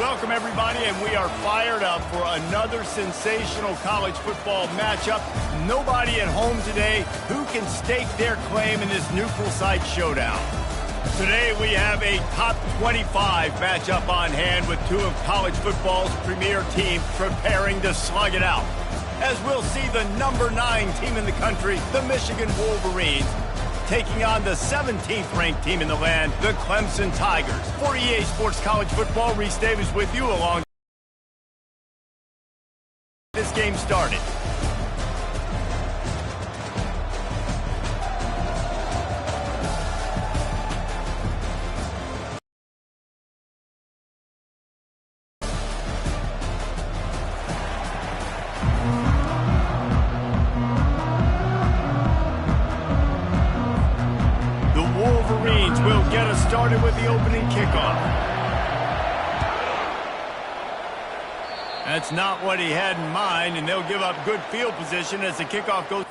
Welcome, everybody, and we are fired up for another sensational college football matchup. Nobody at home today who can stake their claim in this neutral site showdown. Today, we have a top 25 matchup on hand with two of college football's premier teams preparing to slug it out. As we'll see the number 9 team in the country, the Michigan Wolverines, taking on the 17th ranked team in the land, the Clemson Tigers. For EA Sports College Football, Reese Davis with you along this game started. Will get us started with the opening kickoff. That's not what he had in mind, and they'll give up good field position as the kickoff goes.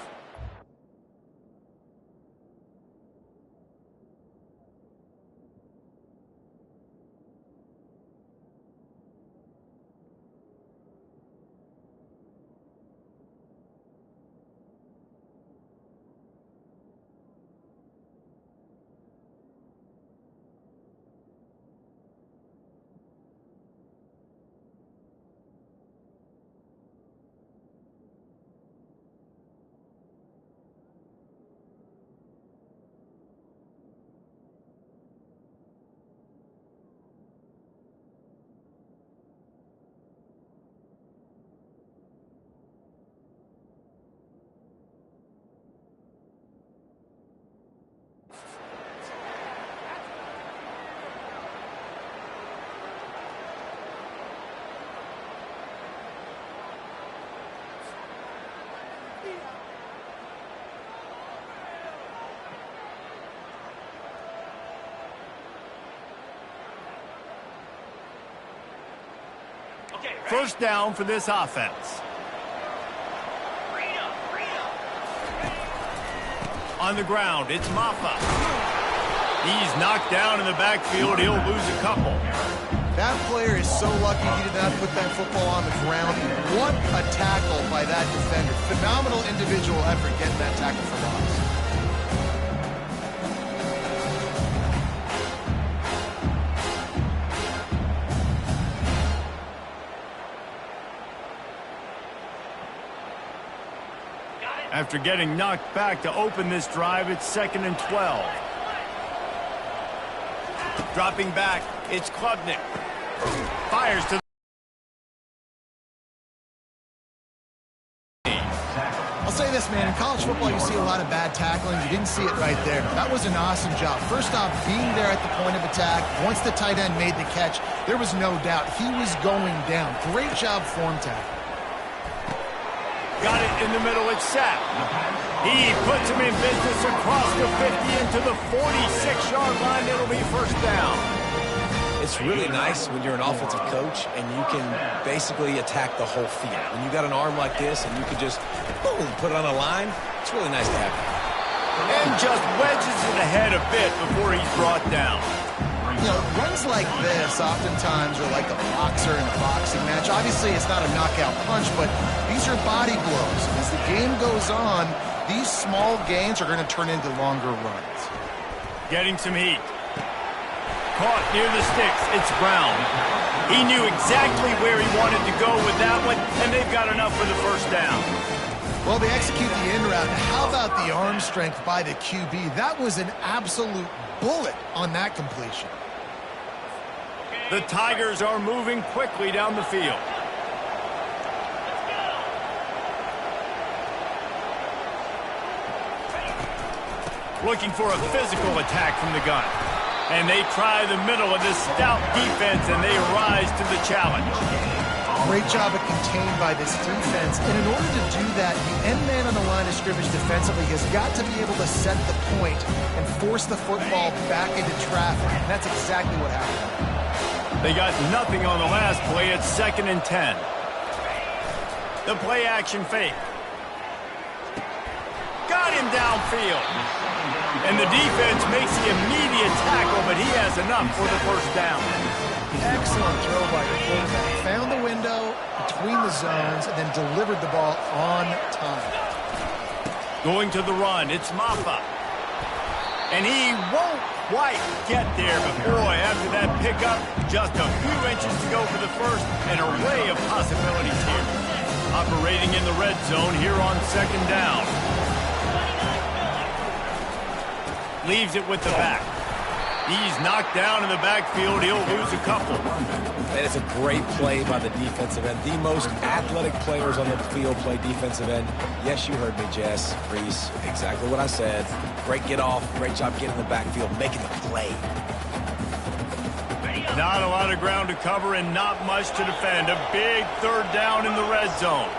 First down for this offense. On the ground, it's Maffa. He's knocked down in the backfield. He'll lose a couple. That player is so lucky he did not put that football on the ground. What a tackle by that defender. Phenomenal individual effort getting that tackle for loss. After getting knocked back to open this drive, it's 2nd and 12. Dropping back, it's Klubnik. Fires to I'll say this, man. In college football, you see a lot of bad tackling. You didn't see it right there. That was an awesome job. First off, being there at the point of attack. Once the tight end made the catch, there was no doubt he was going down. Great job form tackle. Got it in the middle, it's Sapp. He puts him in business across the 50 into the 46-yard line. It'll be first down. It's really nice when you're an offensive coach and you can basically attack the whole field. When you got an arm like this and you can just, boom, put it on a line, it's really nice to have that. And just wedges it ahead a bit before he's brought down. You know, runs like this oftentimes are like a boxer in a boxing match. Obviously, it's not a knockout punch, but these are body blows. As the game goes on, these small gains are going to turn into longer runs. Getting some heat. Caught near the sticks. It's Brown. He knew exactly where he wanted to go with that one, and they've got enough for the first down. Well, they execute the in route. How about the arm strength by the QB? That was an absolute bullet on that completion. The Tigers are moving quickly down the field. Looking for a physical attack from the gun. And they try the middle of this stout defense, and they rise to the challenge. Great job of contained by this defense. And in order to do that, the end man on the line of scrimmage defensively has got to be able to set the point and force the football back into traffic. And that's exactly what happened. They got nothing on the last play. It's 2nd and 10. The play action fake. Got him downfield. And the defense makes the immediate tackle, but he has enough for the first down. Excellent throw by your quarterback. Found the window between the zones and then delivered the ball on time. Going to the run, it's Ncaa. And he won't quite get there, but boy, after that pickup, just a few inches to go for the first, an array of possibilities here. Operating in the red zone here on second down. Leaves it with the back. He's knocked down in the backfield. He'll lose a couple. And it's a great play by the defensive end. The most athletic players on the field play defensive end. Yes, you heard me, Jess, Reese. Exactly what I said. Great get off. Great job getting in the backfield, making the play. Not a lot of ground to cover and not much to defend. A big third down in the red zone.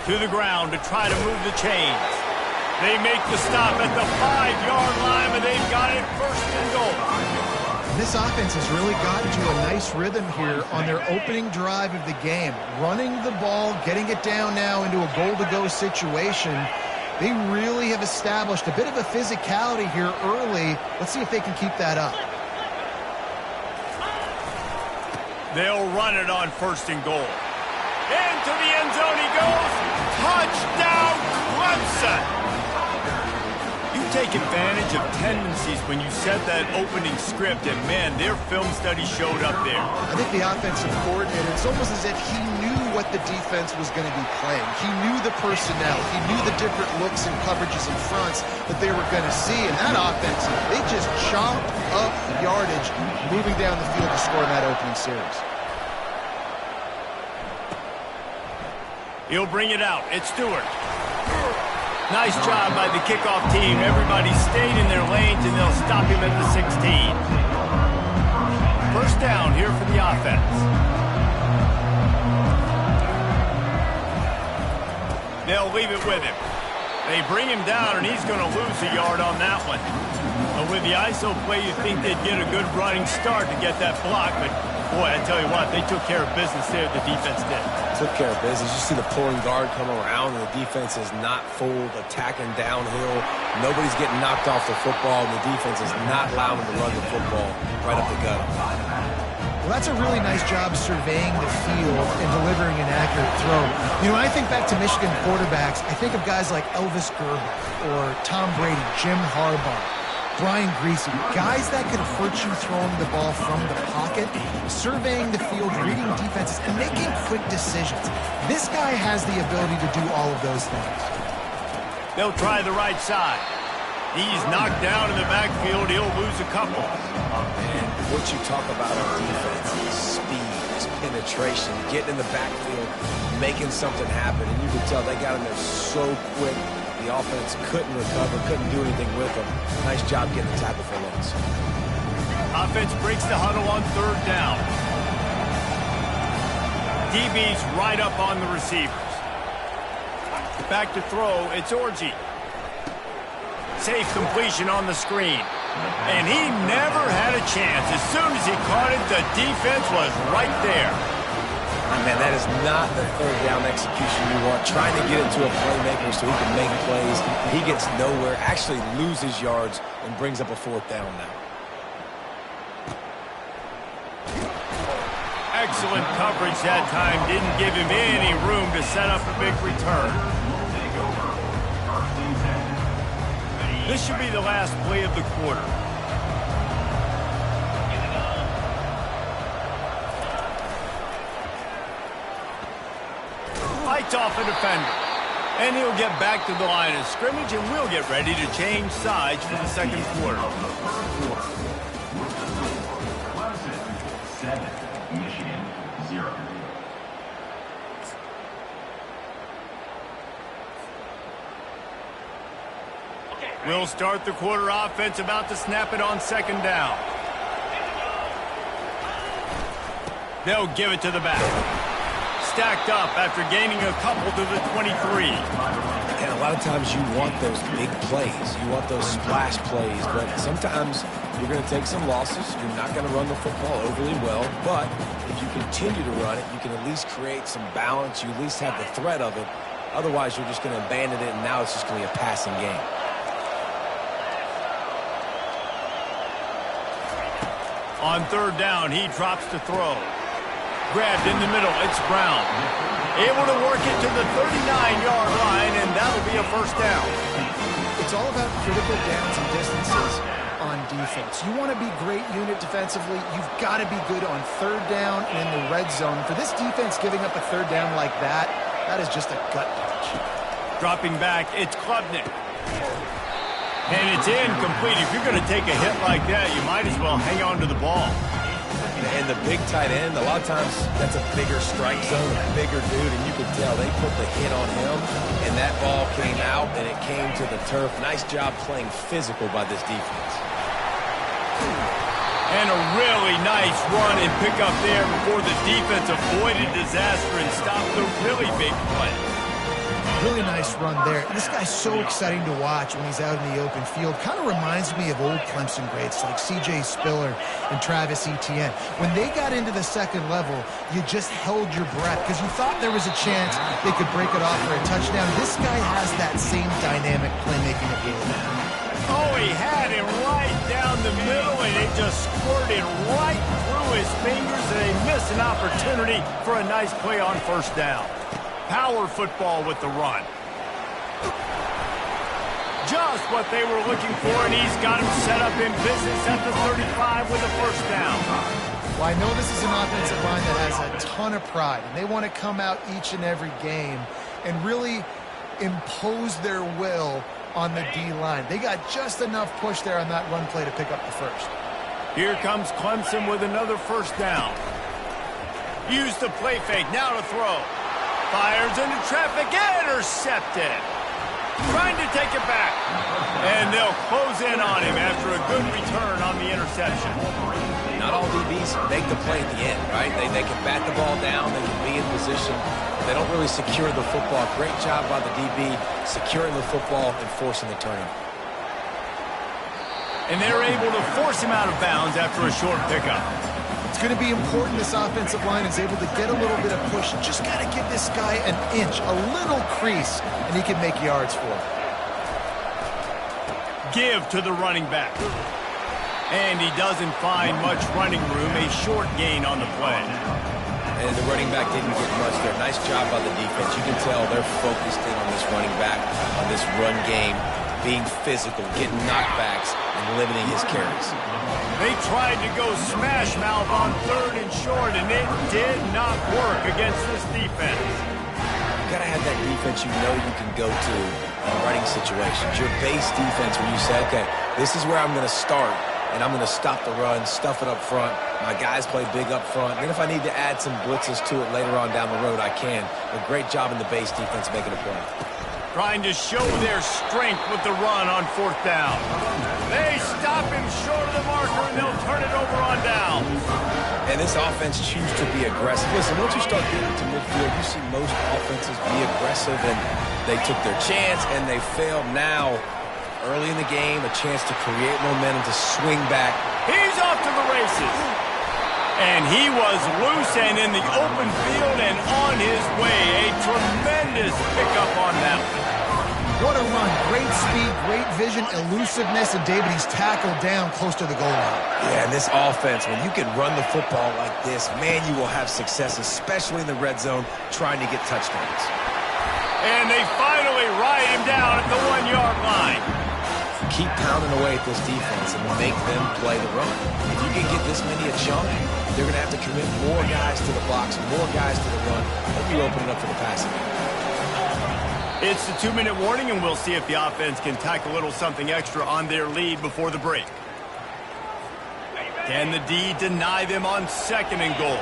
To the ground to try to move the chains. They make the stop at the 5-yard line, but they've got it first and goal. This offense has really gotten to a nice rhythm here on their opening drive of the game. Running the ball, getting it down now into a goal-to-go situation. They really have established a bit of a physicality here early. Let's see if they can keep that up. They'll run it on first and goal. Into the end zone he goes. Touchdown, Clemson. You take advantage of tendencies when you set that opening script, and man, their film study showed up there. I think the offensive coordinator, it's almost as if he knew what the defense was going to be playing. He knew the personnel. He knew the different looks and coverages and fronts that they were going to see. And that offense, they just chopped up yardage moving down the field to score in that opening series. He'll bring it out. It's Stewart. Nice job by the kickoff team. Everybody stayed in their lanes, and they'll stop him at the 16. First down here for the offense. They'll leave it with him. They bring him down, and he's going to lose a yard on that one. But with the ISO play, you'd think they'd get a good running start to get that block, but boy, I tell you what, they took care of business there, the defense did. Took care of business. You see the pulling guard come around, and the defense is not fooled, attacking downhill. Nobody's getting knocked off the football, and the defense is not allowing them to run the football right up the gut. Well, that's a really nice job surveying the field and delivering an accurate throw. You know, when I think back to Michigan quarterbacks, I think of guys like Elvis Gerber or Tom Brady, Jim Harbaugh, Brian Greasy, guys that could hurt you throwing the ball from the pocket, surveying the field, reading defenses, and making quick decisions. This guy has the ability to do all of those things. They'll try the right side. He's knocked down in the backfield. He'll lose a couple. And what you talk about on defense is speed, is penetration, getting in the backfield, making something happen. And you can tell they got him there so quick. The offense couldn't recover, couldn't do anything with them. Nice job getting the tackle for loss. Offense breaks the huddle on third down. DB's right up on the receivers. Back to throw, it's Orji. Safe completion on the screen. And he never had a chance. As soon as he caught it, the defense was right there. Man, that is not the third down execution you want. Trying to get it to a playmaker so he can make plays. He gets nowhere, actually loses yards, and brings up a fourth down now. Excellent coverage that time. Didn't give him any room to set up a big return. This should be the last play of the quarter. Fights off a defender. And he'll get back to the line of scrimmage, and we'll get ready to change sides for the second quarter. 7, Michigan 0. We'll start the quarter. Offense about to snap it on second down. They'll give it to the back. Stacked up after gaining a couple to the 23. And a lot of times you want those big plays. You want those splash plays. But sometimes you're going to take some losses. You're not going to run the football overly well. But if you continue to run it, you can at least create some balance. You at least have the threat of it. Otherwise, you're just going to abandon it, and now it's just going to be a passing game. On third down, he drops to throw. Grabbed in the middle, it's Brown. Able to work it to the 39-yard line, and that'll be a first down. It's all about critical downs and distances on defense. You want to be great unit defensively, you've got to be good on third down and in the red zone. For this defense giving up a third down like that, that is just a gut punch. Dropping back, it's Klubnik. And it's incomplete. If you're going to take a hit like that, you might as well hang on to the ball. And the big tight end, a lot of times that's a bigger strike zone, a bigger dude, and you can tell they put the hit on him, and that ball came out, and it came to the turf. Nice job playing physical by this defense. And a really nice run and pick up there before the defense avoided disaster and stopped the really big play. Really nice run there. This guy's so exciting to watch when he's out in the open field. Kind of reminds me of old Clemson greats like C.J. Spiller and Travis Etienne. When they got into the second level, you just held your breath because you thought there was a chance they could break it off for a touchdown. This guy has that same dynamic playmaking ability. Oh, he had him right down the middle, and it just squirted right through his fingers, and they missed an opportunity for a nice play on first down. Power football with the run. Just what they were looking for, and he's got him set up in business at the 35 with a first down. Well, I know this is an offensive line that has a ton of pride, and they want to come out each and every game and really impose their will on the D-line. They got just enough push there on that run play to pick up the first. Here comes Clemson with another first down. Use the play fake, now to throw. Fires into traffic, intercepted. Trying to take it back. And they'll close in on him after a good return on the interception. Not all DBs make the play at the end, right? They can bat the ball down, they can be in position. They don't really secure the football. Great job by the DB securing the football and forcing the turnover. And they're able to force him out of bounds after a short pickup. It's going to be important this offensive line is able to get a little bit of push. Just got to give this guy an inch, a little crease, and he can make yards for it. Give to the running back. And he doesn't find much running room, a short gain on the play. And the running back didn't get much there. Nice job by the defense. You can tell they're focused in on this running back, on this run game, being physical, getting knockbacks, and limiting his carries. They tried to go smash mouth on third and short, and it did not work against this defense. You got to have that defense you know you can go to in running situations. Your base defense where you say, okay, this is where I'm going to start, and I'm going to stop the run, stuff it up front. My guys play big up front. And then if I need to add some blitzes to it later on down the road, I can. A great job in the base defense making a play. Trying to show their strength with the run on fourth down. They stop him short of the marker, and they'll turn it over on down. And this offense chooses to be aggressive. Listen, once you start getting to midfield, you see most offenses be aggressive, and they took their chance, and they failed. Now, early in the game, a chance to create momentum, to swing back. He's off to the races. And he was loose and in the open field and on his way. A tremendous pickup on that one. What a run. Great speed, great vision, elusiveness, and David, he's tackled down close to the goal line. Yeah, and this offense, when you can run the football like this, man, you will have success, especially in the red zone, trying to get touchdowns. And they finally ride him down at the 1-yard line. Keep pounding away at this defense and make them play the run. If you can get this many a chunk, they're going to have to commit more guys to the box, more guys to the run. Hope you open it up for the passing. It's the 2-minute warning, and we'll see if the offense can tack a little something extra on their lead before the break. Can the D deny them on second and goal?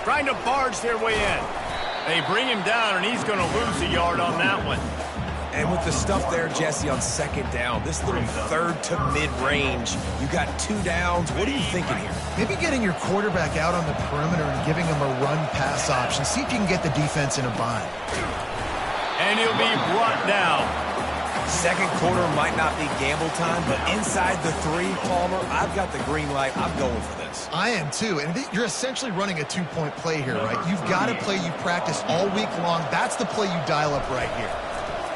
Trying to barge their way in. They bring him down, and he's going to lose a yard on that one. And with the stuff there, Jesse, on second down, this little third to mid-range, you got 2 downs. What are you thinking here? Maybe getting your quarterback out on the perimeter and giving him a run-pass option. See if you can get the defense in a bind. And he'll be brought down. Second quarter might not be gamble time, but inside the 3, Palmer, I've got the green light. I'm going for this. I am too, and you're essentially running a 2-point play here, right? You've got a play you practice all week long. That's the play you dial up right here.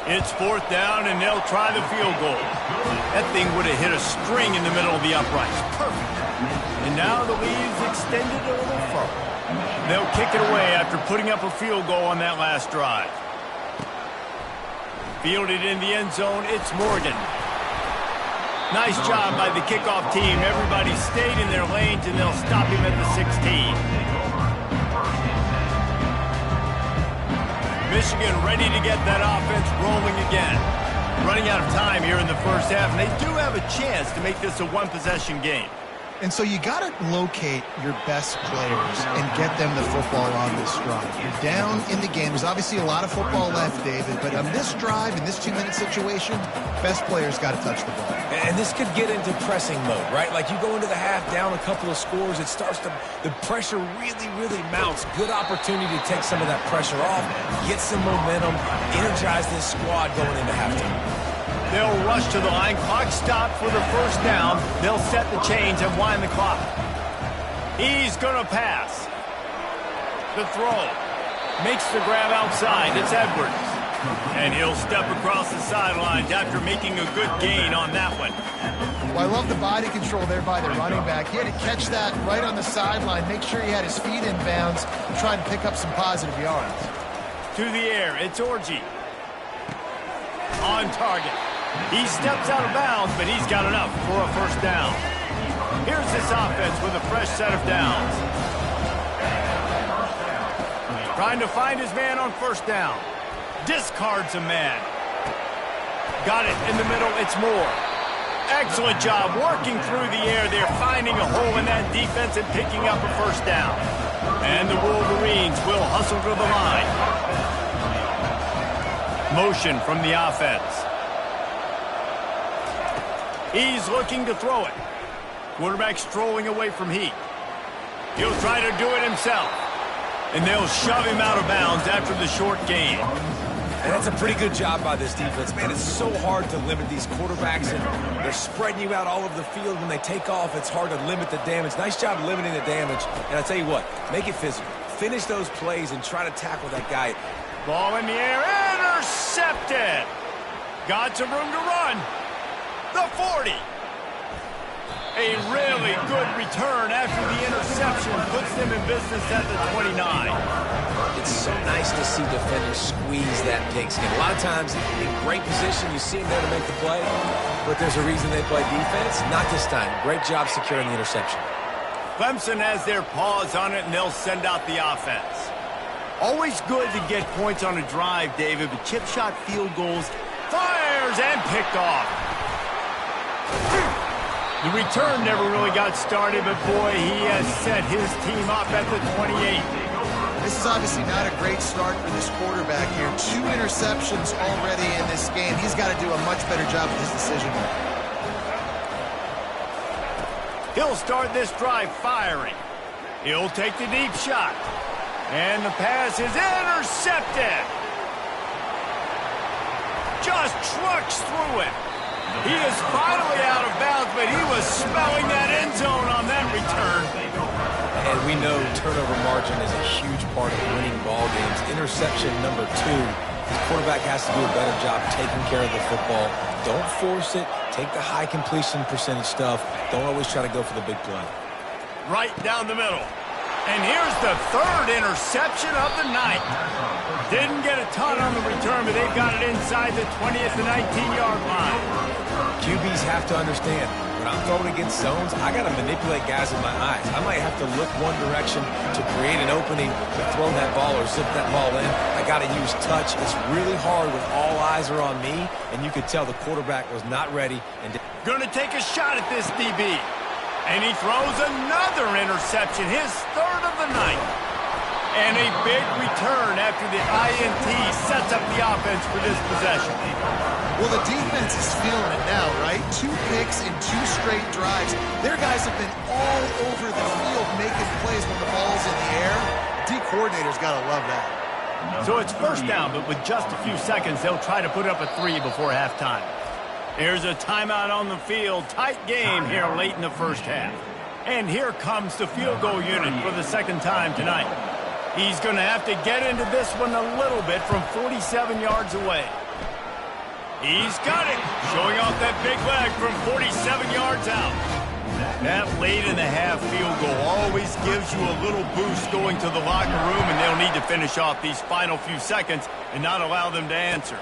It's 4th down, and they'll try the field goal. That thing would have hit a string in the middle of the uprights. Perfect. And now the lead's extended a little further. They'll kick it away after putting up a field goal on that last drive. Fielded in the end zone, it's Morgan. Nice job by the kickoff team. Everybody stayed in their lanes, and they'll stop him at the 16. Michigan ready to get that offense rolling again. Running out of time here in the first half, and they do have a chance to make this a one-possession game. And so you got to locate your best players and get them the football on this drive. You're down in the game. There's obviously a lot of football left, David, but on this drive, in this 2-minute situation, best players got to touch the ball. And this could get into pressing mode, right? Like you go into the half down a couple of scores, it starts to, the pressure really, really mounts. Good opportunity to take some of that pressure off, get some momentum, energize this squad going into halftime. They'll rush to the line. Clock stopped for the first down. They'll set the chains and wind the clock. He's going to pass. The throw. Makes the grab outside. It's Edwards. And he'll step across the sidelines after making a good gain on that one. Well, I love the body control there by the running back. He had to catch that right on the sideline, make sure he had his feet in bounds, and try to pick up some positive yards. To the air. It's Orji. On target. He steps out of bounds, but he's got enough for a first down. Here's this offense with a fresh set of downs. Trying to find his man on first down. Discards a man. Got it in the middle. It's Moore. Excellent job working through the air. They're finding a hole in that defense and picking up a first down. And the Wolverines will hustle to the line. Motion from the offense. He's looking to throw it. Quarterback strolling away from heat. He'll try to do it himself. And they'll shove him out of bounds after the short gain. And that's a pretty good job by this defense. Man, it's so hard to limit these quarterbacks, and they're spreading you out all over the field. When they take off, it's hard to limit the damage. Nice job limiting the damage. And I tell you what, make it physical. Finish those plays and try to tackle that guy. Ball in the air, intercepted. Got some room to run. The 40. A really good return after the interception puts them in business at the 29. It's so nice to see defenders squeeze that pigskin. A lot of times in great position, you see them there to make the play, but there's a reason they play defense. Not this time. Great job securing the interception. Clemson has their paws on it, and they'll send out the offense. Always good to get points on a drive, David, but chip shot field goals, fires and picked off. The return never really got started, but boy, he has set his team up at the 28. This is obviously not a great start for this quarterback here. 2 interceptions already in this game. He's got to do a much better job with his decision. He'll start this drive firing. He'll take the deep shot. And the pass is intercepted. Just trucks through it. He is finally out of bounds, but he was smelling that end zone on that return. And we know turnover margin is a huge part of winning ball games. Interception number 2. The quarterback has to do a better job taking care of the football. Don't force it. Take the high completion percentage stuff. Don't always try to go for the big play. Right down the middle. And here's the 3rd interception of the night. Didn't get a ton on the return, but they've got it inside the 20th to 19-yard line. QBs have to understand, when I'm throwing against zones, I got to manipulate guys with my eyes. I might have to look one direction to create an opening to throw that ball or zip that ball in. I got to use touch. It's really hard when all eyes are on me, and you could tell the quarterback was not ready. And going to take a shot at this DB. And he throws another interception, his 3rd of the night. And a big return after the INT sets up the offense for this possession. Well, the defense is feeling it now, right? 2 picks in 2 straight drives. Their guys have been all over the field making plays when the ball's in the air. D coordinator's got to love that. So it's first down, but with just a few seconds, they'll try to put up a 3 before halftime. Here's a timeout on the field. Tight game here late in the first half. And here comes the field goal unit for the 2nd time tonight. He's going to have to get into this one a little bit from 47 yards away. He's got it. Showing off that big leg from 47 yards out. That late in the half field goal always gives you a little boost going to the locker room, and they'll need to finish off these final few seconds and not allow them to answer.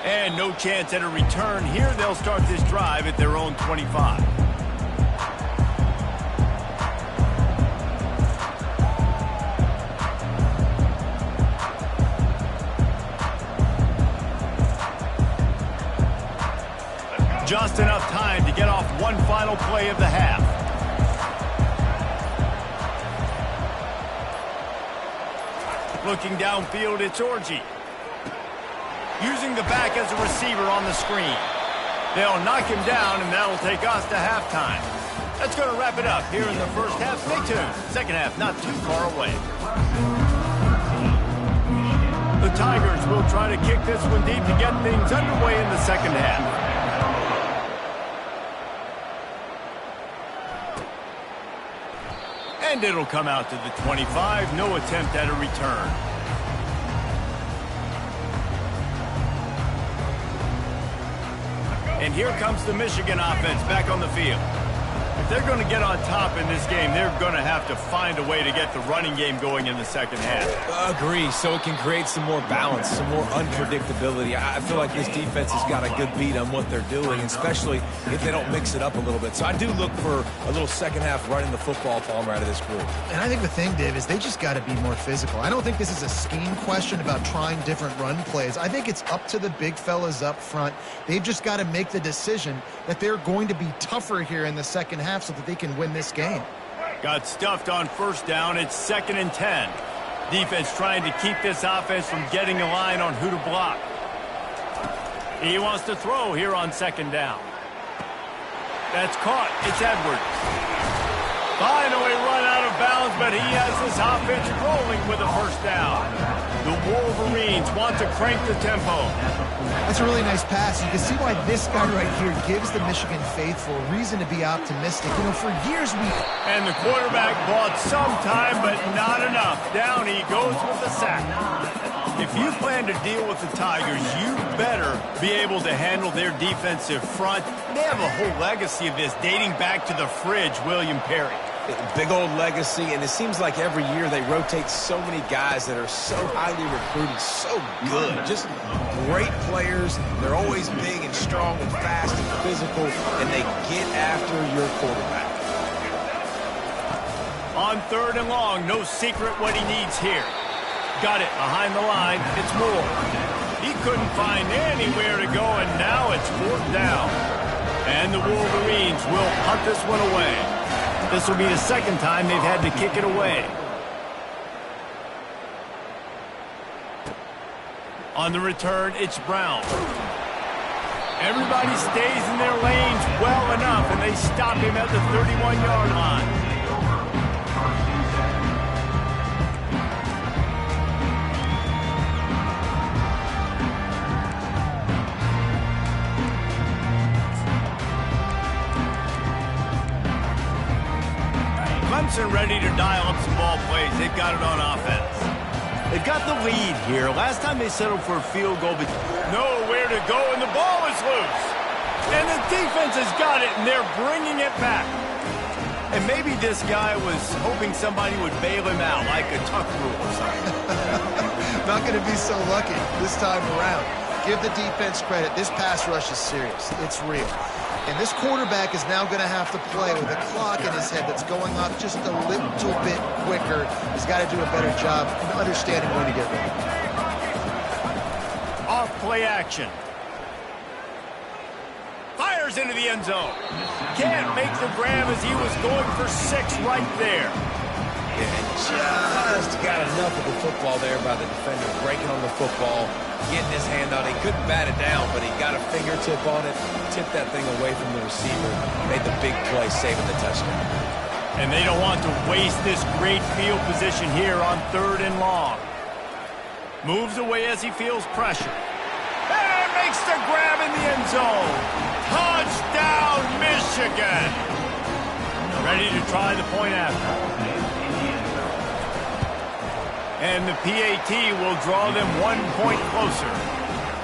And no chance at a return here. They'll start this drive at their own 25. Just enough time to get off one final play of the half. Looking downfield, it's Orji. Using the back as a receiver on the screen. They'll knock him down, and that'll take us to halftime. That's going to wrap it up here in the first half. Stay tuned. Second half not too far away. The Tigers will try to kick this one deep to get things underway in the second half. And it'll come out to the 25. No attempt at a return. And here comes the Michigan offense back on the field. If they're going to get on top in this game, they're going to have to find a way to get the running game going in the second half. Agree, so it can create some more balance, some more unpredictability. I feel like this defense has got a good beat on what they're doing, especially if they don't mix it up a little bit. So I do look for a little second half running the football Palmer out of this group. And I think the thing, Dave, is they just got to be more physical. I don't think this is a scheme question about trying different run plays. I think it's up to the big fellas up front. They've just got to make the decision that they're going to be tougher here in the second half so that they can win this game. Got stuffed on first down. It's 2nd and 10. Defense trying to keep this offense from getting a line on who to block. He wants to throw here on 2nd down. That's caught. It's Edwards. Finally run out of bounds, but he has this offense rolling with a first down. The Wolverines want to crank the tempo. That's a really nice pass. You can see why this guy right here gives the Michigan faithful reason to be optimistic. You know, for years And the quarterback bought some time, but not enough. Down he goes with the sack. If you plan to deal with the Tigers, you better be able to handle their defensive front. They have a whole legacy of this dating back to the fridge, William Perry. Big old legacy, and it seems like every year they rotate so many guys that are so highly recruited, so good. Just great players. They're always big and strong and fast and physical, and they get after your quarterback. On 3rd and long, no secret what he needs here. Got it behind the line. It's Moore. He couldn't find anywhere to go, and now it's 4th down. And the Wolverines will punt this one away. This will be the second time they've had to kick it away. On the return, it's Brown. Everybody stays in their lanes well enough, and they stop him at the 31-yard line. Clemson ready to dial up some ball plays. They've got it on offense. They've got the lead here. Last time they settled for a field goal, but nowhere to go, and the ball is loose. And the defense has got it, and they're bringing it back. And maybe this guy was hoping somebody would bail him out, like a tuck rule or something. not going to be so lucky this time around. Give the defense credit. This pass rush is serious. It's real. And this quarterback is now going to have to play with a clock in his head that's going off just a little bit quicker. He's got to do a better job in understanding when to get ready. Off play action. Fires into the end zone. Can't make the grab as he was going for 6 right there. Yeah, just got enough of the football there by the defender, breaking on the football, getting his hand on it. He couldn't bat it down, but he got a fingertip on it, tipped that thing away from the receiver, made the big play, saving the touchdown. And they don't want to waste this great field position here on 3rd and long. Moves away as he feels pressure. And makes the grab in the end zone. Touchdown, Michigan! Ready to try the point after. And the PAT will draw them 1 point closer.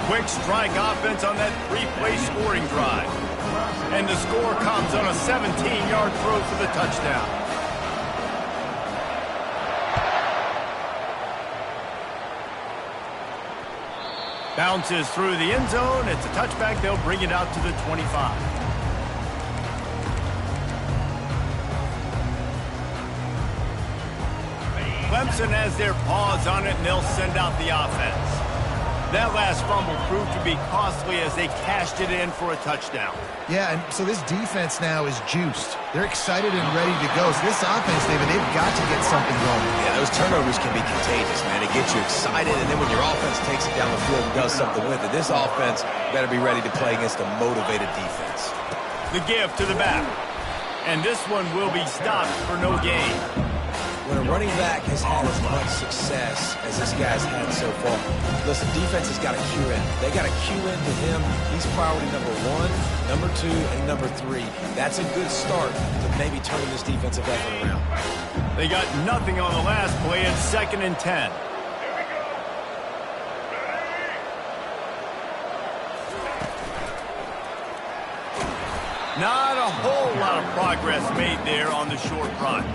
Quick strike offense on that three-play scoring drive. And the score comes on a 17-yard throw for the touchdown. Bounces through the end zone. It's a touchback. They'll bring it out to the 25. Clemson has their paws on it, and they'll send out the offense. That last fumble proved to be costly as they cashed it in for a touchdown. Yeah, and so this defense now is juiced. They're excited and ready to go. So this offense, David, they've got to get something going. Yeah, those turnovers can be contagious, man. It gets you excited, and then when your offense takes it down the field and does something with it, this offense better be ready to play against a motivated defense. The give to the back. And this one will be stopped for no gain. When a running back has had as much success as this guy's had so far, listen, defense has got to cue in. They got to cue in to him. He's priority number 1, number 2, and number 3. That's a good start to maybe turning this defensive effort around. They got nothing on the last play. It's 2nd and 10. Not a whole lot of progress made there on the short run.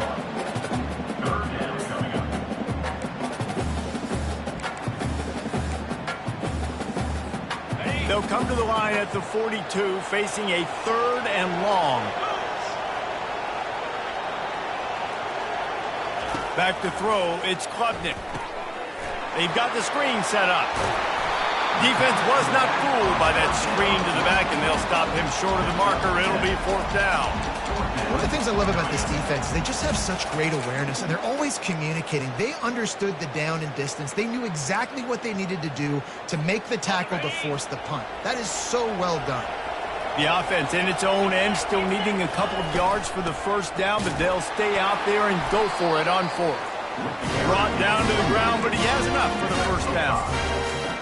They'll come to the line at the 42, facing a 3rd and long. Back to throw, it's Klubnik. They've got the screen set up. Defense was not fooled by that screen to the back, and they'll stop him short of the marker. It'll be 4th down. One of the things I love about this defense is they just have such great awareness, and they're always communicating. They understood the down and distance. They knew exactly what they needed to do to make the tackle to force the punt. That is so well done. The offense in its own end still needing a couple of yards for the 1st down, but they'll stay out there and go for it on 4th. Brought down to the ground, but he has enough for the 1st down.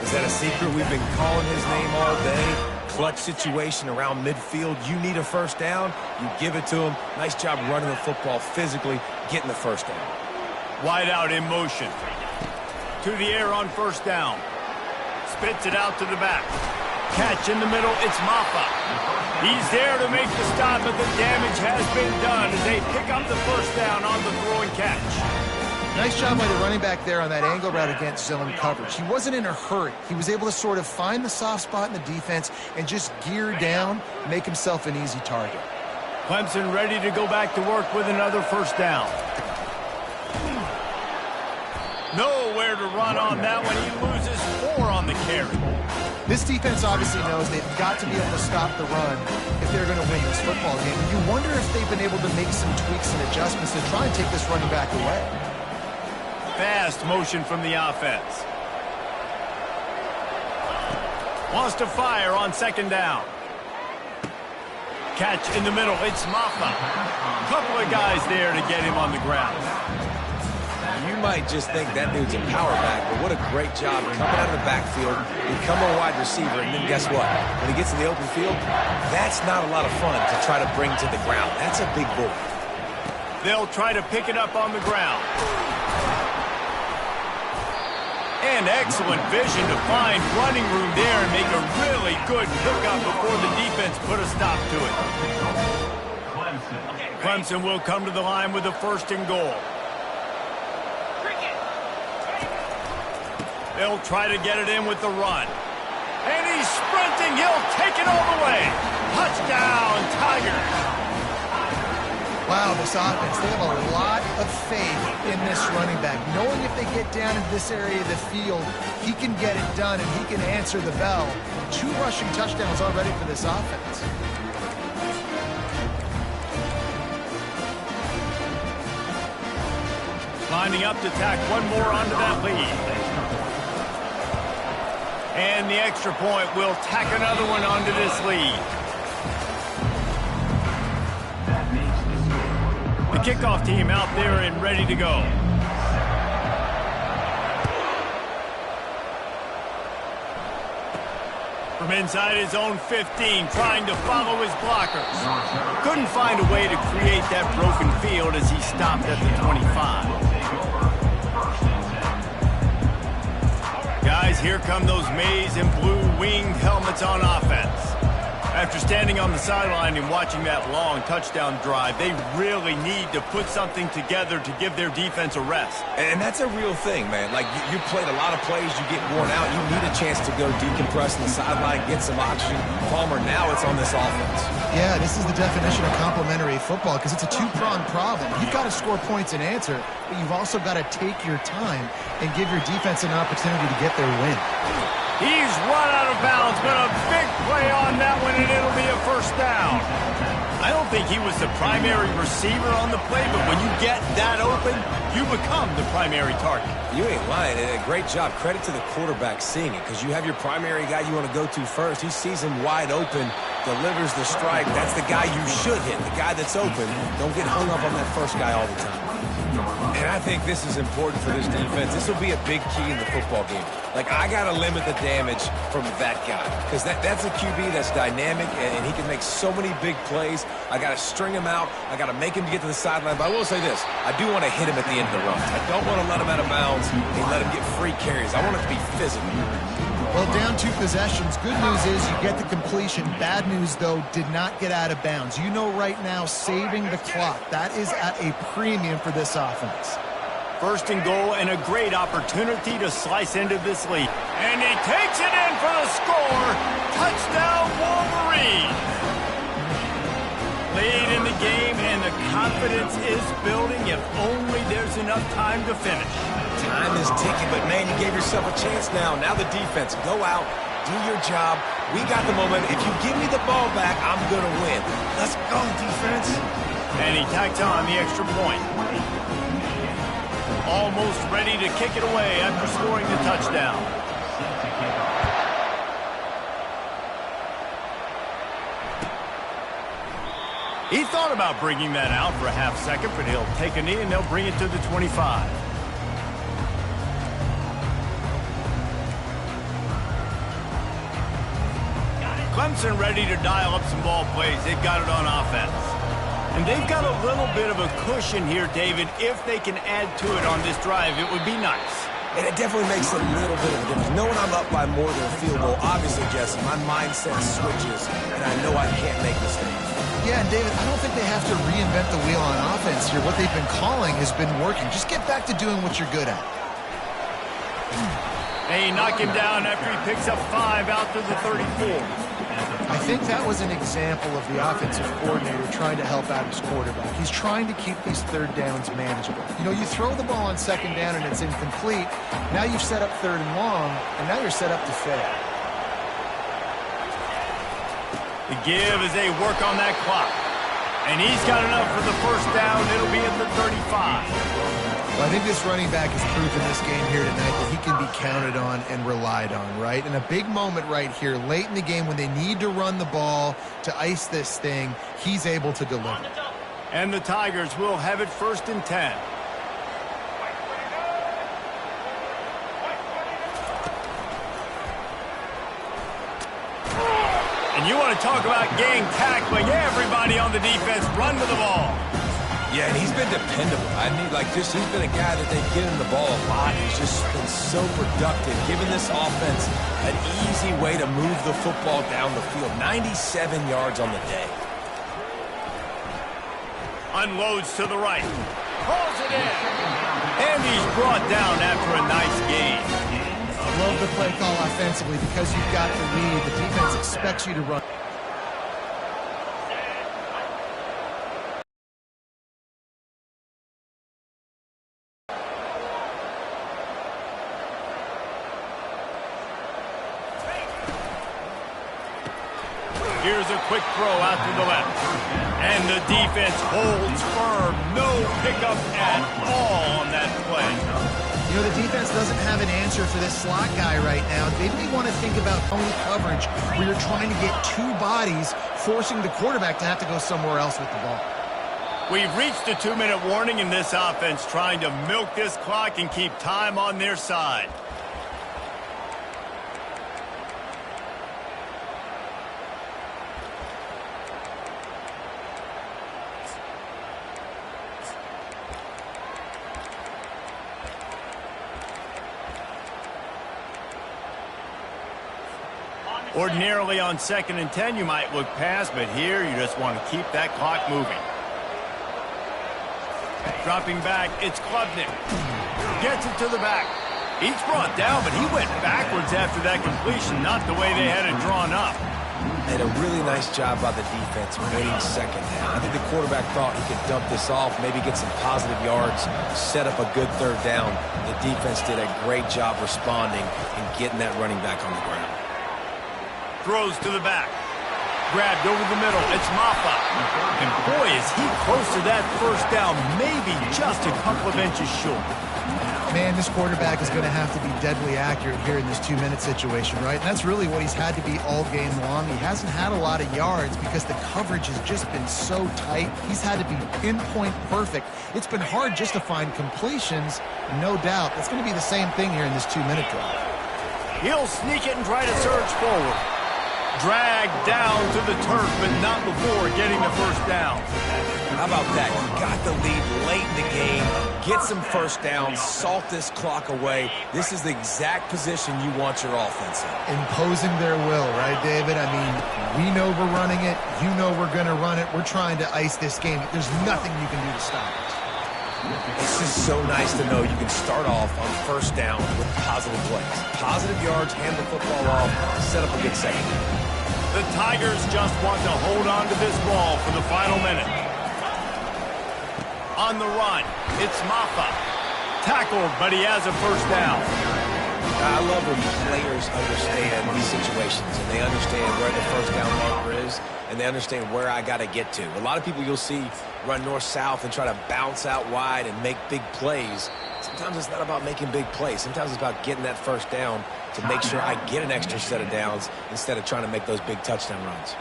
Is that a secret? We've been calling his name all day. Clutch situation around midfield. You need a 1st down, you give it to him. Nice job running the football physically, getting the 1st down. Wide out in motion. To the air on 1st down. Spits it out to the back. Catch in the middle, it's Maffa. He's there to make the stop, but the damage has been done as they pick up the 1st down on the throw and catch. Nice job by the running back there on that angle route against zone coverage. He wasn't in a hurry. He was able to sort of find the soft spot in the defense and just gear down, make himself an easy target. Clemson ready to go back to work with another 1st down. Nowhere to run on that one. He loses 4 on the carry. This defense obviously knows they've got to be able to stop the run if they're going to win this football game. And you wonder if they've been able to make some tweaks and adjustments to try and take this running back away. Fast motion from the offense. Wants to fire on 2nd down. Catch in the middle. It's Maffa. Couple of guys there to get him on the ground. You might just think that dude's a power back, but what a great job coming out of the backfield, become a wide receiver, and then guess what? When he gets in the open field, that's not a lot of fun to try to bring to the ground. That's a big boy. They'll try to pick it up on the ground. And excellent vision to find running room there and make a really good pickup before the defense put a stop to it. Clemson will come to the line with a 1st and goal. They'll try to get it in with the run. And he's sprinting. He'll take it all the way. Touchdown, Tigers. Wow, this offense, they have a lot of faith in this running back. Knowing if they get down into this area of the field, he can get it done and he can answer the bell. 2 rushing touchdowns already for this offense. Lining up to tack one more onto that lead. And the extra point will tack another one onto this lead. The kickoff team out there and ready to go. From inside his own 15, trying to follow his blockers. Couldn't find a way to create that broken field as he stopped at the 25. Guys, here come those maize and blue winged helmets on offense. After standing on the sideline and watching that long touchdown drive, they really need to put something together to give their defense a rest. And that's a real thing, man. Like, you played a lot of plays, you get worn out, you need a chance to go decompress on the sideline, get some oxygen. Palmer, now it's on this offense. Yeah, this is the definition of complementary football because it's a two-pronged problem. You've got to score points and answer, but you've also got to take your time and give your defense an opportunity to get their win. He's run out of bounds, but a big play on that one, and it'll be a first down. I don't think he was the primary receiver on the play, but when you get that open, you become the primary target. You ain't lying. A great job. Credit to the quarterback seeing it, because you have your primary guy you want to go to first. He sees him wide open, delivers the strike. That's the guy you should hit, the guy that's open. Don't get hung up on that first guy all the time. And I think this is important for this defense. This will be a big key in the football game. Like, I got to limit the damage from that guy, because that's a QB that's dynamic, and he can make so many big plays. I got to string him out. I got to make him get to the sideline. But I will say this. I do want to hit him at the end of the runs. I don't want to let him out of bounds and let him get free carries. I want it to be physical. Well, down 2 possessions. Good news is you get the completion. Bad news, though, did not get out of bounds. You know right now, saving the clock. That is at a premium for this offense. First and goal, and a great opportunity to slice into this lead. And he takes it in for the score. Touchdown, Wolverine. Late in the game, and the confidence is building if only there's enough time to finish. Time is ticking, but, man, you gave yourself a chance now. Now the defense, go out, do your job. We got the momentum. If you give me the ball back, I'm going to win. Let's go, defense. And he tacks on the extra point. Almost ready to kick it away after scoring the touchdown. He thought about bringing that out for a half second, but he'll take a knee and they'll bring it to the 25. Clemson ready to dial up some ball plays. They've got it on offense. And they've got a little bit of a cushion here, David. If they can add to it on this drive, it would be nice. And it definitely makes a little bit of a difference. Knowing I'm up by more than a field goal, obviously, Jesse, my mindset switches, and I know I can't make mistakes. Yeah, and David, I don't think they have to reinvent the wheel on offense here. What they've been calling has been working. Just get back to doing what you're good at. They knock him down after he picks up 5 out to the 34. I think that was an example of the offensive coordinator trying to help out his quarterback. He's trying to keep these third downs manageable. You know, you throw the ball on second down and it's incomplete. Now you've set up third and long, and now you're set up to fail. The give as they work on that clock. And he's got enough for the first down. It'll be at the 35. Well, I think this running back has proven this game here tonight that he can be counted on and relied on, right? And a big moment right here, late in the game when they need to run the ball to ice this thing, he's able to deliver. And the Tigers will have it 1st and 10. And you want to talk about gang tackling. Everybody on the defense run to the ball. Yeah, and he's been dependable. He's been a guy that they get him the ball a lot. He's just been so productive, giving this offense an easy way to move the football down the field. 97 yards on the day. Unloads to the right. Pulls it in. And he's brought down after a nice game. I love the play call offensively because you've got the lead. The defense expects you to run. Here's a quick throw out to the left. And the defense holds firm. No pickup at all on that play. You know, the defense doesn't have an answer for this slot guy right now. They may want to think about zone coverage where you're trying to get 2 bodies, forcing the quarterback to have to go somewhere else with the ball. We've reached a 2-minute warning in this offense, trying to milk this clock and keep time on their side. Ordinarily on 2nd and 10, you might look past, but here you just want to keep that clock moving. Dropping back, it's Klubnik. Gets it to the back. He's brought down, but he went backwards after that completion, not the way they had it drawn up. And a really nice job by the defense waiting 2nd down. I think the quarterback thought he could dump this off, maybe get some positive yards, set up a good 3rd down. The defense did a great job responding and getting that running back on the ground. Throws to the back. Grabbed over the middle. It's Ncaa. And boy, is he close to that 1st down, maybe just a couple of inches short. Man, this quarterback is going to have to be deadly accurate here in this 2-minute situation, right? And that's really what he's had to be all game long. He hasn't had a lot of yards because the coverage has just been so tight. He's had to be pinpoint perfect. It's been hard just to find completions, no doubt. That's going to be the same thing here in this 2-minute drive. He'll sneak it and try to surge forward. Dragged down to the turf, but not before getting the 1st down. How about that? You got the lead late in the game. Get some 1st downs. Salt this clock away. This is the exact position you want your offense in. Imposing their will, right, David? I mean, we know we're running it. You know we're going to run it. We're trying to ice this game. There's nothing you can do to stop it. It's just so nice to know you can start off on 1st down with positive plays. Positive yards, hand the football off, set up a good 2nd. The Tigers just want to hold on to this ball for the final minute. On the run, it's Ncaa. Tackled, but he has a 1st down. I love when players understand these situations, and they understand where the 1st down marker is, and they understand where I got to get to. A lot of people you'll see run north-south and try to bounce out wide and make big plays. Sometimes it's not about making big plays. Sometimes it's about getting that 1st down to make sure I get an extra set of downs instead of trying to make those big touchdown runs.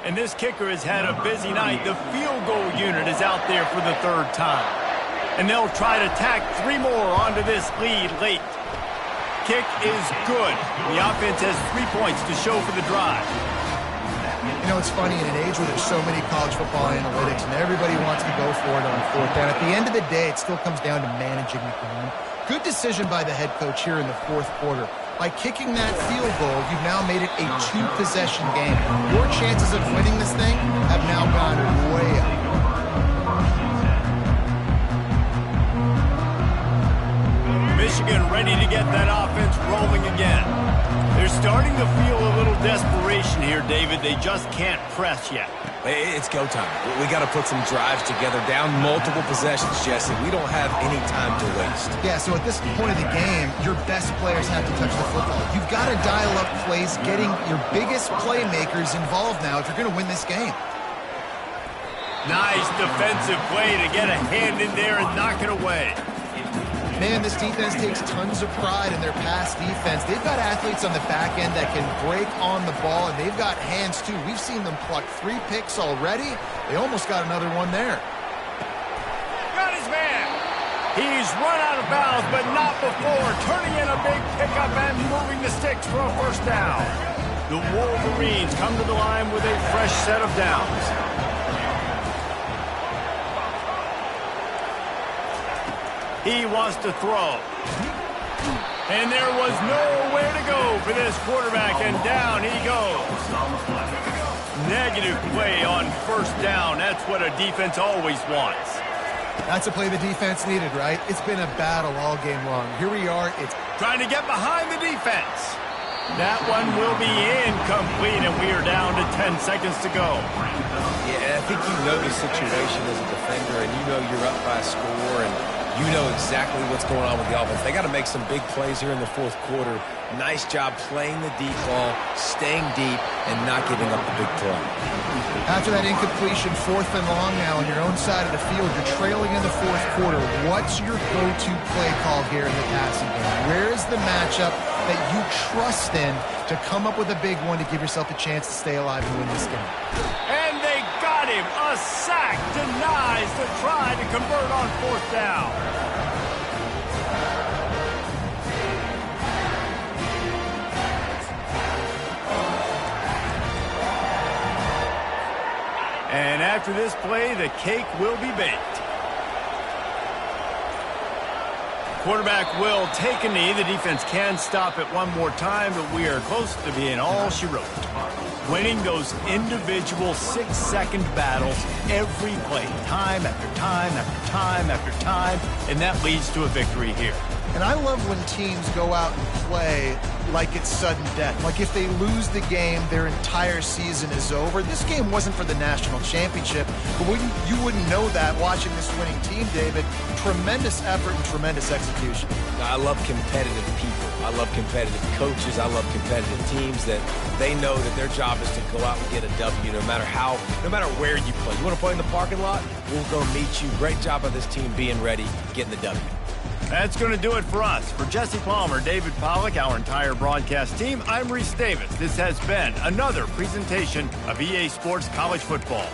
And this kicker has had a busy night. The field goal unit is out there for the 3rd time. And they'll try to tack 3 more onto this lead late. Kick is good. The offense has 3 points to show for the drive. You know, it's funny, in an age where there's so many college football analytics and everybody wants to go for it on 4th down, at the end of the day, it still comes down to managing the game. Good decision by the head coach here in the 4th quarter. By kicking that field goal, you've now made it a 2-possession game. Your chances of winning this thing have now gone way up. Michigan ready to get that offense rolling again. They're starting to feel a little desperation here, David. They just can't press yet. It's go time. We got to put some drives together, down multiple possessions, Jesse. We don't have any time to waste. Yeah, so at this point of the game, your best players have to touch the football. You've got to dial up plays, getting your biggest playmakers involved now if you're going to win this game. Nice defensive play to get a hand in there and knock it away. Man, this defense takes tons of pride in their pass defense. They've got athletes on the back end that can break on the ball, and they've got hands, too. We've seen them pluck 3 picks already. They almost got another one there. Got his man. He's run out of bounds, but not before turning in a big pickup and moving the sticks for a 1st down. The Wolverines come to the line with a fresh set of downs. He wants to throw. And there was nowhere to go for this quarterback, and down he goes. Negative play on 1st down. That's what a defense always wants. That's a play the defense needed, right? It's been a battle all game long. Here we are. It's trying to get behind the defense. That one will be incomplete, and we are down to 10 seconds to go. Yeah, I think you know the situation as a defender, and you know you're up by a score, and you know exactly what's going on with the offense. They got to make some big plays here in the 4th quarter. Nice job playing the deep ball, staying deep, and not giving up the big play. After that incompletion, 4th and long now on your own side of the field, you're trailing in the 4th quarter. What's your go-to play call here in the passing game? Where is the matchup that you trust in to come up with a big one to give yourself a chance to stay alive and win this game? And they got him. A sack denies the try to convert on 4th down. And after this play, the cake will be baked. Quarterback will take a knee. The defense can stop it one more time, but we are close to being all she wrote. Winning those individual 6-second battles every play, time after time after time after time, and that leads to a victory here. And I love when teams go out and play like it's sudden death. Like if they lose the game, their entire season is over. This game wasn't for the national championship, but you wouldn't know that watching this winning team, David. Tremendous effort and tremendous execution. I love competitive people. I love competitive coaches. I love competitive teams that they know that their job is to go out and get a W no matter where you play. You want to play in the parking lot? We'll go meet you. Great job of this team being ready, getting the W. That's going to do it for us. For Jesse Palmer, David Pollack, our entire broadcast team, I'm Reese Davis. This has been another presentation of EA Sports College Football.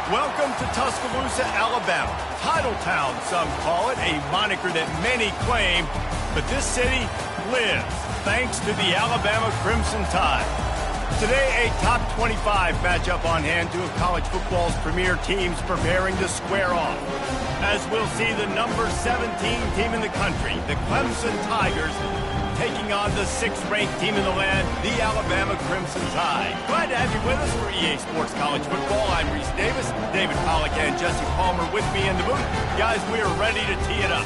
Welcome to Tuscaloosa, Alabama. Titletown, some call it, a moniker that many claim, but this city lives thanks to the Alabama Crimson Tide. Today, a top 25 matchup on hand, two of college football's premier teams preparing to square off. As we'll see the number 17 team in the country, the Clemson Tigers, taking on the 6th-ranked team in the land, the Alabama Crimson Tide. Glad to have you with us for EA Sports College Football. I'm Reese Davis, David Pollack and Jesse Palmer with me in the booth. Guys, we are ready to tee it up.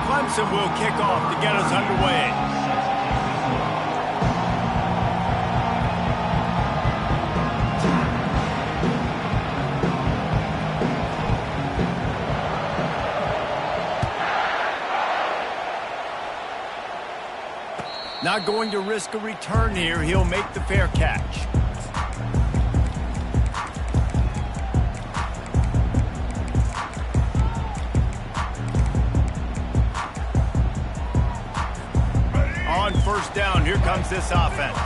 Clemson will kick off to get us underway. Not going to risk a return here. He'll make the fair catch. On first down, here comes this offense.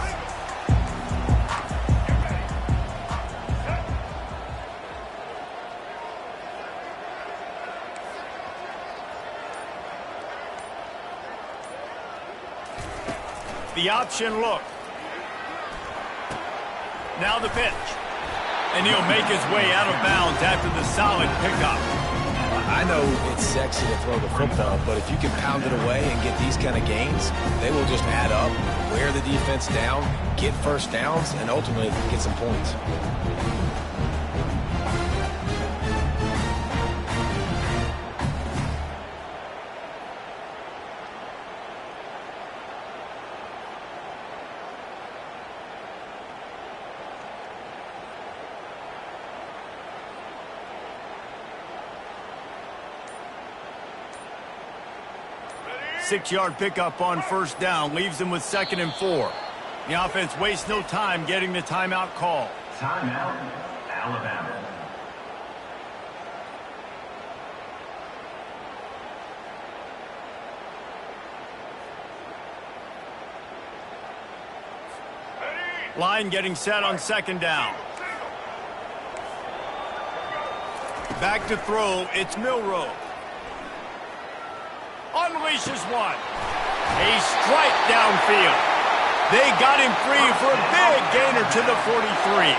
The option look. Now the pitch. And he'll make his way out of bounds after the solid pickup. I know it's sexy to throw the football, but if you can pound it away and get these kind of gains, they will just add up, wear the defense down, get first downs, and ultimately get some points. Six-yard pickup on first down leaves them with 2nd and 4. The offense wastes no time getting the timeout call. Timeout, Alabama. Line getting set on 2nd down. Back to throw, it's Milroe. Unleashes one. A strike downfield. They got him free for a big gainer to the 43.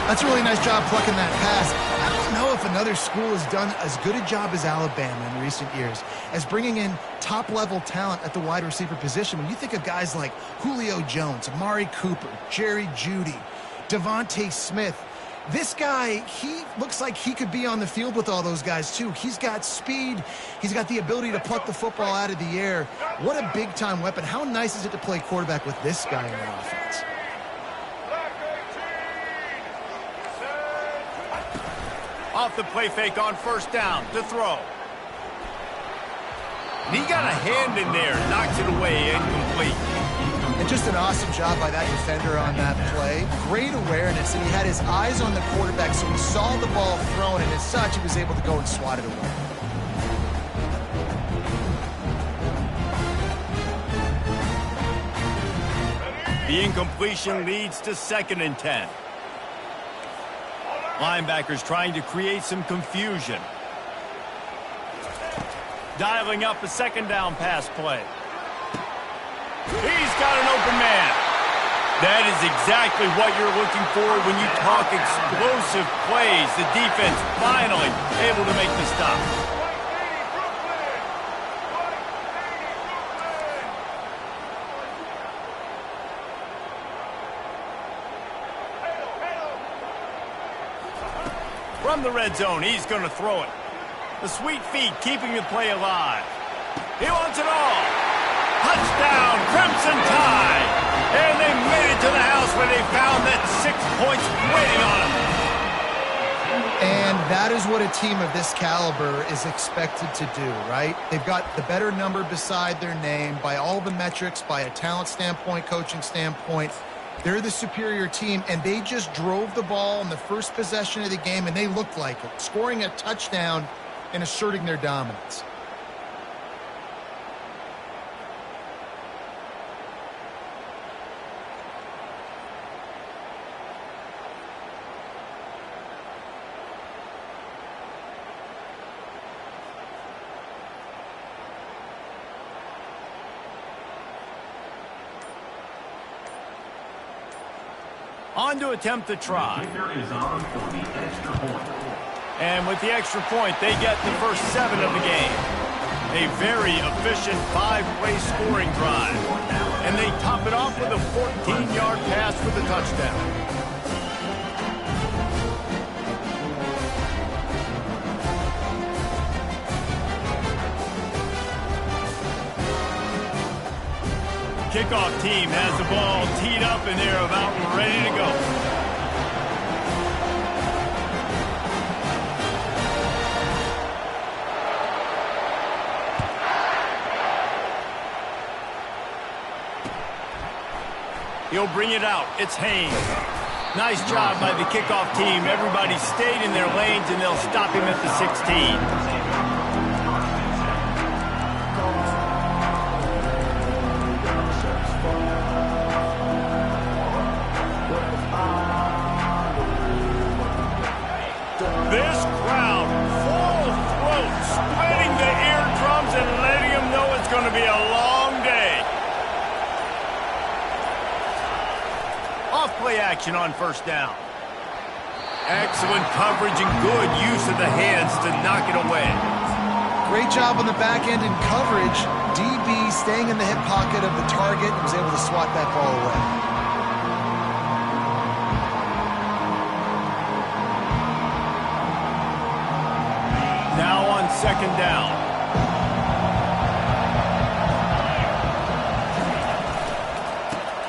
That's a really nice job plucking that pass. I don't know if another school has done as good a job as Alabama in recent years as bringing in top-level talent at the wide receiver position. When you think of guys like Julio Jones, Amari Cooper, Jerry Jeudy, Devontae Smith, this guy, he looks like he could be on the field with all those guys, too. He's got speed. He's got the ability to pluck the football out of the air. What a big-time weapon. How nice is it to play quarterback with this guy in the offense? Off the play fake on first down to throw. And he got a hand in there, knocks it away, incomplete. And just an awesome job by that defender on that play. Great awareness, and he had his eyes on the quarterback, so he saw the ball thrown, and as such, he was able to go and swat it away. The incompletion leads to 2nd and 10. Linebackers trying to create some confusion. Dialing up a 2nd down pass play. He's got an open man. That is exactly what you're looking for when you talk explosive plays. The defense finally able to make the stop. From the red zone, he's going to throw it. The sweet feet keeping the play alive. He wants it all. Touchdown, Crimson Tide. And they made it to the house where they found that 6 points waiting on them. And that is what a team of this caliber is expected to do, right? They've got the better number beside their name by all the metrics, by a talent standpoint, coaching standpoint. They're the superior team, and they just drove the ball in the first possession of the game, and they looked like it, scoring a touchdown and asserting their dominance. On to attempt the try. Kicker is on for the extra point. And with the extra point, they get the first 7 of the game. A very efficient 5-play scoring drive. And they top it off with a 14-yard pass for the touchdown. Kickoff team has the ball teed up, and they're about ready to go. He'll bring it out. It's Haynes. Nice job by the kickoff team. Everybody stayed in their lanes, and they'll stop him at the 16. This crowd, full throat, splitting the eardrums and letting them know it's going to be a long day. Off-play action on first down. Excellent coverage and good use of the hands to knock it away. Great job on the back end in coverage. DB staying in the hip pocket of the target and was able to swat that ball away. Now on second down.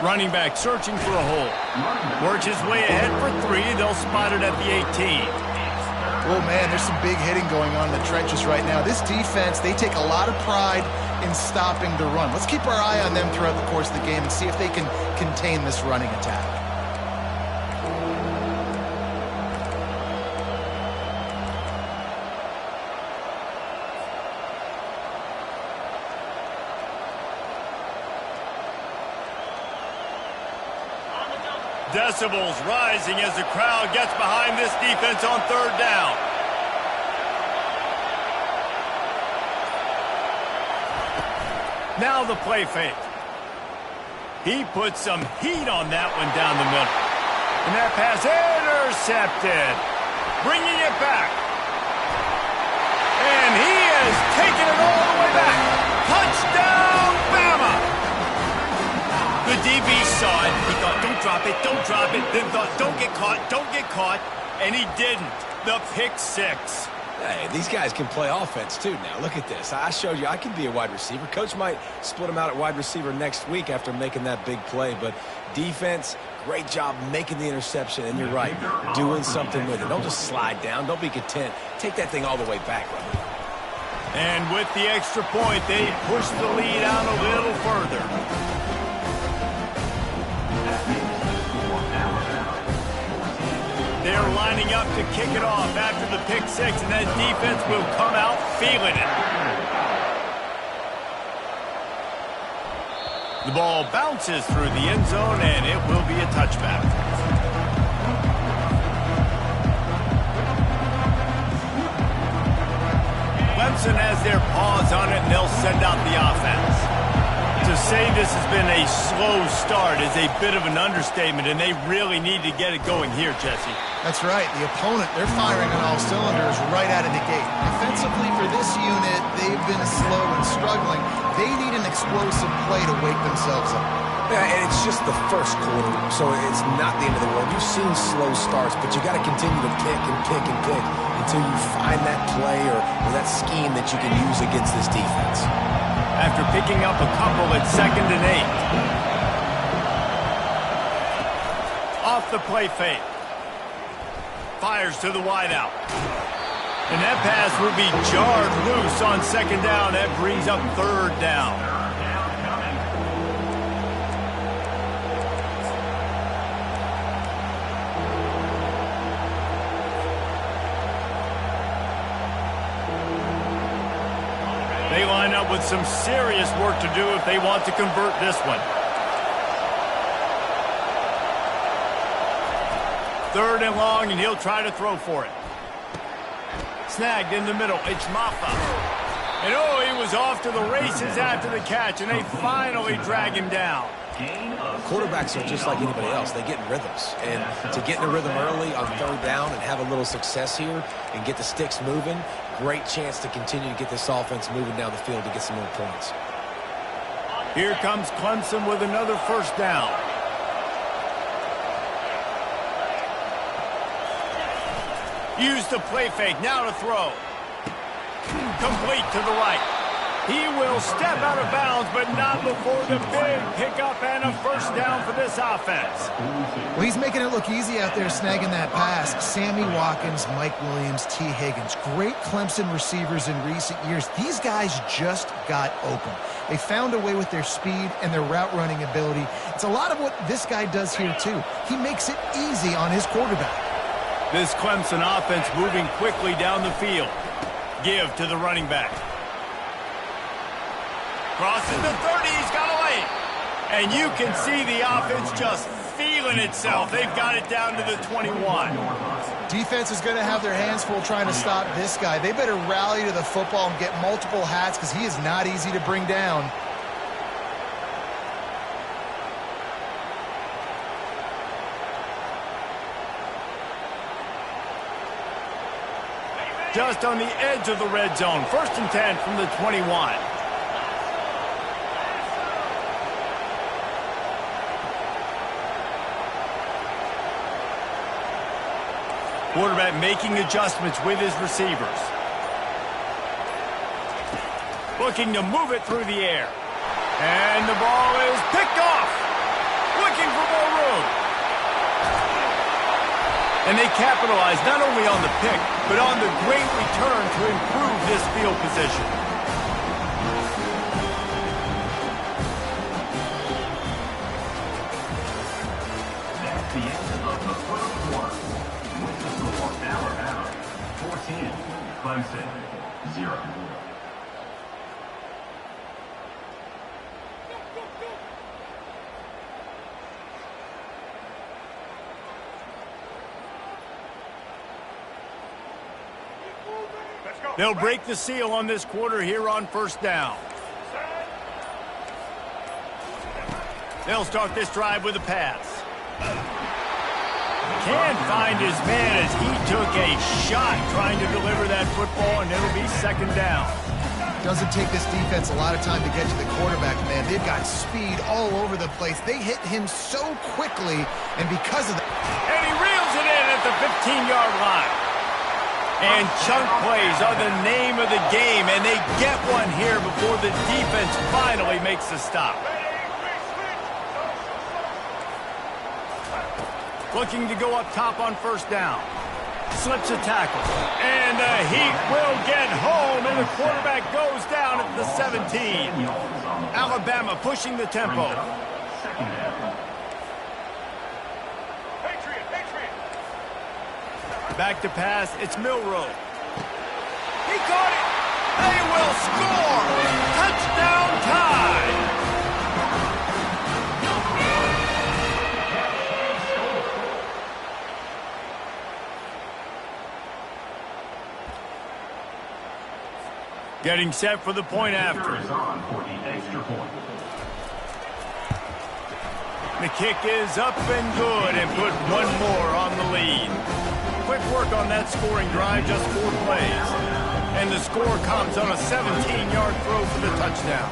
Running back searching for a hole. Works his way ahead for 3. They'll spot it at the 18. Oh, man, there's some big hitting going on in the trenches right now. This defense, they take a lot of pride in stopping the run. Let's keep our eye on them throughout the course of the game and see if they can contain this running attack. Decibels rising as the crowd gets behind this defense on third down. Now the play fake. He put some heat on that one down the middle. And that pass intercepted. Bringing it back. And he has taken it all the way back. Touchdown, Bama! The DB saw it. He thought, don't drop it, don't drop it. Then thought, don't get caught. And he didn't. The pick 6. Hey, these guys can play offense, too, now. Look at this. I showed you I can be a wide receiver. Coach might split him out at wide receiver next week after making that big play. But defense, great job making the interception. And you're right, doing something with it. Don't just slide down. Don't be content. Take that thing all the way back, brother. And with the extra point, they push the lead out a little further. They're lining up to kick it off after the pick 6, and that defense will come out feeling it. The ball bounces through the end zone, and it will be a touchback. Clemson has their paws on it, and they'll send out the offense. To say this has been a slow start is a bit of an understatement, and they really need to get it going here, Jesse. That's right. The opponent, they're firing on all cylinders right out of the gate. Offensively for this unit, they've been slow and struggling. They need an explosive play to wake themselves up. Yeah, and it's just the first quarter, so it's not the end of the world. You've seen slow starts, but you got to continue to pick and pick and pick until you find that play or that scheme that you can use against this defense. After picking up a couple at 2nd and 8. the play fake. Fires to the wideout. And that pass will be jarred loose on second down. That brings up third down. They line up with some serious work to do if they want to convert this one. Third and long, and he'll try to throw for it. Snagged in the middle. It's Ncaa. And oh, he was off to the races after the catch, and they finally drag him down. Quarterbacks are just like anybody else. They get in rhythms. And to get in a rhythm early on third down and have a little success here and get the sticks moving, great chance to continue to get this offense moving down the field to get some more points. Here comes Clemson with another first down. Use the play fake. Now to throw. Complete to the right. He will step out of bounds, but not before the big pickup and a first down for this offense. Well, he's making it look easy out there snagging that pass. Sammy Watkins, Mike Williams, T. Higgins. Great Clemson receivers in recent years. These guys just got open. They found a way with their speed and their route running ability. It's a lot of what this guy does here, too. He makes it easy on his quarterback. This Clemson offense moving quickly down the field. Give to the running back. Crosses the 30, he's got a lane. And you can see the offense just feeling itself. They've got it down to the 21. Defense is going to have their hands full trying to stop this guy. They better rally to the football and get multiple hats because he is not easy to bring down. Just on the edge of the red zone. First and 10 from the 21. Quarterback making adjustments with his receivers. Looking to move it through the air. And the ball is picked off. Looking for more room. And they capitalize not only on the pick, but on the great return to improve this field position. That's the end of the first quarter. With the score Alabama 14, Clemson 0. They'll break the seal on this quarter here on first down. They'll start this drive with a pass. Can't find his man as he took a shot trying to deliver that football, and it'll be second down. Doesn't take this defense a lot of time to get to the quarterback, man. They've got speed all over the place. They hit him so quickly, and because of that... And he reels it in at the 15-yard line. And chunk plays are the name of the game, and they get one here before the defense finally makes the stop. Looking to go up top on first down. Slips a tackle. And the Heat will get home, and the quarterback goes down at the 17. Alabama pushing the tempo. Back to pass, it's Milroe. He caught it! They will score! Touchdown tie! Getting set for the point after. The kick is up and good and put one more on the lead. Quick work on that scoring drive, just 4 plays. And the score comes on a 17-yard throw for the touchdown.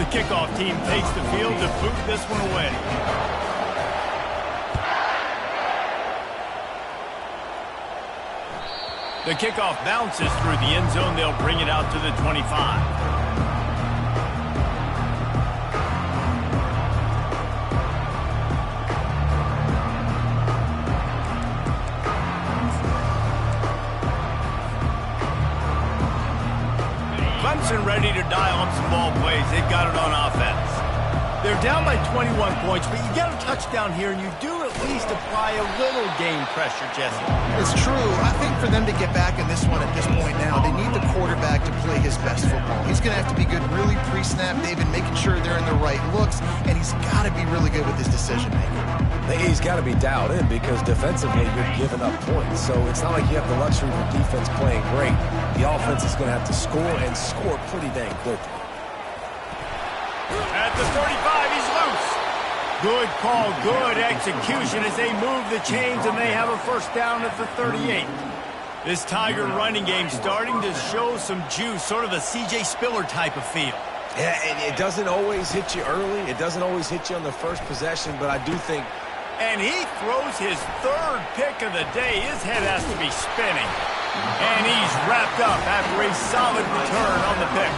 The kickoff team takes the field to boot this one away. The kickoff bounces through the end zone. They'll bring it out to the 25. Clemson ready to dial up some ball plays. They've got it on offense. They're down by 21 points, but you get a touchdown here, and you do at least apply a little game pressure, Jesse. It's true. I think for them to get back in this one at this point now, they need the quarterback to play his best football. He's going to have to be good really pre-snap, David, making sure they're in the right looks, and he's got to be really good with his decision-making. He's got to be dialed in because defensively you're giving up points. So it's not like you have the luxury of defense playing great. The offense is going to have to score and score pretty dang quickly. At the 35, he's loose. Good call, good execution as they move the chains and they have a first down at the 38. This Tiger running game starting to show some juice, sort of a C.J. Spiller type of feel. Yeah, it doesn't always hit you early. It doesn't always hit you on the first possession, but I do think... And he throws his third pick of the day. His head has to be spinning. And he's wrapped up after a solid return on the pick.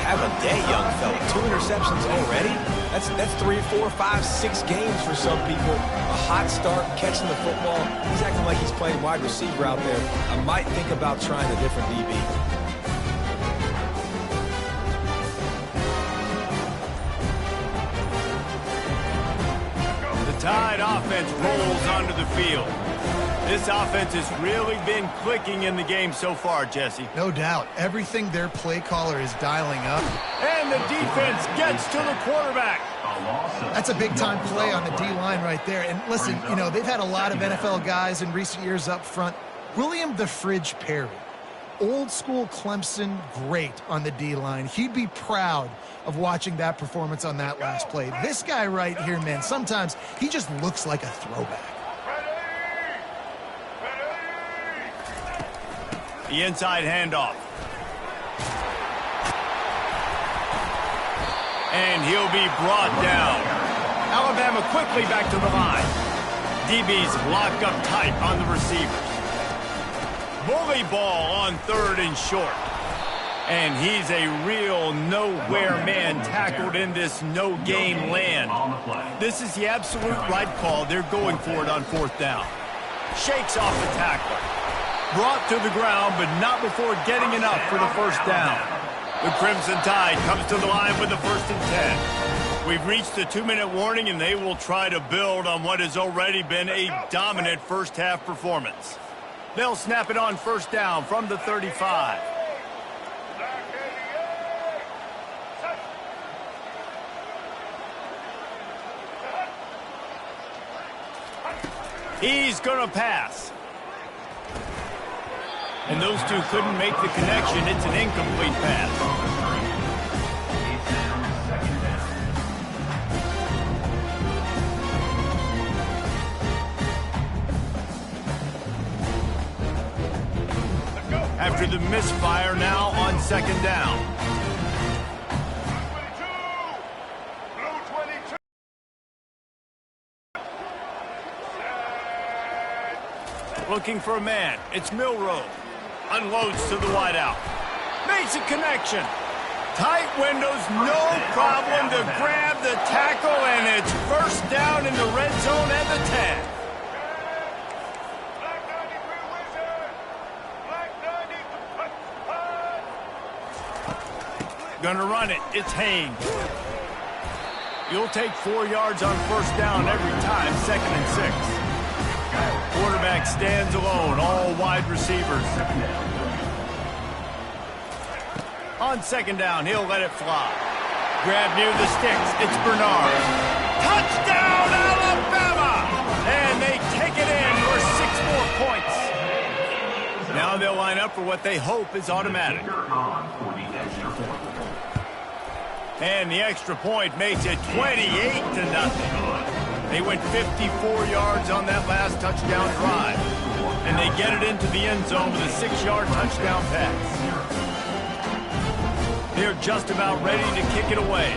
Have a day, young fella. 2 interceptions already? That's 3, 4, 5, 6 games for some people. A hot start, catching the football. He's acting like he's playing wide receiver out there. I might think about trying a different DB. Tide offense rolls onto the field. This offense has really been clicking in the game so far, Jesse. No doubt. Everything their play caller is dialing up. And the defense gets to the quarterback. That's a big-time play on the D-line right there. And listen, you know, they've had a lot of NFL guys in recent years up front. William the Fridge Perry, old-school Clemson great on the D-line. He'd be proud of watching that performance on that last play. This guy right here, man, sometimes he just looks like a throwback. The inside handoff. And he'll be brought down. Alabama quickly back to the line. DBs lock up tight on the receivers. Bully ball on 3rd and short. And he's a real nowhere man tackled in this no-gain land. This is the absolute right call. They're going for it on 4th down. Shakes off the tackler. Brought to the ground, but not before getting enough for the first down. The Crimson Tide comes to the line with the 1st and 10. We've reached the 2-minute warning, and they will try to build on what has already been a dominant first-half performance. They'll snap it on 1st down from the 35. He's going to pass. And those two couldn't make the connection. It's an incomplete pass. After the misfire, now on 2nd down. Looking for a man. It's Milroe. Unloads to the wideout. Makes a connection. Tight windows, no problem to grab the tackle, and it's 1st down in the red zone at the 10. Gonna run it. It's Haynes. You'll take 4 yards on 1st down every time, 2nd and 6. Quarterback stands alone, all wide receivers. On 2nd down, he'll let it fly. Grab near the sticks. It's Bernard. Touchdown, Alabama! And they take it in for 6 more points. Now they'll line up for what they hope is automatic. And the extra point makes it 28-0. They went 54 yards on that last touchdown drive. And they get it into the end zone with a 6-yard touchdown pass. They're just about ready to kick it away.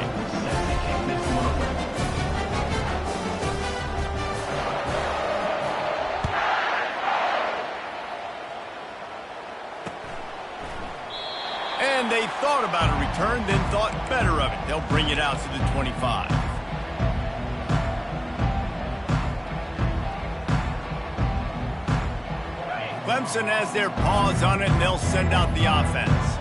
And they thought about a return, then thought better of it. They'll bring it out to the 25. Clemson has their paws on it, and they'll send out the offense.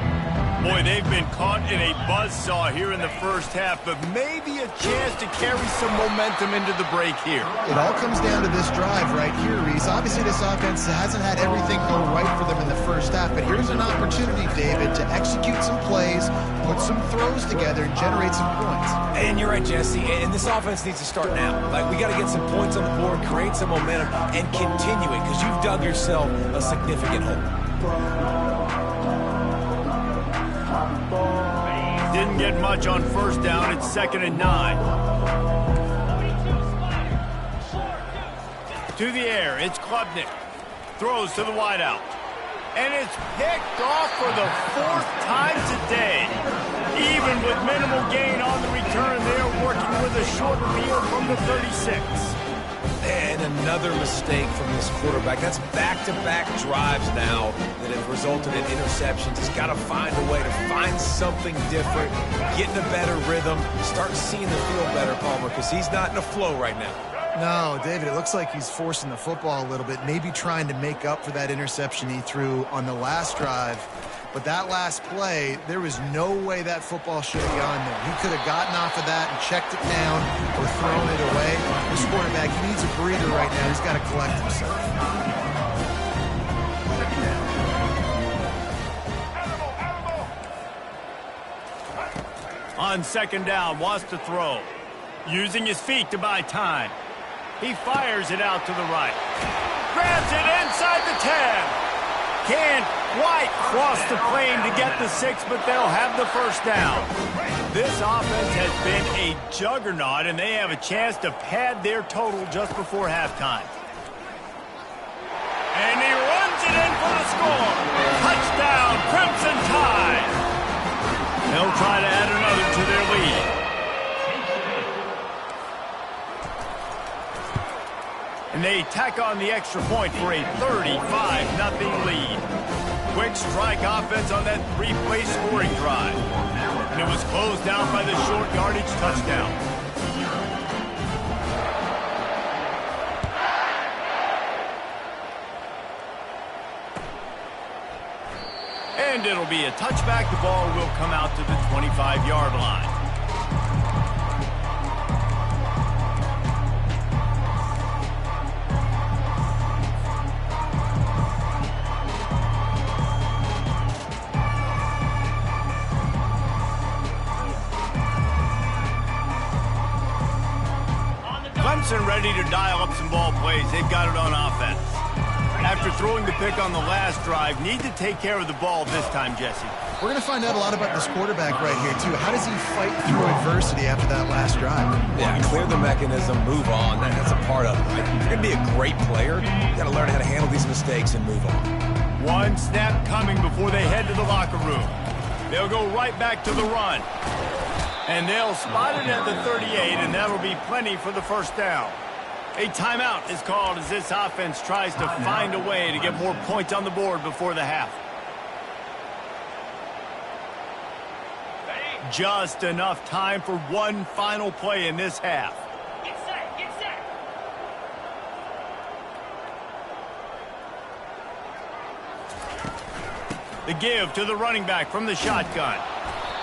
Boy, they've been caught in a buzzsaw here in the first half, but maybe a chance to carry some momentum into the break here. It all comes down to this drive right here, Reese. Obviously, this offense hasn't had everything go right for them in the first half, but here's an opportunity, David, to execute some plays, put some throws together, and generate some points. And you're right, Jesse, and this offense needs to start now. Like, we got to get some points on the board, create some momentum, and continue it, because you've dug yourself a significant hole. Didn't get much on first down. It's 2nd and 9. To the air, it's Klubnik. Throws to the wideout. And it's picked off for the 4th time today. Even with minimal gain on the return, they're working with a shorter field from the 36. And another mistake from this quarterback. That's back-to-back drives now that have resulted in interceptions. He's got to find a way to find something different, get in a better rhythm, start seeing the field better, Palmer, because he's not in a flow right now. No, David, it looks like he's forcing the football a little bit, maybe trying to make up for that interception he threw on the last drive. But that last play, there was no way that football should have gone there. He could have gotten off of that and checked it down or thrown it away. This quarterback, he needs a breather right now. He's got to collect himself. On 2nd down, wants to throw. Using his feet to buy time. He fires it out to the right. Grabs it inside the 10. Can't quite cross the plane to get the 6, but they'll have the first down. This offense has been a juggernaut, and they have a chance to pad their total just before halftime. And he runs it in for the score. Touchdown, Crimson Tide. They'll try to add another to their lead. And they tack on the extra point for a 35-0 lead. Quick strike offense on that 3-play scoring drive. And it was closed down by the short yardage touchdown. And it'll be a touchback. The ball will come out to the 25-yard line. Clemson ready to dial up some ball plays. They've got it on offense. After throwing the pick on the last drive, need to take care of the ball this time, Jesse. We're going to find out a lot about this quarterback right here, too. How does he fight through adversity after that last drive? Yeah, clear the mechanism, move on. That's a part of it, right? If you're going to be a great player, you got to learn how to handle these mistakes and move on. One snap coming before they head to the locker room. They'll go right back to the run. And they'll spot it at the 38, and that'll be plenty for the first down. A timeout is called as this offense tries to find a way to get more points on the board before the half. Just enough time for one final play in this half. Get set, get set. The give to the running back from the shotgun.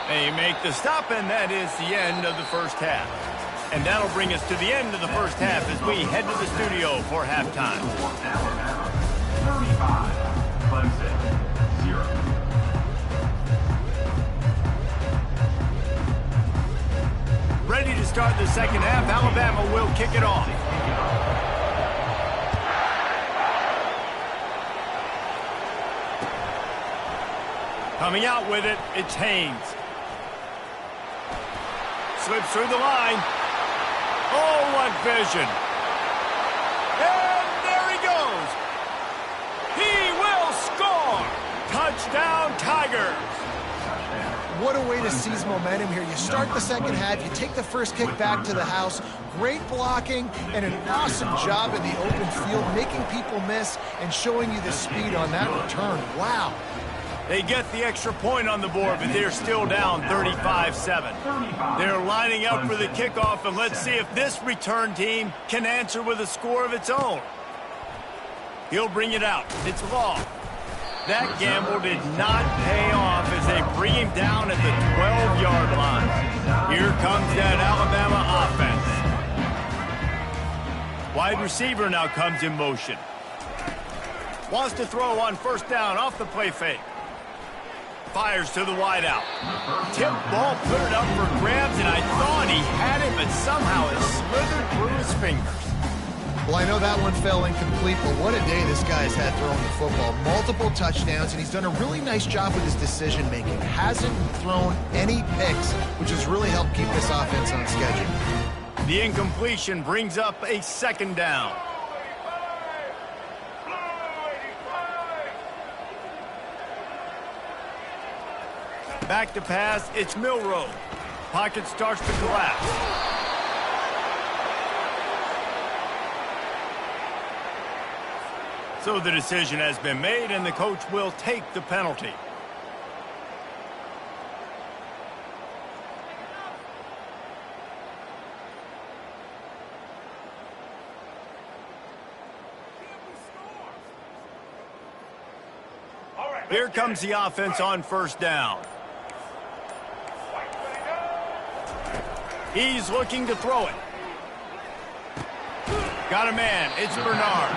They make the stop, and that is the end of the first half. And that'll bring us to the end of the first half as we head to the studio for halftime. 35, Clemson, 0. Ready to start the second half. Alabama will kick it off. Coming out with it, it's Haynes. Slips through the line. Oh, what vision. And there he goes. He will score. Touchdown, Tigers. What a way to seize momentum here. You start the second half, you take the first kick back to the house, great blocking, and an awesome job in the open field, making people miss and showing you the speed on that return. Wow. They get the extra point on the board, but they're still down 35-7. They're lining up for the kickoff, and let's see if this return team can answer with a score of its own. He'll bring it out. It's long. That gamble did not pay off as as they bring him down at the 12-yard line. Here comes that Alabama offense. Wide receiver now comes in motion. Wants to throw on first down off the play fake. Fires to the wideout. Tip ball, put it up for grabs, and I thought he had it, but somehow it slithered through his fingers. Well, I know that one fell incomplete, but what a day this guy's had throwing the football. Multiple touchdowns, and he's done a really nice job with his decision-making. Hasn't thrown any picks, which has really helped keep this offense on schedule. The incompletion brings up a second down. Back to pass, it's Milroe. Pocket starts to collapse. So the decision has been made, and the coach will take the penalty. Here comes the offense on first down. He's looking to throw it. Got a man. It's Bernard.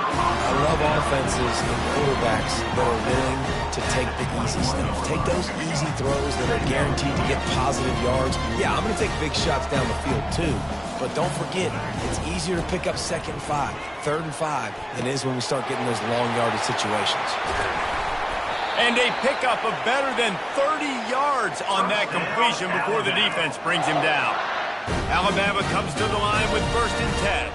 I love offenses and quarterbacks that are willing to take the easy stuff. Take those easy throws that are guaranteed to get positive yards. Yeah, I'm going to take big shots down the field too. But don't forget, it's easier to pick up 2nd and 5, 3rd and 5 than it is when we start getting those long yardage situations. And a pickup of better than 30 yards on that completion before the defense brings him down. Alabama comes to the line with 1st and 10.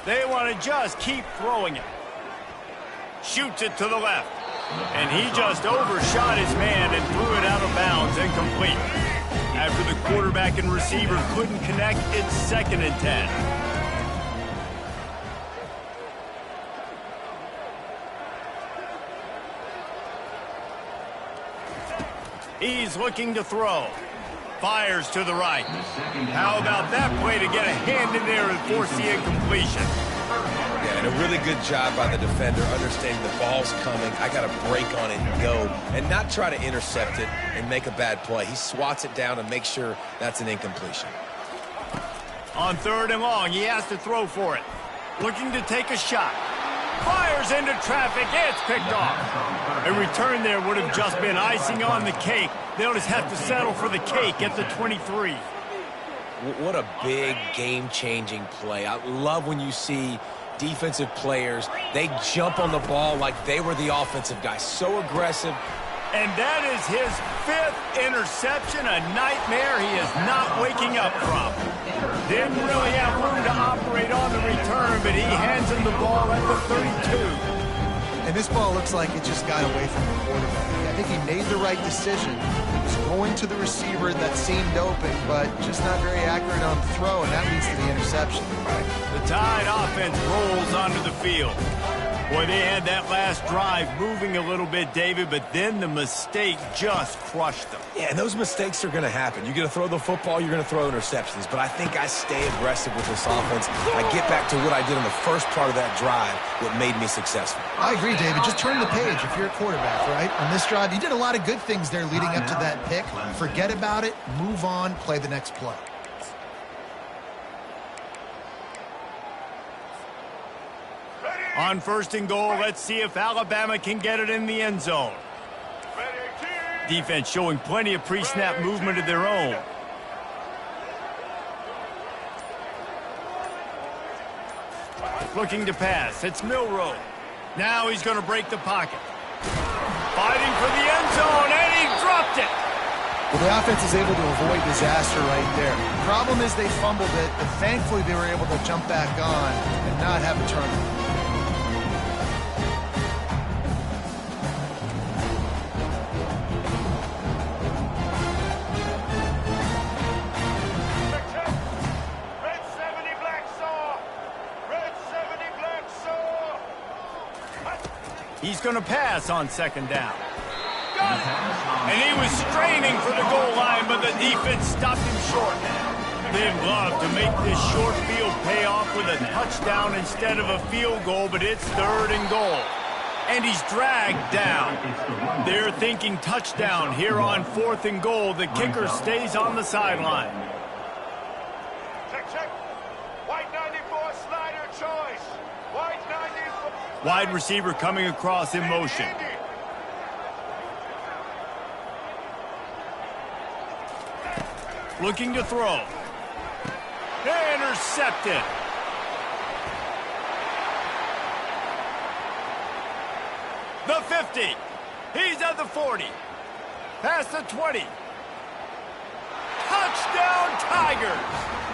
They want to just keep throwing it. Shoots it to the left. And he just overshot his man and threw it out of bounds, incomplete. After the quarterback and receiver couldn't connect, it's 2nd and 10. He's looking to throw. Fires to the right. How about that play to get a hand in there and force the incompletion? Yeah, and a really good job by the defender, understanding the ball's coming. I got to break on it and go, and not try to intercept it and make a bad play. He swats it down and makes sure that's an incompletion. On 3rd and long, he has to throw for it. Looking to take a shot. Fires into traffic. It's picked off. A return there would have just been icing on the cake. They'll just have to settle for the cake at the 23. What a big game-changing play. I love when you see defensive players, they jump on the ball like they were the offensive guy. So aggressive. And that is his 5th interception, a nightmare he is not waking up from. Didn't really have room to operate on the return, but he hands him the ball at the 32. And this ball looks like it just got away from the quarterback. I think he made the right decision. He was going to the receiver that seemed open, but just not very accurate on the throw, and that leads to the interception. The Tide offense rolls onto the field. Boy, they had that last drive moving a little bit, David, but then the mistake just crushed them. Yeah, and those mistakes are going to happen. You're going to throw the football, you're going to throw interceptions. But I think I stay aggressive with this offense. I get back to what I did on the first part of that drive, what made me successful. I agree, David. Just turn the page if you're a quarterback, right? On this drive, you did a lot of good things there leading up to that pick. Forget about it, move on, play the next play. On 1st and goal, let's see if Alabama can get it in the end zone. Defense showing plenty of pre-snap movement of their own. Looking to pass. It's Milroe. Now he's going to break the pocket. Fighting for the end zone, and he dropped it. Well, the offense is able to avoid disaster right there. The problem is they fumbled it, but thankfully they were able to jump back on and not have a turnover. He's going to pass on 2nd down. And he was straining for the goal line, but the defense stopped him short. they'd love to make this short field pay off with a touchdown instead of a field goal, but it's 3rd and goal. And he's dragged down. They're thinking touchdown here on 4th and goal. The kicker stays on the sideline. Check, check. White 94 slider choice. White 94. Wide receiver coming across in motion. Looking to throw. Intercepted. The 50. He's at the 40. Past the 20. Touchdown Tigers.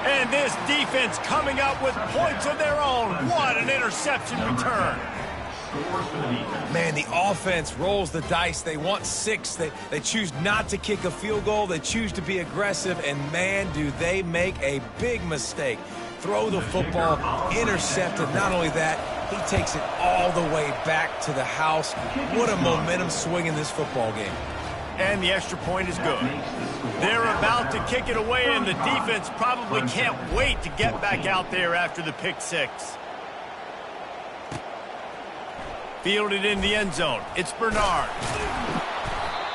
And this defense coming up with points of their own. What an interception return. Man, the offense rolls the dice. They want 6. They choose not to kick a field goal. They choose to be aggressive. And, man, do they make a big mistake. Throw the football, intercepted. Not only that, he takes it all the way back to the house. What a momentum swing in this football game. And the extra point is good. They're about to kick it away, and the defense probably can't wait to get back out there after the pick 6. Fielded in the end zone. It's Bernard.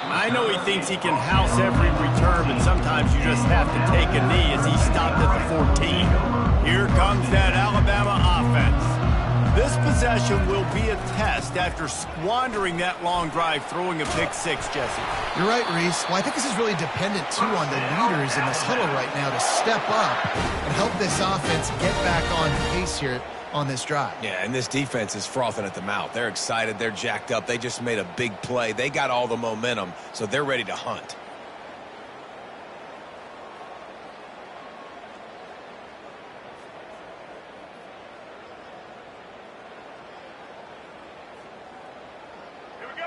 I know he thinks he can house every return, but sometimes you just have to take a knee as he stopped at the 14. Here comes that Alabama offense. This possession will be a test after squandering that long drive throwing a pick 6, Jesse. You're right, Reese. Well, I think this is really dependent, too, on the leaders in this huddle right now to step up and help this offense get back on pace here on this drive. Yeah, and this defense is frothing at the mouth. They're excited. They're jacked up. They just made a big play. They got all the momentum, so they're ready to hunt.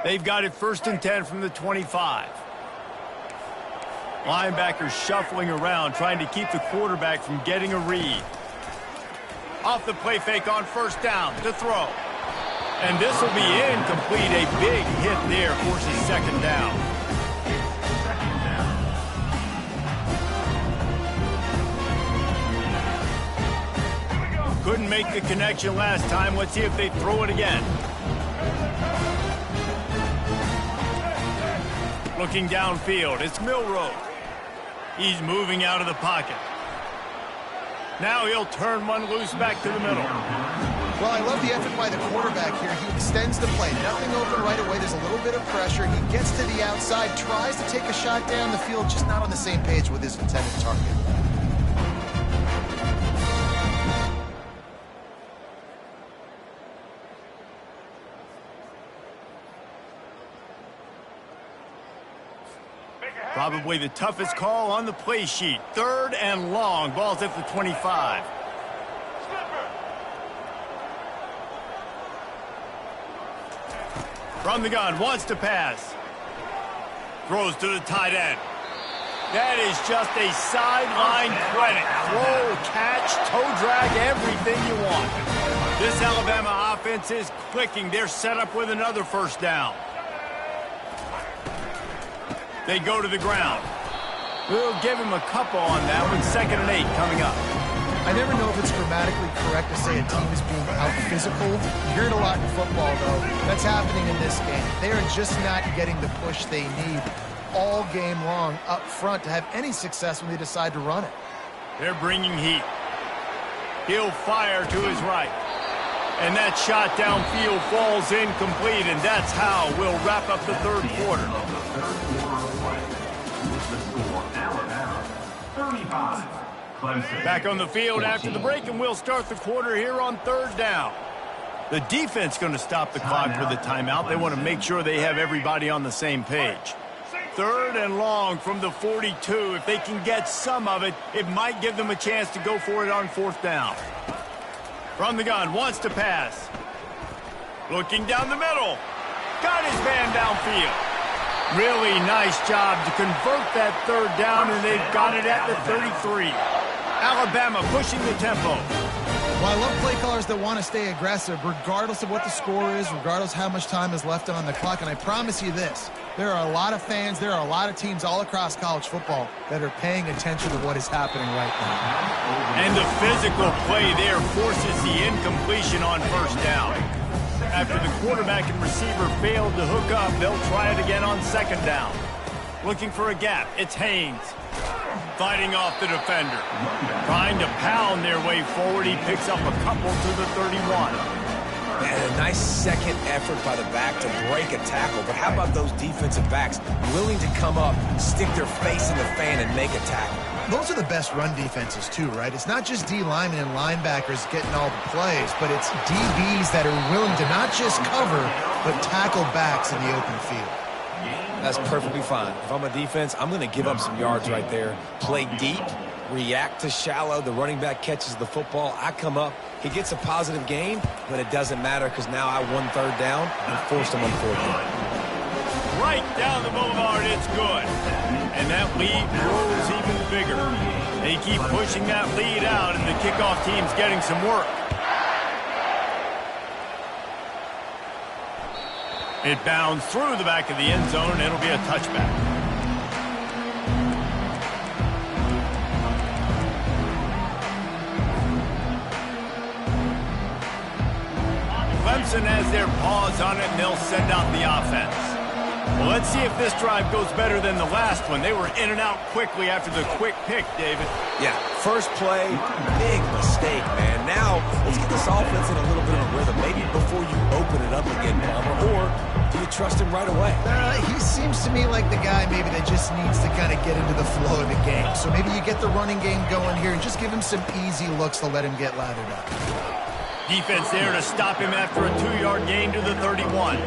They've got it 1st and 10 from the 25. Linebackers shuffling around, trying to keep the quarterback from getting a read. Off the play fake on 1st down to throw. And this will be incomplete. A big hit there forces 2nd down. Couldn't make the connection last time. Let's see if they throw it again. Looking downfield, it's Milroe. He's moving out of the pocket. Now he'll turn one loose back to the middle. Well, I love the effort by the quarterback here. He extends the play. Nothing open right away. There's a little bit of pressure. He gets to the outside, tries to take a shot down the field, just not on the same page with his intended target. Probably the toughest call on the play sheet. 3rd and long. Ball's at the 25. From the gun, wants to pass. Throws to the tight end. That is just a sideline credit. Throw, catch, toe drag, everything you want. This Alabama offense is clicking. They're set up with another 1st down. They go to the ground. We'll give him a couple on that one. 2nd and 8 coming up. I never know if it's grammatically correct to say a team is being out-physical. You hear it a lot in football, though. That's happening in this game. They are just not getting the push they need all game long up front to have any success when they decide to run it. They're bringing heat. He'll fire to his right. And that shot downfield falls incomplete, and that's how we'll wrap up the 3rd quarter. Back on the field after the break, and we'll start the quarter here on 3rd down. The defense going to stop the clock with a timeout. They want to make sure they have everybody on the same page. 3rd and long from the 42. If they can get some of it, it might give them a chance to go for it on 4th down. From the gun, wants to pass. Looking down the middle. Got his man downfield. Really nice job to convert that 3rd down, and they've got it at the 33. Alabama pushing the tempo. Well, I love play callers that want to stay aggressive regardless of what the score is, regardless how much time is left on the clock. And I promise you this, there are a lot of fans, there are a lot of teams all across college football that are paying attention to what is happening right now. And the physical play there forces the incompletion on first down. After the quarterback and receiver failed to hook up, they'll try it again on second down. Looking for a gap, it's Haynes. Fighting off the defender. Trying to pound their way forward. He picks up a couple to the 31. And a nice second effort by the back to break a tackle. But how about those defensive backs willing to come up, stick their face in the fan, and make a tackle? Those are the best run defenses, too, right? It's not just D linemen and linebackers getting all the plays, but it's DBs that are willing to not just cover, but tackle backs in the open field. That's perfectly fine. If I'm a defense, I'm going to give up some yards right there. Play deep, react to shallow. The running back catches the football. I come up. He gets a positive gain, but it doesn't matter because now I won third down and forced him on fourth down. Right down the boulevard, it's good. And that lead grows even bigger. They keep pushing that lead out, and the kickoff team's getting some work. It bounds through the back of the end zone, and it'll be a touchback. Clemson has their paws on it, and they'll send out the offense. Well, let's see if this drive goes better than the last one. They were in and out quickly after the quick pick, David. Yeah, first play, big mistake, man. Now, let's get this offense in a little bit of a rhythm. Maybe before you open it up again, Palmer, or do you trust him right away? He seems to me like the guy maybe that just needs to kind of get into the flow of the game. So maybe you get the running game going here and just give him some easy looks to let him get lathered up. Defense there to stop him after a 2-yard gain to the 31.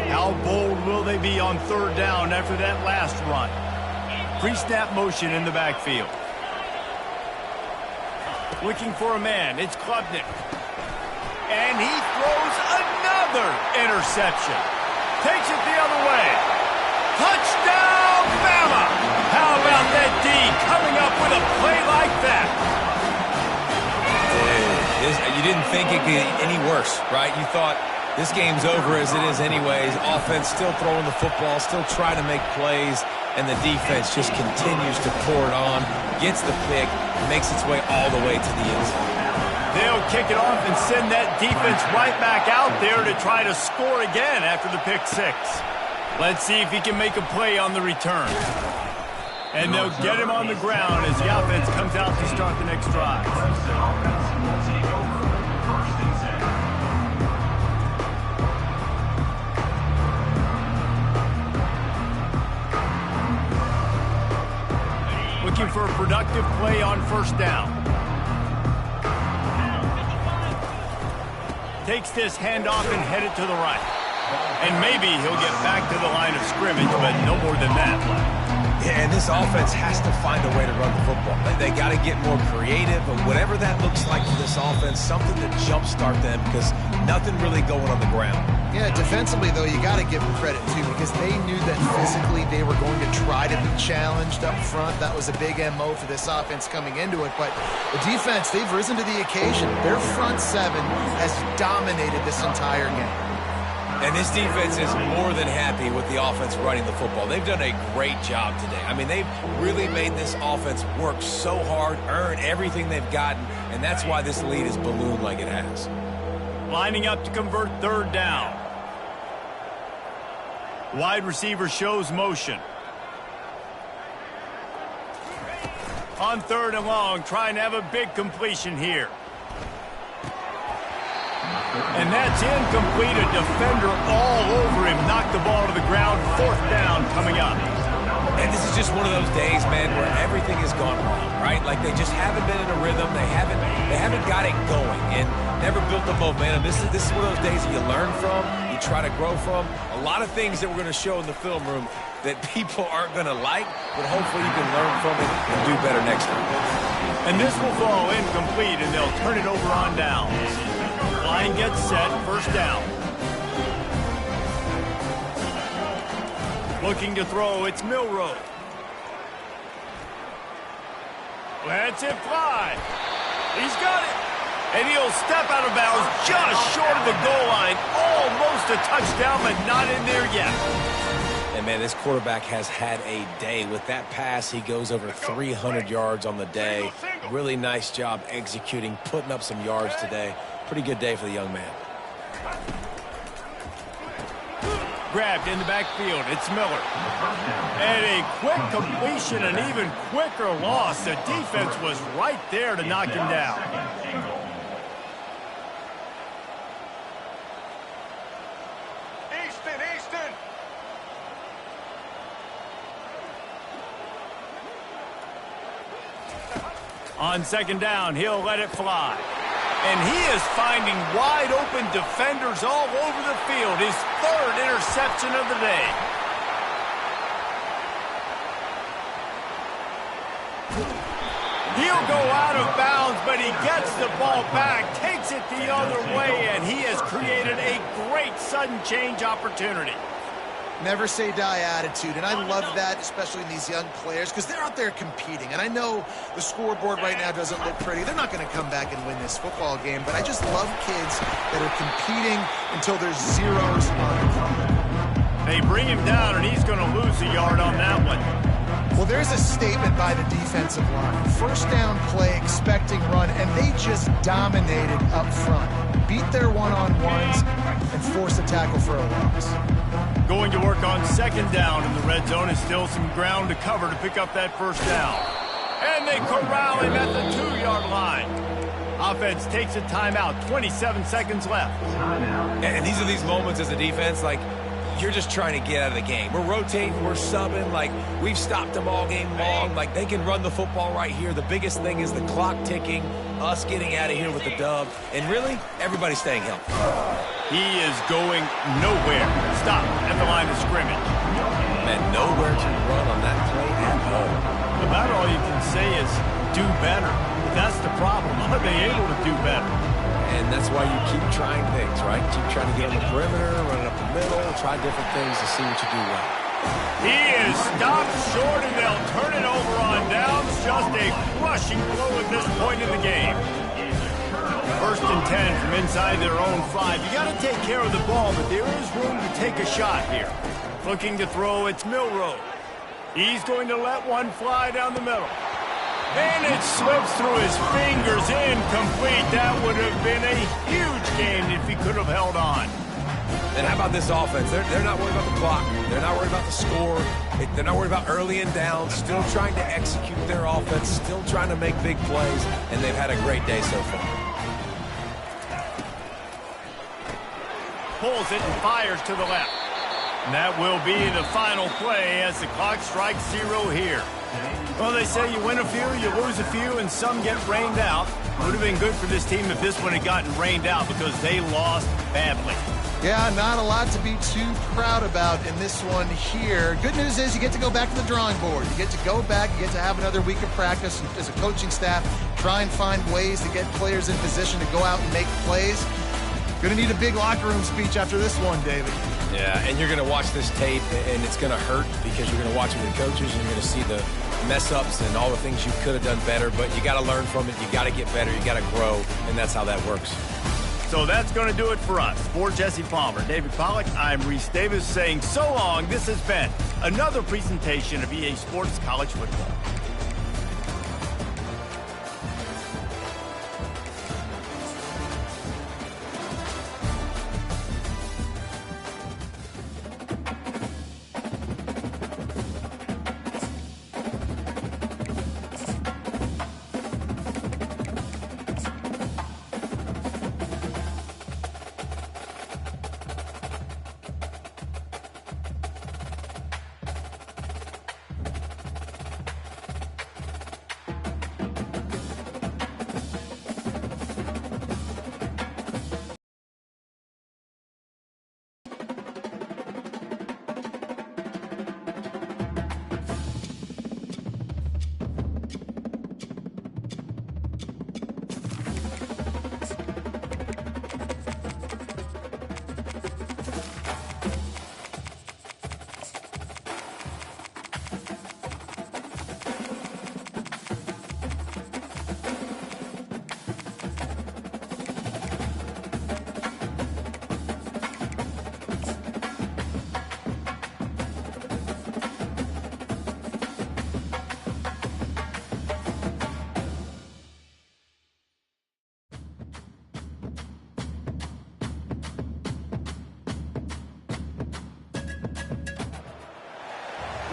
How bold will they be on third down after that last run? Pre-snap motion in the backfield. Looking for a man. It's Klubnik. And he throws another interception. Takes it the other way. Touchdown, Bama! How about that D coming up with a play like that? You didn't think it could get any worse, right? You thought this game's over as it is anyways. Offense still throwing the football, still trying to make plays, and the defense just continues to pour it on, gets the pick, makes its way all the way to the end zone. They'll kick it off and send that defense right back out there to try to score again after the pick six. Let's see if he can make a play on the return. And they'll get him on the ground as the offense comes out to start the next drive. Looking for a productive play on first down. Takes this handoff and headed to the right. And maybe he'll get back to the line of scrimmage, but no more than that. Yeah, and this offense has to find a way to run the football. They got to get more creative, but whatever that looks like for this offense, something to jumpstart them because nothing really going on the ground. Yeah, defensively, though, you got to give them credit, too, because they knew that physically they were going to try to be challenged up front. That was a big MO for this offense coming into it. But the defense, they've risen to the occasion. Their front seven has dominated this entire game. And this defense is more than happy with the offense running the football. They've done a great job today. I mean, they've really made this offense work so hard, earn everything they've gotten, and that's why this lead is ballooned like it has. Lining up to convert third down. Wide receiver shows motion. On third and long, trying to have a big completion here. And that's incomplete. A defender all over him. Knocked the ball to the ground. Fourth down coming up. And this is just one of those days, man, where everything has gone wrong, right? Like they just haven't been in a rhythm. They haven't got it going and never built the momentum. This is one of those days that you learn from, you try to grow from. A lot of things that we're going to show in the film room that people aren't going to like, but hopefully you can learn from it and do better next time. And this will fall incomplete, and they'll turn it over on downs. Line gets set, first down. Looking to throw, it's Milroe. Lets it fly. He's got it. And he'll step out of bounds just short of the goal line. Almost a touchdown, but not in there yet. And, man, this quarterback has had a day. With that pass, he goes over 300 yards on the day. Really nice job executing, putting up some yards today. Pretty good day for the young man. Grabbed in the backfield. It's Miller. And a quick completion, an even quicker loss. The defense was right there to knock him down. Easton. On second down, he'll let it fly. And he is finding wide-open defenders all over the field. His third interception of the day. He'll go out of bounds, but he gets the ball back, takes it the other way, and he has created a great sudden change opportunity. Never say die attitude, and I love that, especially in these young players, because they're out there competing. And I know the scoreboard right now doesn't look pretty. They're not going to come back and win this football game, but I just love kids that are competing until there's zeros on the clock. They bring him down, and he's going to lose a yard on that one. Well, there's a statement by the defensive line. First down play, expecting run, and they just dominated up front. Beat their one-on-ones and force a tackle for a loss. Going to work on second down in the red zone. Is still some ground to cover to pick up that first down. And they corral him at the 2-yard line. Offense takes a timeout. 27 seconds left. And these are these moments as a defense, like, you're just trying to get out of the game. We're rotating, we're subbing, like, we've stopped them all game long. Like, they can run the football right here. The biggest thing is the clock ticking, us getting out of here with the dub, and really, everybody staying healthy. He is going nowhere. Stop at the line of scrimmage. Man, nowhere to run on that play at all. About all you can say is do better. But that's the problem. Are they able to do better? And that's why you keep trying things, right? Keep trying to get on the perimeter, run it up the middle, try different things to see what you do well. He is stopped short, and they'll turn it over on downs. Just a crushing blow at this point in the game. First and 10 from inside their own 5. You got to take care of the ball, but there is room to take a shot here. Looking to throw, it's Milroe. He's going to let one fly down the middle. And it slips through his fingers, incomplete. That would have been a huge gain if he could have held on. And how about this offense? They're not worried about the clock. They're not worried about the score. They're not worried about early and down. Still trying to execute their offense. Still trying to make big plays. And they've had a great day so far. Pulls it and fires to the left. And that will be the final play as the clock strikes 0 here. Well, they say you win a few, you lose a few, and some get rained out. Would have been good for this team if this one had gotten rained out because they lost badly. Yeah, not a lot to be too proud about in this one here. Good news is you get to go back to the drawing board. You get to go back, you get to have another week of practice as a coaching staff, try and find ways to get players in position to go out and make plays. Going to need a big locker room speech after this one, David. Yeah, and you're going to watch this tape, and it's going to hurt because you're going to watch it with coaches, and you're going to see the mess-ups and all the things you could have done better, but you got to learn from it. You got to get better. You got to grow, and that's how that works. So that's going to do it for us. For Jesse Palmer, David Pollack, I'm Reese Davis saying so long. This has been another presentation of EA Sports College Football.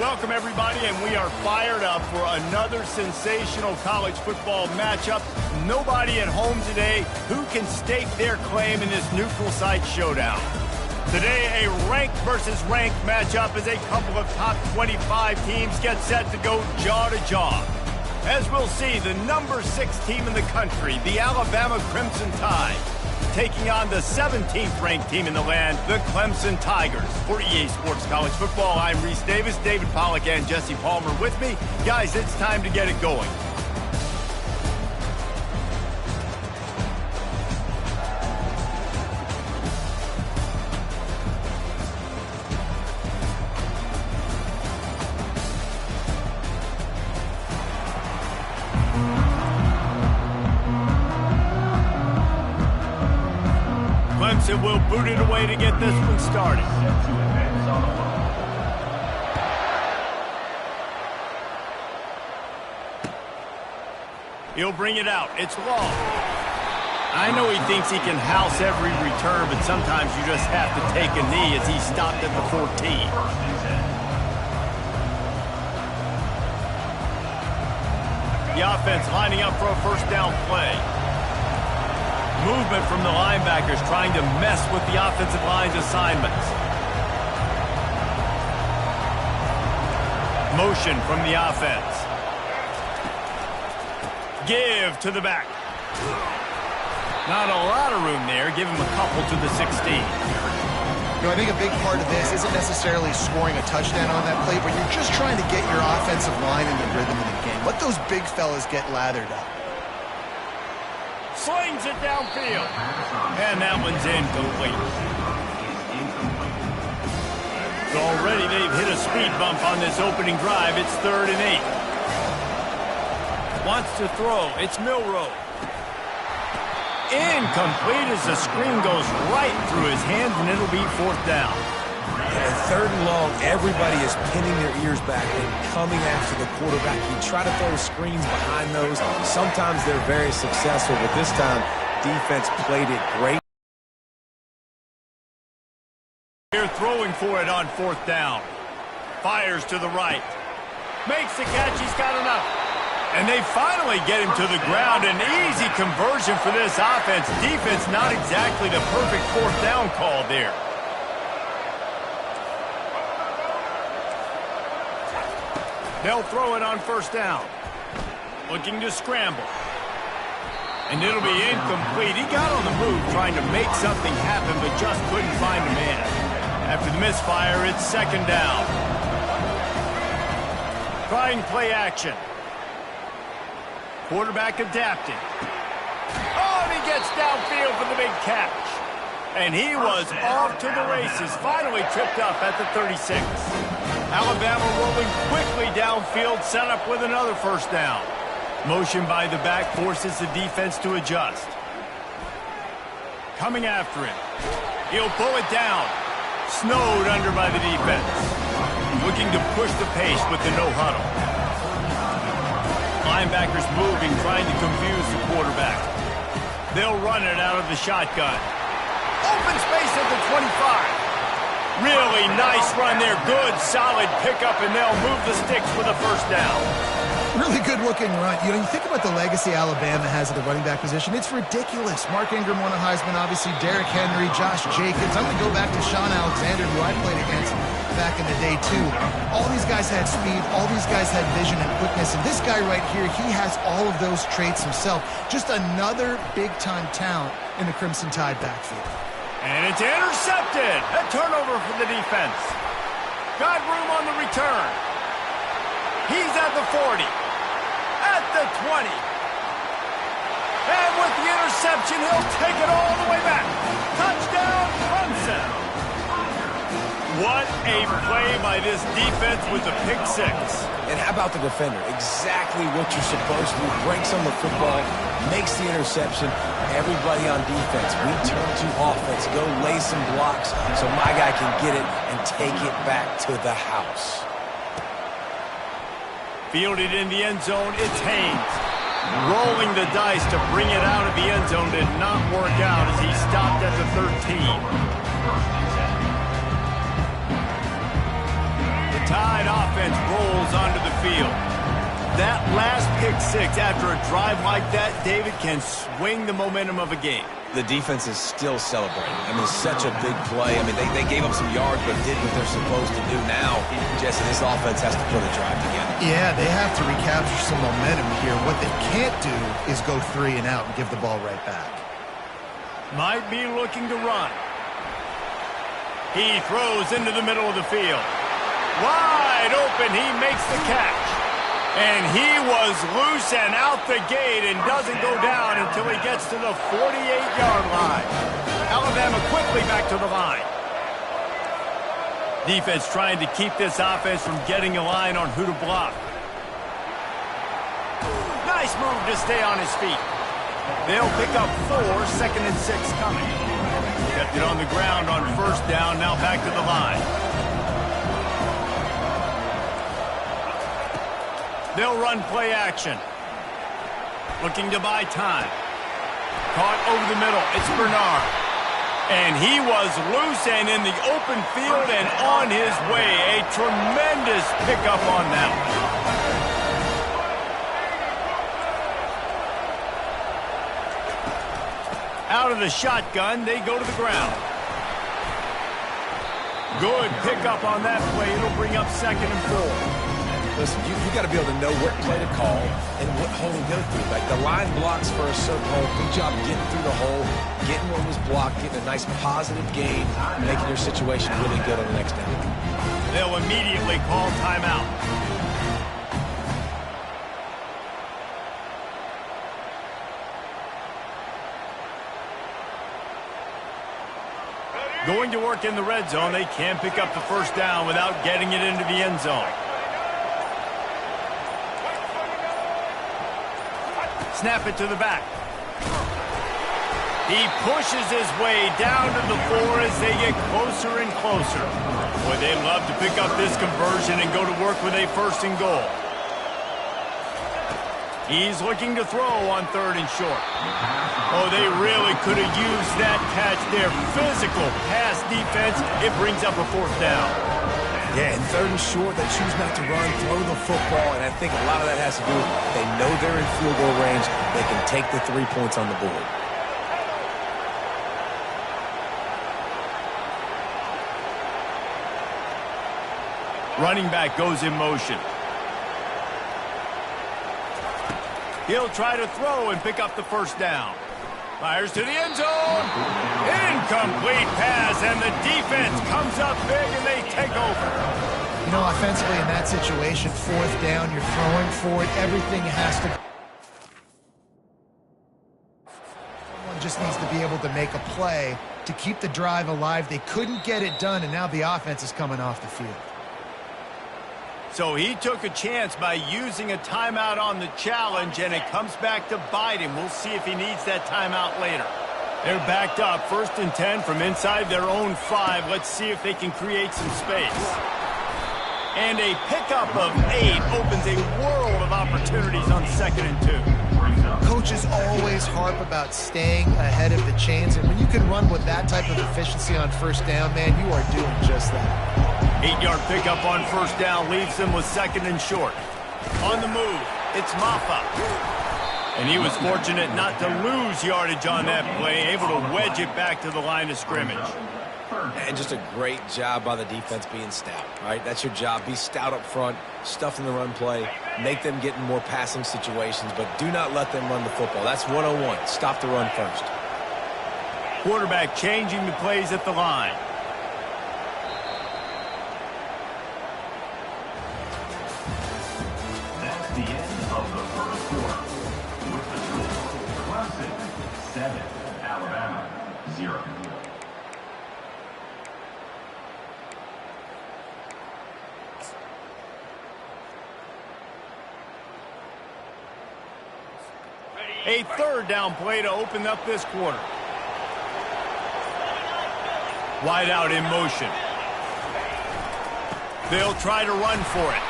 Welcome, everybody, and we are fired up for another sensational college football matchup. Nobody at home today who can stake their claim in this neutral site showdown. Today, a ranked versus ranked matchup as a couple of top 25 teams get set to go jaw to jaw. As we'll see, the number 6 team in the country, the Alabama Crimson Tide, taking on the 17th ranked team in the land, the Clemson Tigers. For EA Sports College Football, I'm Reese Davis, David Pollack and Jesse Palmer with me. Guys, it's time to get it going. Clemson will boot it away to get this one started. He'll bring it out. It's long. I know he thinks he can house every return, but sometimes you just have to take a knee as he stopped at the 14. The offense lining up for a first down play. Movement from the linebackers trying to mess with the offensive line's assignments. Motion from the offense. Give to the back. Not a lot of room there. Give him a couple to the 16. You know, I think a big part of this isn't necessarily scoring a touchdown on that play, but you're just trying to get your offensive line in the rhythm of the game. Let those big fellas get lathered up. Slings it downfield. And that one's incomplete. So already they've hit a speed bump on this opening drive. It's 3rd and 8. Wants to throw. It's Milroe. Incomplete as the screen goes right through his hands, and it'll be 4th down. And 3rd and long, everybody is pinning their ears back and coming after the quarterback. You try to throw screens behind those. Sometimes they're very successful, but this time, defense played it great. Here throwing for it on 4th down. Fires to the right. Makes the catch. He's got enough. And they finally get him to the ground. An easy conversion for this offense. Defense not exactly the perfect 4th down call there. They'll throw it on 1st down. Looking to scramble. And it'll be incomplete. He got on the move trying to make something happen, but just couldn't find a man. After the misfire, it's 2nd down. Trying play action. Quarterback adapting. Oh, and he gets downfield for the big catch. And he was off to the races. Finally tripped up at the 36. Alabama rolling quickly downfield, set up with another 1st down. Motion by the back forces the defense to adjust. Coming after him. He'll pull it down. Snowed under by the defense. Looking to push the pace with the no huddle. Linebackers moving, trying to confuse the quarterback. They'll run it out of the shotgun. Open space at the 25. Really nice run there. Good, solid pickup, and they'll move the sticks for the 1st down. Really good-looking run. You know, you think about the legacy Alabama has at the running back position. It's ridiculous. Mark Ingram won a Heisman, obviously. Derrick Henry, Josh Jacobs. I'm going to go back to Sean Alexander, who I played against back in the day, too. All these guys had speed. All these guys had vision and quickness. And this guy right here, he has all of those traits himself. Just another big-time talent in the Crimson Tide backfield. And it's intercepted. A turnover for the defense. Got room on the return. He's at the 40. At the 20. And with the interception, he'll take it all the way back. Touchdown, Clemson. What a play by this defense with the pick 6. And how about the defender? Exactly what you're supposed to do. Breaks on the football, makes the interception. Everybody on defense, we turn to offense. Go lay some blocks so my guy can get it and take it back to the house. Fielded in the end zone, it's Haynes. Rolling the dice to bring it out of the end zone did not work out as he stopped at the 13. The Tide offense rolls onto the field. That last pick six after a drive like that, David, can swing the momentum of a game. The defense is still celebrating. I mean, such a big play. I mean, they gave up some yards, but did what they're supposed to do. Now, Jesse, this offense has to put a drive together. Yeah, they have to recapture some momentum here. What they can't do is go 3 and out and give the ball right back. Might be looking to run. He throws into the middle of the field. Wide open, he makes the catch. And he was loose and out the gate and doesn't go down until he gets to the 48-yard line. Alabama quickly back to the line. Defense trying to keep this offense from getting a line on who to block. Nice move to stay on his feet. They'll pick up 4, 2nd and 6 coming. Kept it on the ground on first down, now back to the line. They'll run play action. Looking to buy time. Caught over the middle. It's Bernard. And he was loose and in the open field and on his way. A tremendous pickup on that one. Out of the shotgun, they go to the ground. Good pickup on that play. It'll bring up 2nd and 4. Listen, you got to be able to know what play to call and what hole to go through. Like the line blocks for a certain hole. Good job getting through the hole, getting what was blocked, getting a nice positive gain, making your situation really good on the next down. They'll immediately call timeout. Going to work in the red zone. They can't pick up the first down without getting it into the end zone. Snap it to the back. He pushes his way down to the 4 as they get closer and closer. Boy, they love to pick up this conversion and go to work with a 1st and goal. He's looking to throw on 3rd and short. Oh, they really could have used that catch there. Physical pass defense. It brings up a 4th down. Yeah, and 3rd and short, they choose not to run, throw the football, and I think a lot of that has to do with they know they're in field goal range. They can take the 3 points on the board. Running back goes in motion. He'll try to throw and pick up the 1st down. Fires to the end zone. Incomplete pass, and the defense comes up big, and they take over. You know, offensively in that situation, 4th down, you're throwing for it. Everything has to... Someone just needs to be able to make a play to keep the drive alive. They couldn't get it done, and now the offense is coming off the field. So he took a chance by using a timeout on the challenge, and it comes back to bite him. We'll see if he needs that timeout later. They're backed up, 1st and 10 from inside their own 5. Let's see if they can create some space. And a pickup of 8 opens a world of opportunities on 2nd and 2. Coaches always harp about staying ahead of the chains, and when you can run with that type of efficiency on 1st down, man, you are doing just that. 8-yard pickup on 1st down leaves them with 2nd and short. On the move, it's Maffa. And he was fortunate not to lose yardage on that play, able to wedge it back to the line of scrimmage. And just a great job by the defense being stout, right? That's your job. Be stout up front, stuff in the run play, make them get in more passing situations, but do not let them run the football. That's 101. Stop the run first. Quarterback changing the plays at the line. That's the end of the 1st quarter. With the score, Clemson 7, Alabama 0. A 3rd down play to open up this quarter. Wide out in motion. They'll try to run for it.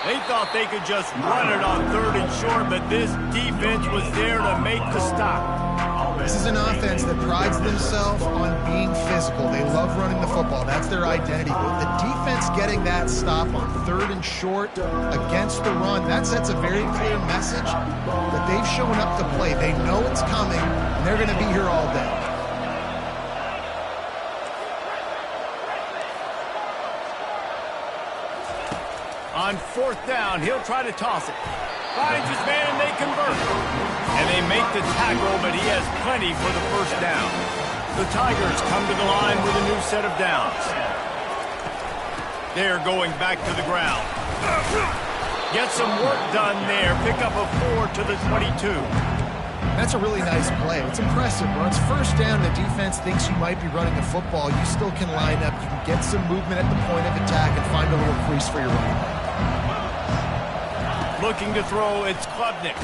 They thought they could just run it on 3rd and short, but this defense was there to make the stop. This is an offense that prides themselves on being physical. They love running the football. That's their identity. But the defense getting that stop on 3rd and short against the run, that sets a very clear message that they've shown up to play. They know it's coming, and they're going to be here all day. On 4th down, he'll try to toss it. Finds his man, and they convert. And they make the tackle, but he has plenty for the 1st down. The Tigers come to the line with a new set of downs. They're going back to the ground. Get some work done there. Pick up a 4 to the 22. That's a really nice play. It's impressive. When it's 1st down, the defense thinks you might be running the football. You still can line up. You can get some movement at the point of attack and find a little crease for your running back. Looking to throw, it's Klubnik.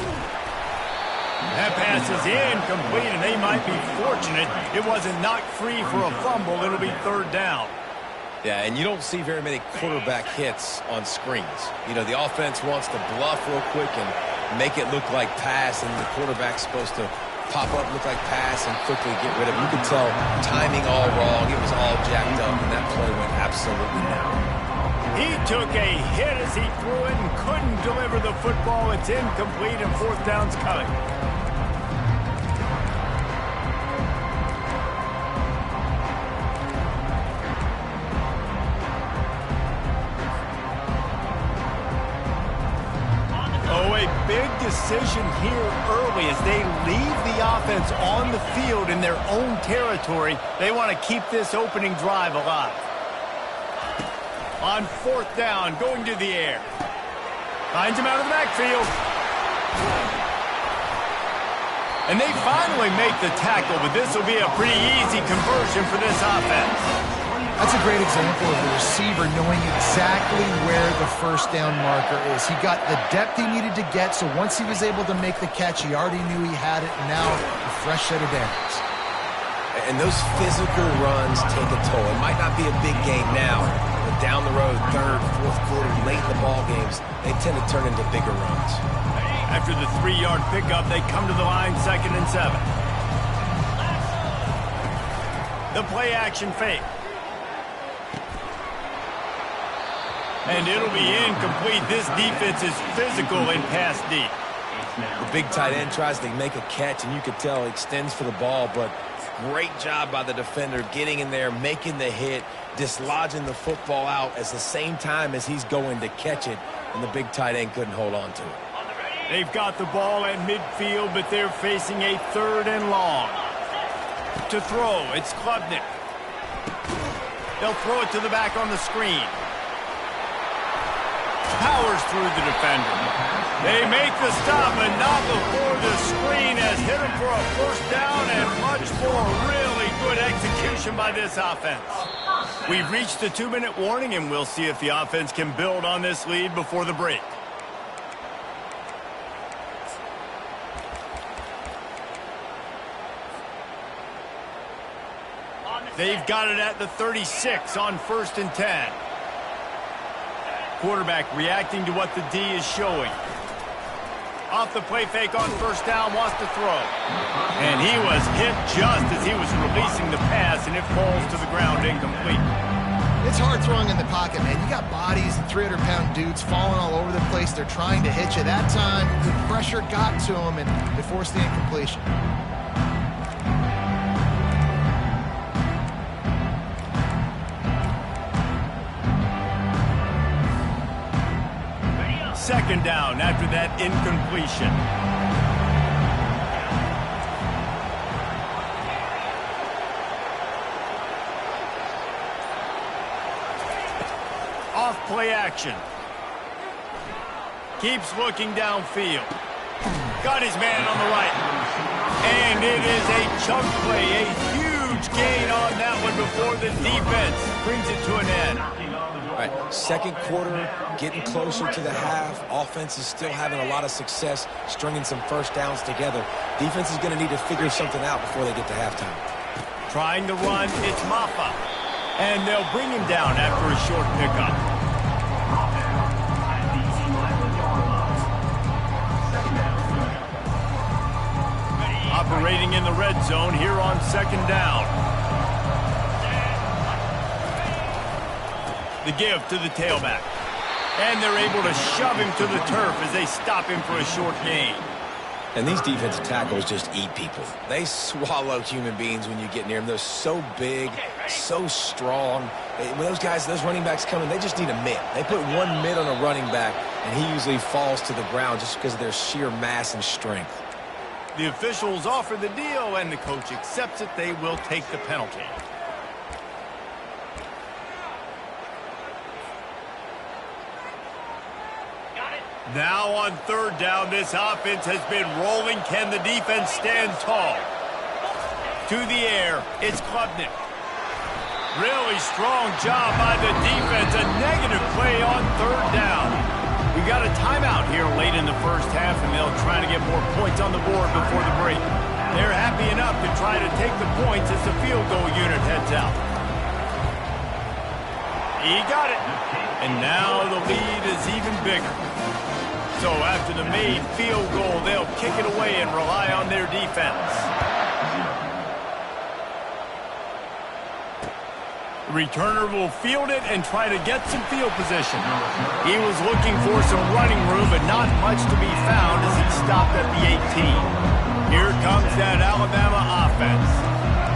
That pass is incomplete, and they might be fortunate it wasn't knocked free for a fumble. It'll be 3rd down. Yeah, and you don't see very many quarterback hits on screens. You know, the offense wants to bluff real quick and make it look like pass, and the quarterback's supposed to pop up, look like pass, and quickly get rid of it. You could tell timing all wrong. It was all jacked up, and that play went absolutely nowhere. He took a hit as he threw it and couldn't deliver the football. It's incomplete, and 4th down's coming. Oh, a big decision here early as they leave the offense on the field in their own territory. They want to keep this opening drive alive. On 4th down, going to the air. Finds him out of the backfield. And they finally make the tackle, but this will be a pretty easy conversion for this offense. That's a great example of the receiver knowing exactly where the 1st down marker is. He got the depth he needed to get, so once he was able to make the catch, he already knew he had it, and now a fresh set of downs. And those physical runs take a toll. It might not be a big game now, but down the road, 3rd, 4th quarter, late in the ball games, they tend to turn into bigger runs. After the 3-yard pickup, they come to the line 2nd and 7. The play action fake. And it'll be incomplete. This defense is physical in pass deep. The big tight end tries to make a catch, and you could tell he extends for the ball, but great job by the defender getting in there, making the hit, dislodging the football out at the same time as he's going to catch it, and the big tight end couldn't hold on to it. They've got the ball at midfield, but they're facing a 3rd and long. To throw, it's Klubnik. They'll throw it to the back on the screen. Powers through the defender. They make the stop, but not before the screen has hit him for a 1st down and much more. Really good execution by this offense. We've reached the 2-minute warning, and we'll see if the offense can build on this lead before the break. They've got it at the 36 on 1st and 10. Quarterback reacting to what the D is showing. Off the play fake on 1st down, wants to throw. And he was hit just as he was releasing the pass, and it falls to the ground incomplete. It's hard throwing in the pocket, man. You got bodies and 300-pound dudes falling all over the place. They're trying to hit you. That time, the pressure got to them, and they forced the incompletion. Second down after that incompletion. Off play action. Keeps looking downfield. Got his man on the right. And it is a chunk play, a huge gain on that one before the defense brings it to an end. All right, 2nd quarter, getting closer to the half. Offense is still having a lot of success stringing some 1st downs together. Defense is going to need to figure something out before they get to halftime. Trying to run, it's Maffa. And they'll bring him down after a short pickup. Operating in the red zone here on second down. The give to the tailback. And they're able to shove him to the turf as they stop him for a short gain. And these defensive tackles just eat people. They swallow human beings when you get near them. They're so big, so strong. When those guys, those running backs come in, they just need a mid. They put one mid on a running back, and he usually falls to the ground just because of their sheer mass and strength. The officials offer the deal, and the coach accepts it. They will take the penalty. Now on third down, this offense has been rolling. Can the defense stand tall? To the air, it's Klubnik. Really strong job by the defense. A negative play on third down. We got a timeout here late in the first half, and they'll try to get more points on the board before the break. They're happy enough to try to take the points as the field goal unit heads out. He got it. And now the lead is even bigger. So after the made field goal, they'll kick it away and rely on their defense. The returner will field it and try to get some field position. He was looking for some running room, but not much to be found as he stopped at the 18. Here comes that Alabama offense.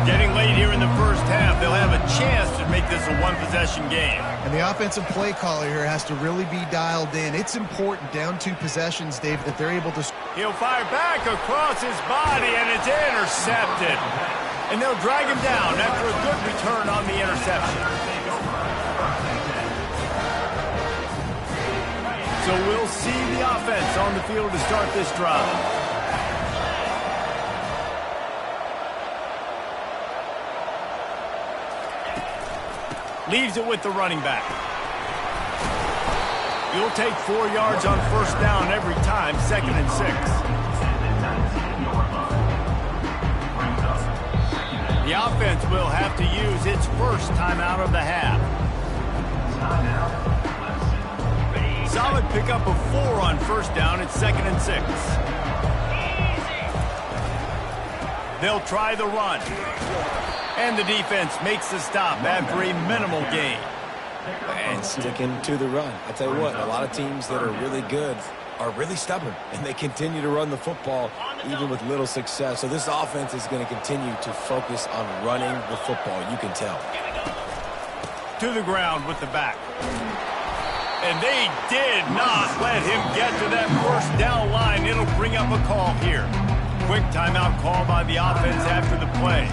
Getting late here in the first half, they'll have a chance to make this a one-possession game. And the offensive play caller here has to really be dialed in. It's important down 2 possessions, Dave, that they're able to... He'll fire back across his body, and it's intercepted. And they'll drag him down after a good return on the interception. So we'll see the offense on the field to start this drive. Leaves it with the running back. You'll take 4 yards on first down every time, 2nd and 6. The offense will have to use its first timeout of the half. Solid pickup of 4 on first down. It's 2nd and 6. They'll try the run. And the defense makes the stop after a minimal gain. And sticking to the run. I tell you what, a lot of teams that are really good are really stubborn, and they continue to run the football even with little success. So this offense is going to continue to focus on running the football. You can tell. To the ground with the back. And they did not let him get to that first down line. It'll bring up a call here. Quick timeout call by the offense after the play.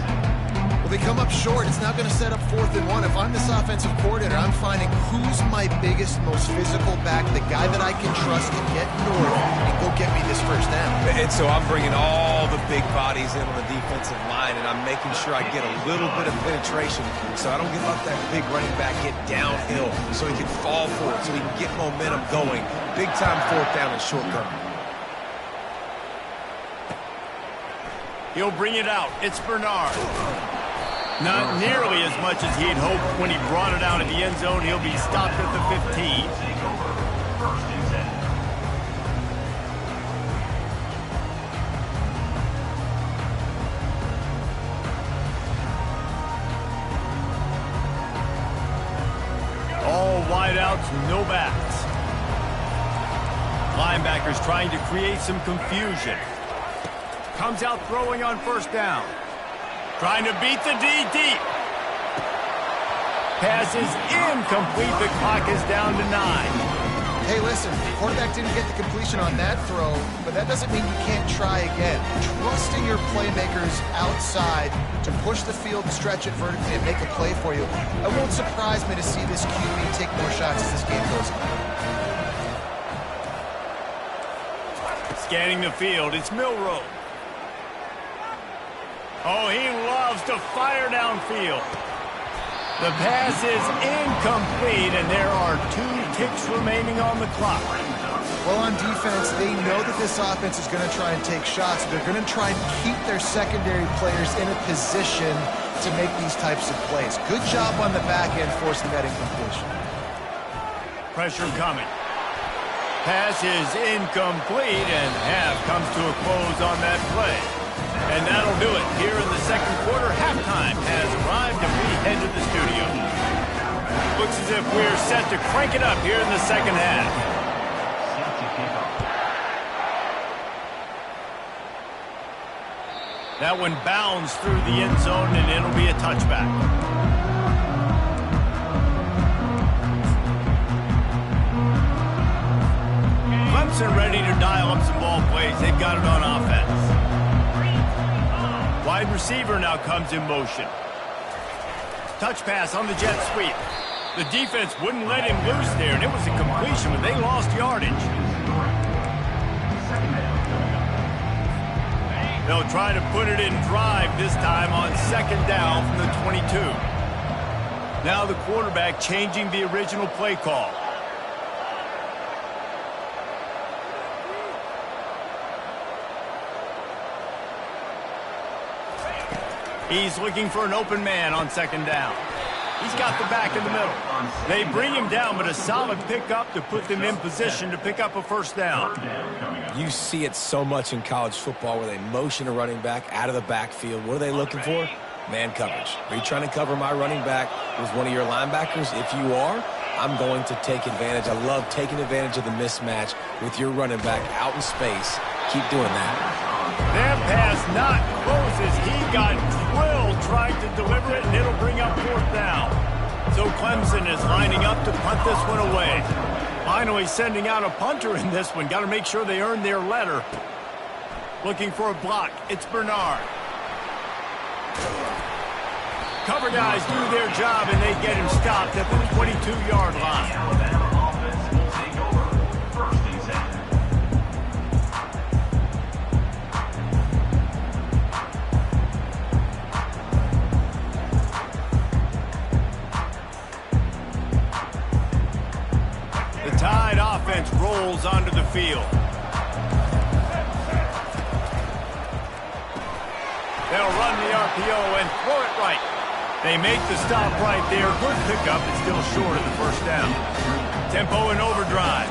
Well, they come up short. It's now going to set up 4th and 1. If I'm this offensive coordinator, I'm finding who's my biggest, most physical back, the guy that I can trust to get north and go get me this first down. And so I'm bringing all the big bodies in on the defensive line, and I'm making sure I get a little bit of penetration so I don't get let that big running back get downhill so he can fall for it, so he can get momentum going. Big-time 4th down and short cover. He'll bring it out. It's Bernard. Not nearly as much as he had hoped when he brought it out of the end zone. He'll be stopped at the 15. All wideouts, no backs. Linebackers trying to create some confusion. Comes out throwing on first down. Trying to beat the D deep. Pass is incomplete. The clock is down to 9. Hey, listen, the quarterback didn't get the completion on that throw, but that doesn't mean you can't try again. Trusting your playmakers outside to push the field, stretch it vertically, and make a play for you. It won't surprise me to see this QB take more shots as this game goes on. Scanning the field, it's Milroe. Oh, he loves to fire downfield. The pass is incomplete, and there are 2 ticks remaining on the clock. Well, on defense, they know that this offense is going to try and take shots. They're going to try and keep their secondary players in a position to make these types of plays. Good job on the back end forcing that incompletion. Pressure coming. Pass is incomplete, and half comes to a close on that play. And that'll do it here in the second quarter. Halftime has arrived, and we head to the studio. Looks as if we're set to crank it up here in the second half. That one bounds through the end zone, and it'll be a touchback. Clemson ready to dial up some ball plays. They've got it on offense. Wide receiver now comes in motion. Touch pass on the jet sweep. The defense wouldn't let him loose there, and it was a completion, but they lost yardage. They'll try to put it in drive this time on second down from the 22. Now the quarterback changing the original play call. He's looking for an open man on second down. He's got the back in the middle. They bring him down, but a solid pickup to put them in position to pick up a first down. You see it so much in college football where they motion a running back out of the backfield. What are they looking for? Man coverage. Are you trying to cover my running back with one of your linebackers? If you are, I'm going to take advantage. I love taking advantage of the mismatch with your running back out in space. Keep doing that. That pass not closes. He got drilled trying to deliver it, and it'll bring up fourth down. So Clemson is lining up to punt this one away. Finally sending out a punter in this one. Got to make sure they earn their letter. Looking for a block. It's Bernard. Cover guys do their job, and they get him stopped at the 22-yard line. Tide offense rolls onto the field. They'll run the RPO and throw it right. They make the stop right there. Good pickup. It's still short of the first down. Tempo and overdrive.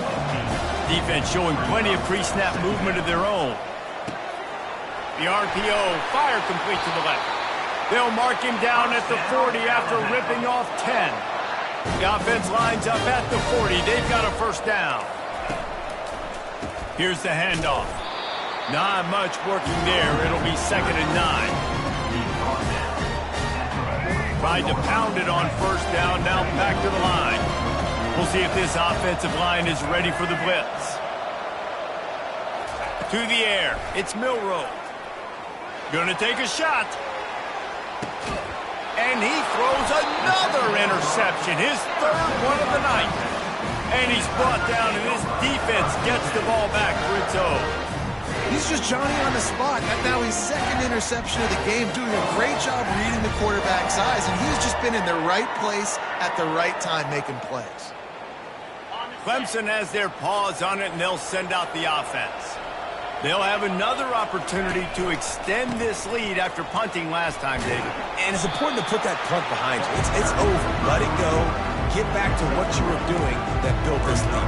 Defense showing plenty of pre-snap movement of their own. The RPO fire complete to the left. They'll mark him down at the 40 after ripping off 10. The offense lines up at the 40. They've got a first down. Here's the handoff. Not much working there. It'll be 2nd and 9. Tried to pound it on first down. Now back to the line. We'll see if this offensive line is ready for the blitz. To the air. It's Milroe. Gonna take a shot. And he throws another interception, his third one of the night. And he's brought down, and his defense gets the ball back for its own. He's just Johnny on the spot. Now his second interception of the game, doing a great job reading the quarterback's eyes, and he's just been in the right place at the right time making plays. Clemson has their paws on it, and they'll send out the offense. They'll have another opportunity to extend this lead after punting last time, David. And it's important to put that punt behind you. It's over. Let it go. Get back to what you were doing that built this lead.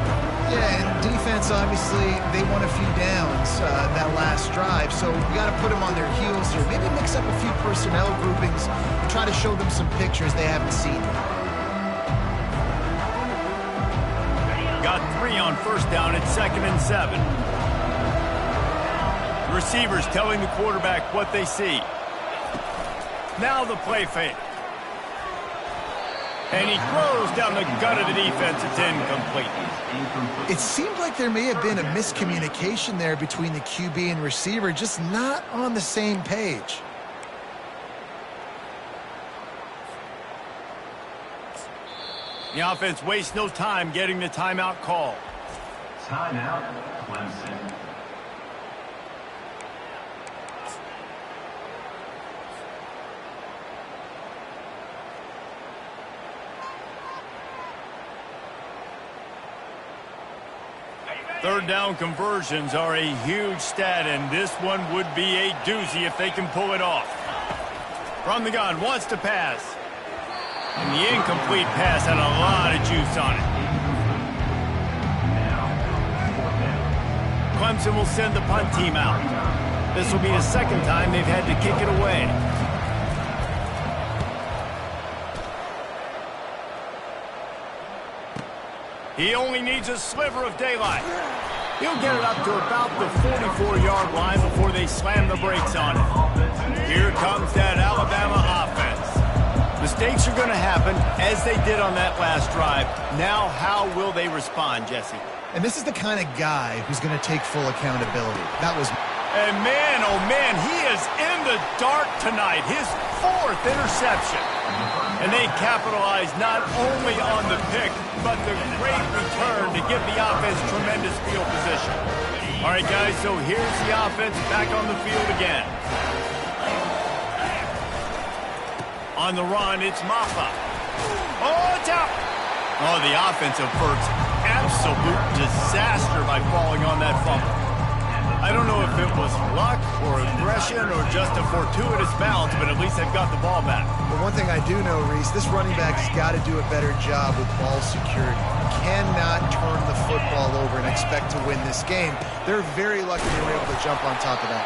Yeah, and defense, obviously, they won a few downs that last drive, so you got to put them on their heels here. Maybe mix up a few personnel groupings and try to show them some pictures they haven't seen. Got 3 on first down at 2nd and 7. Receivers telling the quarterback what they see. Now the play fake. And he throws down the gut of the defense. It's incomplete. It seemed like there may have been a miscommunication there between the QB and receiver, just not on the same page. The offense wastes no time getting the timeout call. Timeout, Clemson. Third down conversions are a huge stat, and this one would be a doozy if they can pull it off. From the gun, wants to pass. And the incomplete pass had a lot of juice on it. Clemson will send the punt team out. This will be the second time they've had to kick it away. He only needs a sliver of daylight. He'll get it up to about the 44-yard line before they slam the brakes on it. Here comes that Alabama offense. Mistakes are going to happen, as they did on that last drive. Now, how will they respond, Jesse? And this is the kind of guy who's going to take full accountability. That was... And man, oh man, he is in the dark tonight. His 4th interception. And they capitalized not only on the pick, but the great return to give the offense tremendous field position. All right, guys, so here's the offense back on the field again. On the run, it's Ncaa. Oh, it's out. Oh, the offense averts absolute disaster by falling on that fumble. I don't know if it was luck or aggression or just a fortuitous bounce, but at least they've got the ball back. But one thing I do know, Reese, this running back has got to do a better job with ball security. Cannot turn the football over and expect to win this game. They're very lucky they were able to jump on top of that.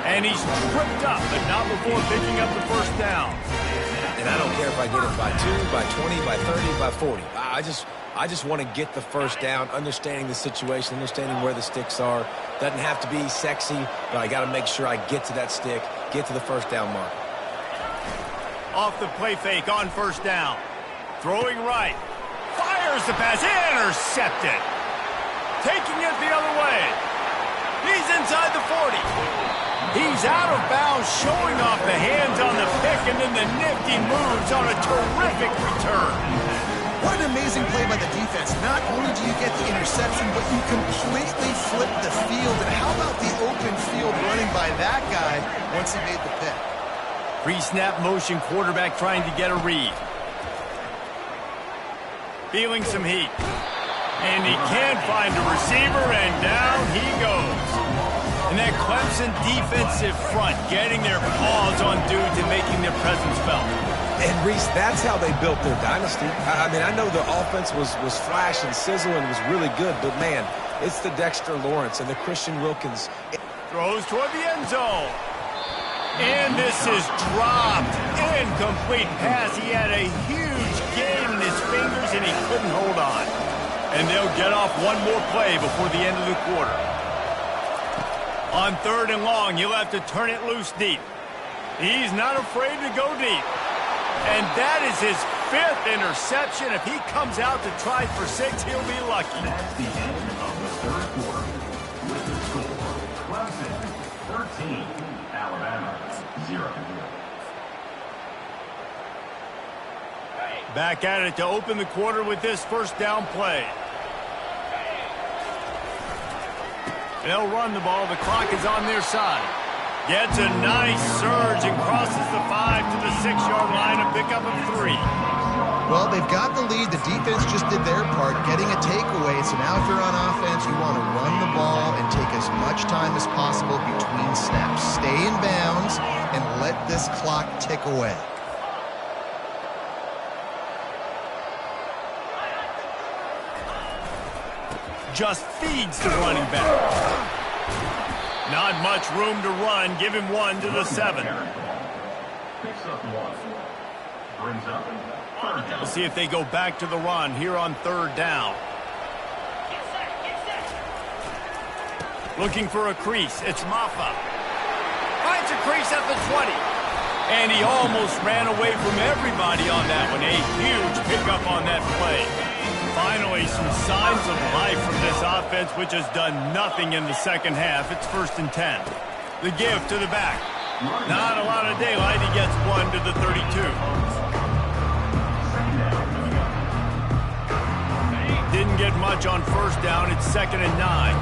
And he's tripped up, but not before picking up the first down. And I don't care if I get it by 2, by 20, by 30, by 40. I just want to get the first down, understanding the situation, understanding where the sticks are. Doesn't have to be sexy, but I got to make sure I get to that stick, get to the first down mark. Off the play fake on first down. Throwing right. Fires the pass. Intercepted. Taking it the other way. He's inside the 40. He's out of bounds, showing off the hands on the pick, and then the nifty moves on a terrific return. What an amazing play by the defense. Not only do you get the interception, but you completely flip the field. And how about the open field running by that guy once he made the pick? Pre-snap motion, quarterback trying to get a read. Feeling some heat. And he can't find a receiver, and down he goes. And that Clemson defensive front getting their paws on dudes and making their presence felt. And, Reese, that's how they built their dynasty. I mean, I know the offense was flash and sizzle and was really good, but, man, it's the Dexter Lawrence and the Christian Wilkins. Throws toward the end zone. And this is dropped. Incomplete pass. He had a huge gain in his fingers, and he couldn't hold on. And they'll get off one more play before the end of the quarter. On 3rd and long, he'll have to turn it loose deep. He's not afraid to go deep. And that is his 5th interception. If he comes out to try for 6, he'll be lucky. That's the end of the 3rd quarter. With the score, Clemson 13, Alabama 0. Back at it to open the quarter with this first down play. They'll run the ball. The clock is on their side. Gets a nice surge and crosses the 5 to the 6-yard line, a pickup of 3. Well, they've got the lead. The defense just did their part, getting a takeaway. So now if you're on offense, you want to run the ball and take as much time as possible between snaps. Stay in bounds and let this clock tick away. Just feeds the running back. Not much room to run. Give him 1 to the 7. Picks up 1. Brings up 3rd down. We'll see if they go back to the run here on 3rd down. Get set, get set. Looking for a crease. It's Ncaa. Finds a crease at the 20. And he almost ran away from everybody on that one. A huge pickup on that play. Finally, some signs of life from this offense, which has done nothing in the second half. It's 1st and 10. The give to the back. Not a lot of daylight. He gets 1 to the 32. Didn't get much on first down. It's 2nd and 9.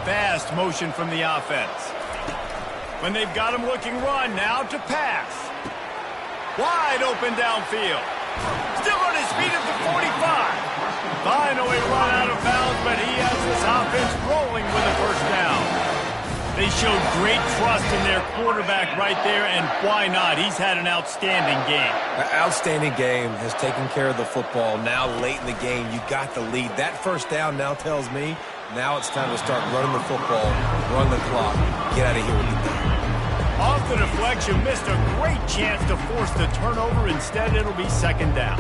Fast motion from the offense. When they've got him looking run, now to pass. Wide open downfield. Still on his feet at the 45. Finally run out of bounds, but he has this offense rolling with a first down. They showed great trust in their quarterback right there, and why not? He's had an outstanding game. Outstanding game, has taken care of the football. Now late in the game, you got the lead. That first down now tells me Now it's time to start running the football, run the clock, get out of here with the day. Off the deflection, missed a great chance to force the turnover. Instead, it'll be second down.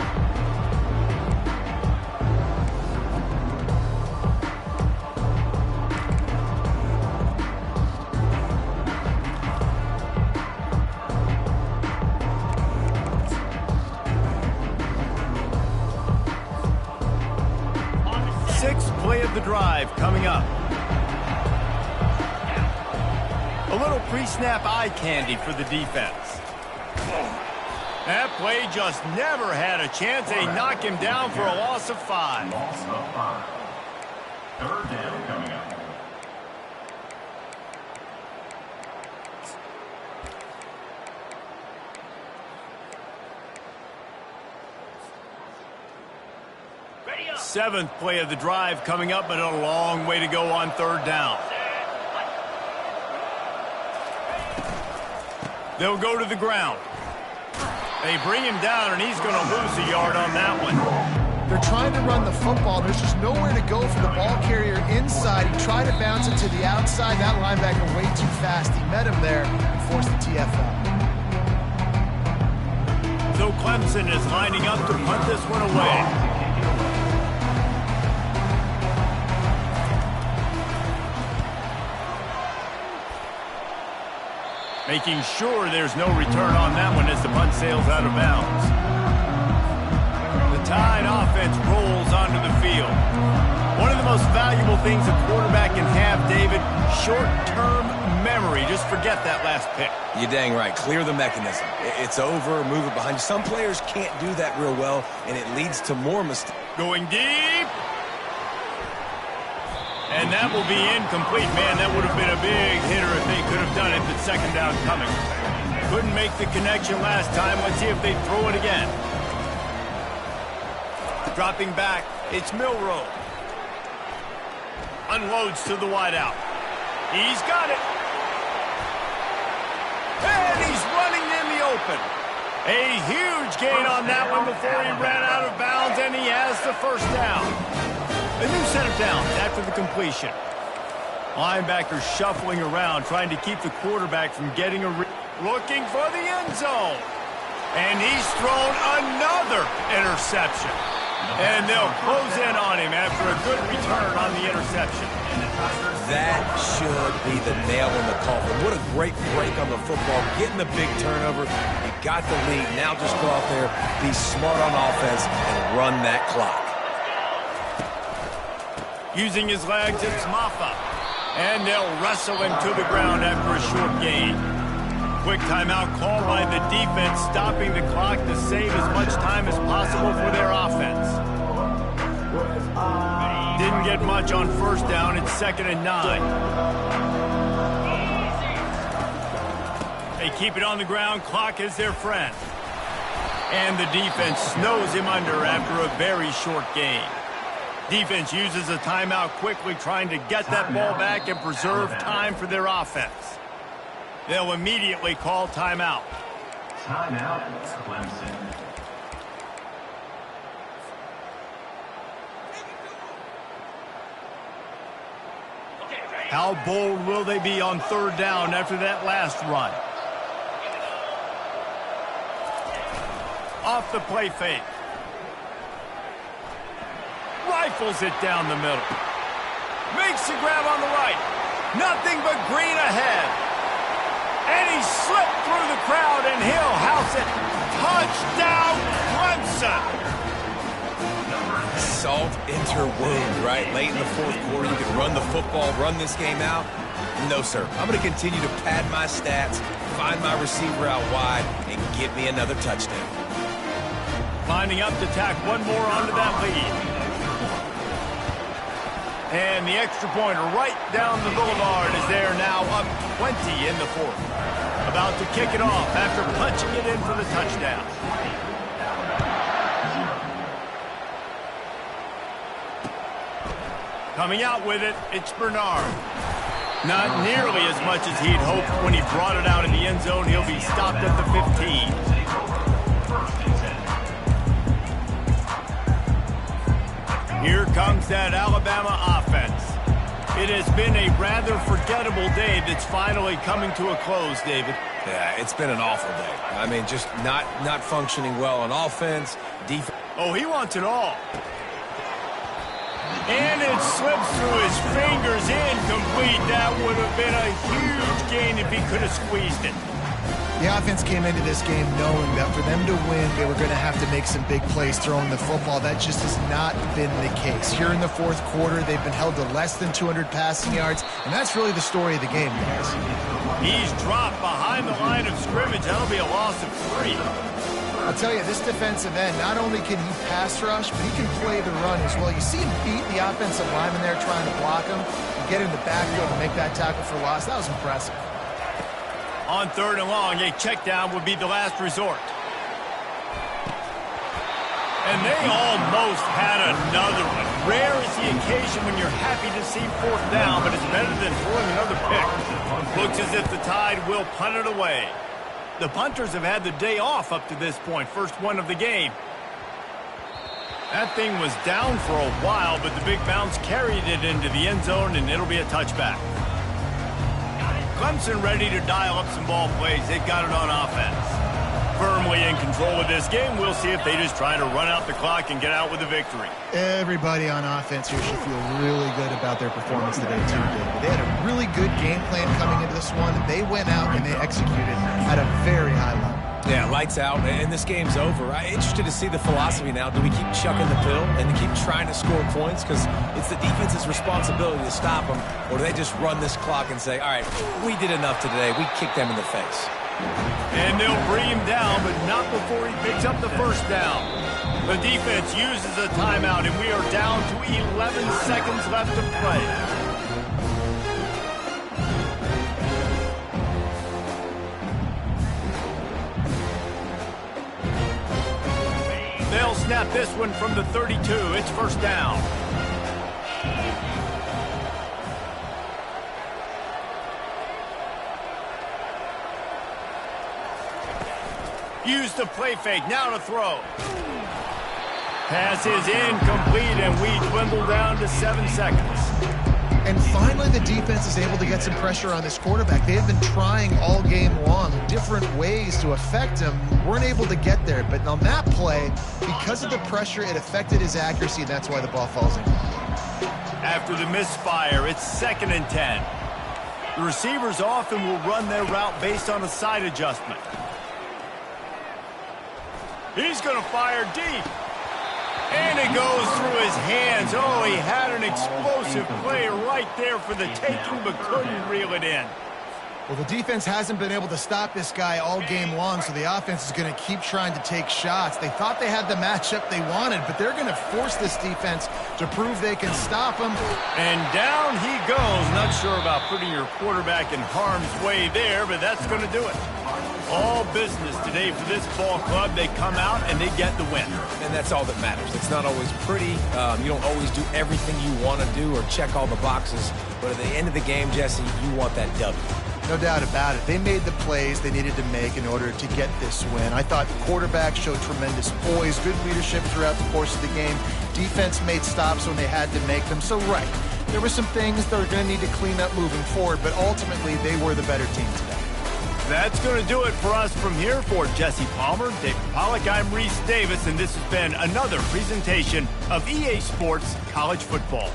Sixth play of the drive coming up. A little pre-snap eye candy for the defense. That play just never had a chance. They knock him down for a loss of 5. Loss of 5. Third down coming up. Seventh play of the drive coming up, but a long way to go on third down. They'll go to the ground. They bring him down, and he's going to lose a yard on that one. They're trying to run the football. There's just nowhere to go for the ball carrier inside. He tried to bounce it to the outside. That linebacker way too fast. He met him there and forced the TFL. So Clemson is lining up to punt this one away. Making sure there's no return on that one as the punt sails out of bounds. The Tide offense rolls onto the field. One of the most valuable things a quarterback can have, David, short-term memory. Just forget that last pick. You're dang right. Clear the mechanism. It's over, move it behind you. Some players can't do that real well, and it leads to more mistakes. Going deep. And that will be incomplete. Man, that would have been a big hitter if they could have done it, but second down coming. Couldn't make the connection last time. Let's see if they throw it again. Dropping back, it's Milroe. Unloads to the wideout. He's got it. And he's running in the open. A huge gain on that one before he ran out of bounds, and he has the first down. A new set of downs after the completion. Linebackers shuffling around, trying to keep the quarterback from getting looking for the end zone. And he's thrown another interception. And they'll close in on him after a good return on the interception. That should be the nail in the coffin. What a great break on the football. Getting the big turnover. You got the lead. Now just go out there, be smart on offense, and run that clock. Using his legs, it's Maffa. And they'll wrestle him to the ground after a short gain. Quick timeout called by the defense, stopping the clock to save as much time as possible for their offense. Didn't get much on first down. It's 2nd and 9. They keep it on the ground. Clock is their friend. And the defense snows him under after a very short gain. Defense uses a timeout quickly, trying to get that ball back and preserve time for their offense. They'll immediately call timeout. Timeout, Clemson. How bold will they be on third down after that last run? Off the play fake. Rifles it down the middle. Makes the grab on the right. Nothing but green ahead. And he slipped through the crowd, and he'll house it. Touchdown, Clemson. Salt into wound, right? Late in the fourth quarter, you can run the football, run this game out. No, sir. I'm going to continue to pad my stats, find my receiver out wide, and get me another touchdown. Lining up to tack one more onto that lead. And the extra pointer right down the boulevard is there now, up 20 in the fourth. About to kick it off after punching it in for the touchdown. Coming out with it, it's Bernard. Not nearly as much as he'd hoped when he brought it out in the end zone. He'll be stopped at the 15. Here comes that Alabama offense. It has been a rather forgettable day that's finally coming to a close, David. Yeah, it's been an awful day. I mean, just not functioning well on offense, defense. Oh, he wants it all. And it slips through his fingers, incomplete. That would have been a huge gain if he could have squeezed it. The offense came into this game knowing that for them to win, they were going to have to make some big plays throwing the football. That just has not been the case. Here in the fourth quarter, they've been held to less than 200 passing yards, and that's really the story of the game, guys. He's dropped behind the line of scrimmage. That'll be a loss of 3. I'll tell you, this defensive end, not only can he pass rush, but he can play the run as well. You see him beat the offensive lineman there trying to block him and get in the backfield and make that tackle for loss. That was impressive. On 3rd and long, a check down would be the last resort. And they almost had another one. Rare is the occasion when you're happy to see 4th down, but it's better than throwing another pick. Looks as if the Tide will punt it away. The punters have had the day off up to this point, first one of the game. That thing was down for a while, but the big bounce carried it into the end zone, and it'll be a touchback. Clemson ready to dial up some ball plays. They've got it on offense. Firmly in control of this game. We'll see if they just try to run out the clock and get out with a victory. Everybody on offense here should feel really good about their performance today, too, David. They had a really good game plan coming into this one. They went out and they executed at a very high level. Yeah, lights out, and this game's over. I'm interested to see the philosophy now. Do we keep chucking the pill and keep trying to score points? Because it's the defense's responsibility to stop them. Or do they just run this clock and say, all right, we did enough today. We kicked them in the face. And they'll bring him down, but not before he picks up the first down. The defense uses a timeout, and we are down to 11 seconds left to play. They'll snap this one from the 32. It's first down. Use the play fake. Now to throw. Pass is incomplete, and we dwindle down to 7 seconds. And finally, the defense is able to get some pressure on this quarterback. They have been trying all game long different ways to affect him. Weren't able to get there. But on that play, because of the pressure, it affected his accuracy, and that's why the ball falls in. After the misfire, it's 2nd and 10. The receivers often will run their route based on a side adjustment. He's going to fire deep. And it goes through his hands. Oh, he had an explosive play right there for the taking, but couldn't reel it in. Well, the defense hasn't been able to stop this guy all game long, so the offense is going to keep trying to take shots. They thought they had the matchup they wanted, but they're going to force this defense to prove they can stop him. And down he goes. Not sure about putting your quarterback in harm's way there, but that's going to do it. All business today for this ball club. They come out and they get the win. And that's all that matters. It's not always pretty. You don't always do everything you want to do or check all the boxes. But at the end of the game, Jesse, you want that W. No doubt about it. They made the plays they needed to make in order to get this win. I thought the quarterback showed tremendous poise, good leadership throughout the course of the game. Defense made stops when they had to make them. So, right, there were some things that are going to need to clean up moving forward, but ultimately they were the better team today. That's going to do it for us from here. For Jesse Palmer, David Pollack, I'm Reese Davis, and this has been another presentation of EA Sports College Football.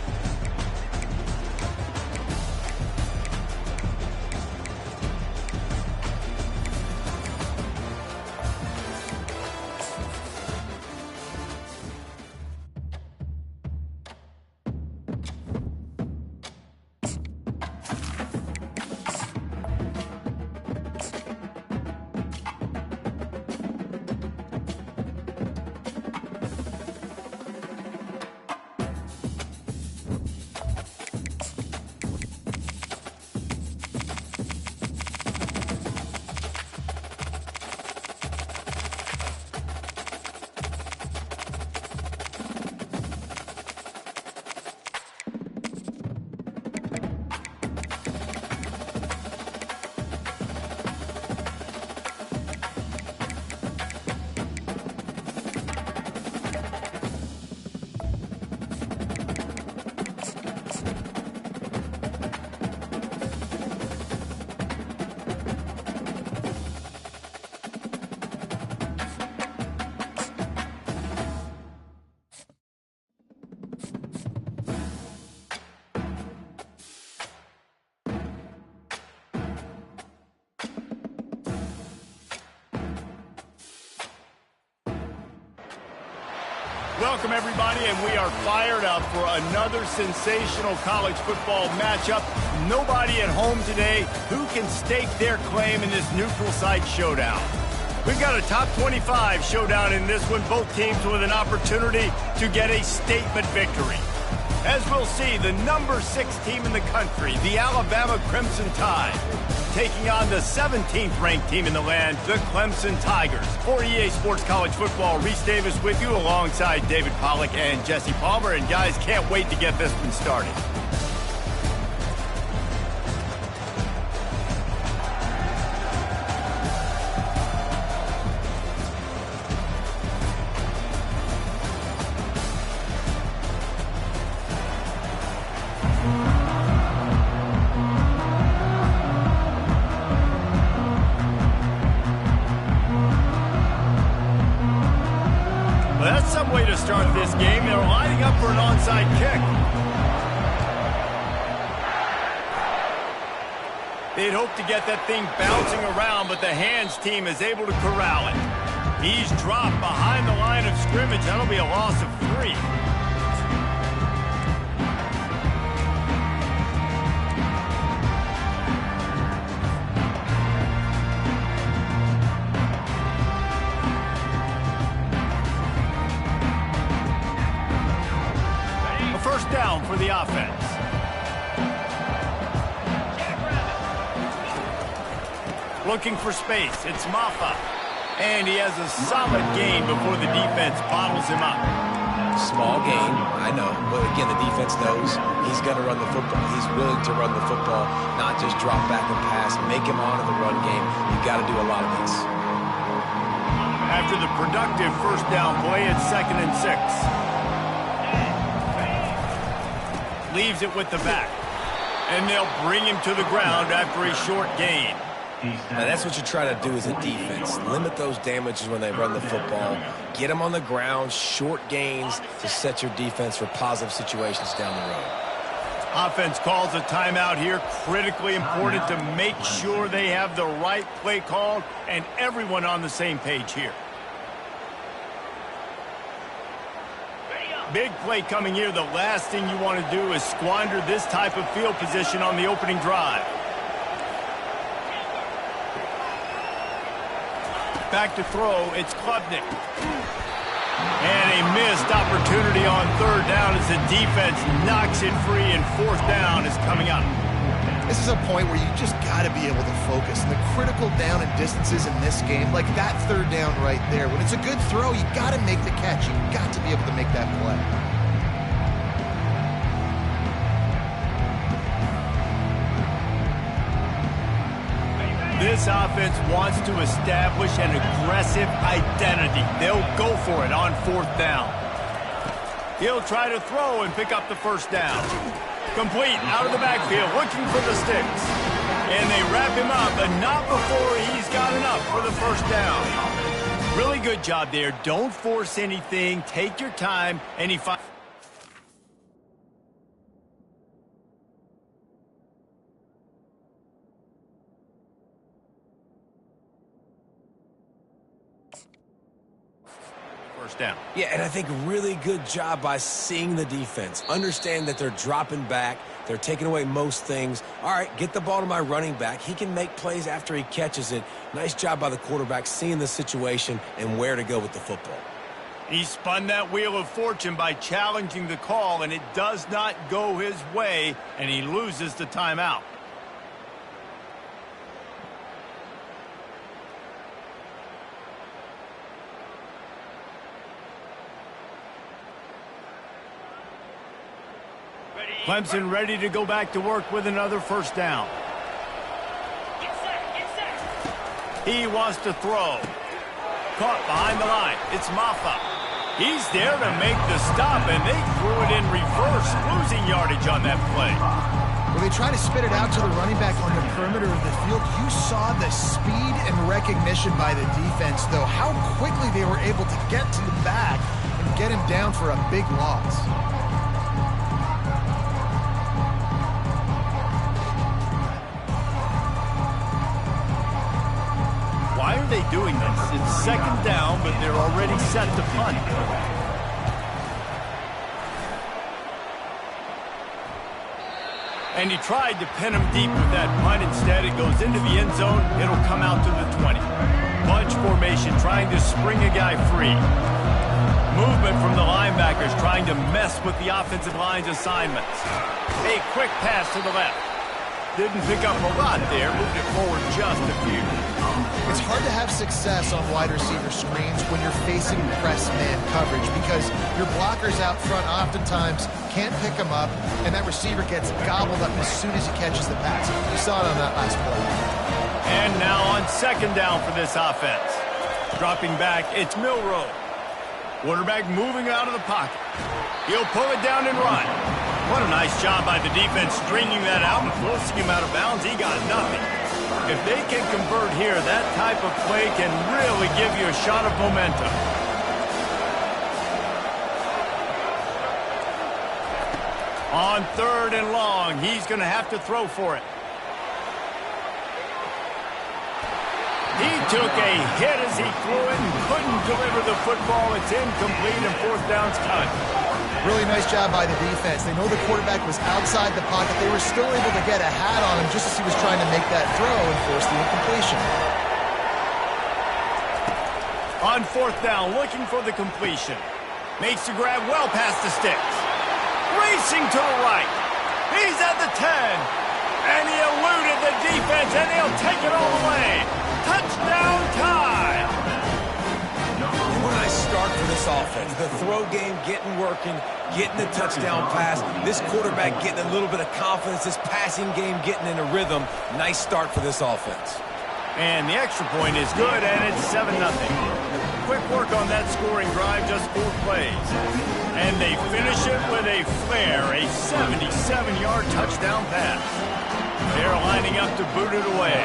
Welcome, everybody, and we are fired up for another sensational college football matchup. Nobody at home today who can stake their claim in this neutral site showdown. We've got a top 25 showdown in this one, both teams with an opportunity to get a statement victory. As we'll see, the number 6 team in the country, the Alabama Crimson Tide, taking on the 17th ranked team in the land, the Clemson Tigers. For EA Sports College Football, Reese Davis with you alongside David Pollack and Jesse Palmer. And guys, can't wait to get this one started. That's some way to start this game. They're lining up for an onside kick. They'd hope to get that thing bouncing around, but the hands team is able to corral it. He's dropped behind the line of scrimmage. That'll be a loss of 3. First down for the offense. Looking for space. It's Ncaa. And he has a solid gain before the defense bottles him up. Small gain, I know. But again, the defense knows he's going to run the football. He's willing to run the football, not just drop back and pass, make him on in the run game. You've got to do a lot of this. After the productive first down play, it's 2nd and 6. Leaves it with the back. And they'll bring him to the ground after a short gain. Now that's what you try to do as a defense. Limit those damages when they run the football. Get them on the ground, short gains to set your defense for positive situations down the road. Offense calls a timeout here. Critically important to make sure they have the right play called and everyone on the same page here. Big play coming here. The last thing you want to do is squander this type of field position on the opening drive. Back to throw. It's Klubnik. And a missed opportunity on 3rd down as the defense knocks it free, and 4th down is coming up. This is a point where you just got to be able to focus. And the critical down and distances in this game, like that 3rd down right there, when it's a good throw, you got to make the catch. You got to be able to make that play. This offense wants to establish an aggressive identity. They'll go for it on 4th down. He'll try to throw and pick up the first down. Complete out of the backfield, looking for the sticks. And they wrap him up, but not before he's got enough for the first down. Really good job there. Don't force anything. Take your time, and he finds... down. Yeah, and I think really good job by seeing the defense. Understand that they're dropping back. They're taking away most things. All right, get the ball to my running back. He can make plays after he catches it. Nice job by the quarterback seeing the situation and where to go with the football. He spun that wheel of fortune by challenging the call, and it does not go his way, and he loses the timeout. Clemson ready to go back to work with another first down. Get set, get set. He wants to throw. Caught behind the line. It's Ncaa. He's there to make the stop, and they threw it in reverse, losing yardage on that play. When they try to spit it out to the running back on the perimeter of the field, you saw the speed and recognition by the defense, though, how quickly they were able to get to the back and get him down for a big loss. Why are they doing this? It's 2nd down, but they're already set to punt. And he tried to pin him deep with that punt. Instead, it goes into the end zone. It'll come out to the 20. Bunch formation, trying to spring a guy free. Movement from the linebackers, trying to mess with the offensive line's assignments. A quick pass to the left. Didn't pick up a lot there. Moved it forward just a few. It's hard to have success on wide receiver screens when you're facing press man coverage because your blockers out front oftentimes can't pick them up, and that receiver gets gobbled up as soon as he catches the pass. You saw it on that last play. And now on second down for this offense. Dropping back, it's Milroe. Quarterback moving out of the pocket. He'll pull it down and run. What a nice job by the defense stringing that out and forcing him out of bounds. He got nothing. If they can convert here, that type of play can really give you a shot of momentum. On third and long, he's going to have to throw for it. He took a hit as he threw it and couldn't deliver the football. It's incomplete and fourth down's cut. Really nice job by the defense. They know the quarterback was outside the pocket. They were still able to get a hat on him just as he was trying to make that throw and force the incompletion. On fourth down, looking for the completion. Makes the grab well past the sticks. Racing to the right. He's at the 10. And he eluded the defense, and he'll take it all the way. Touchdown time! What a nice start for this offense. The throw game getting working, getting the touchdown pass. This quarterback getting a little bit of confidence. This passing game getting in a rhythm. Nice start for this offense. And the extra point is good, and it's 7-0. Quick work on that scoring drive, just 4 plays. And they finish it with a flair, a 77-yard touchdown pass. They're lining up to boot it away.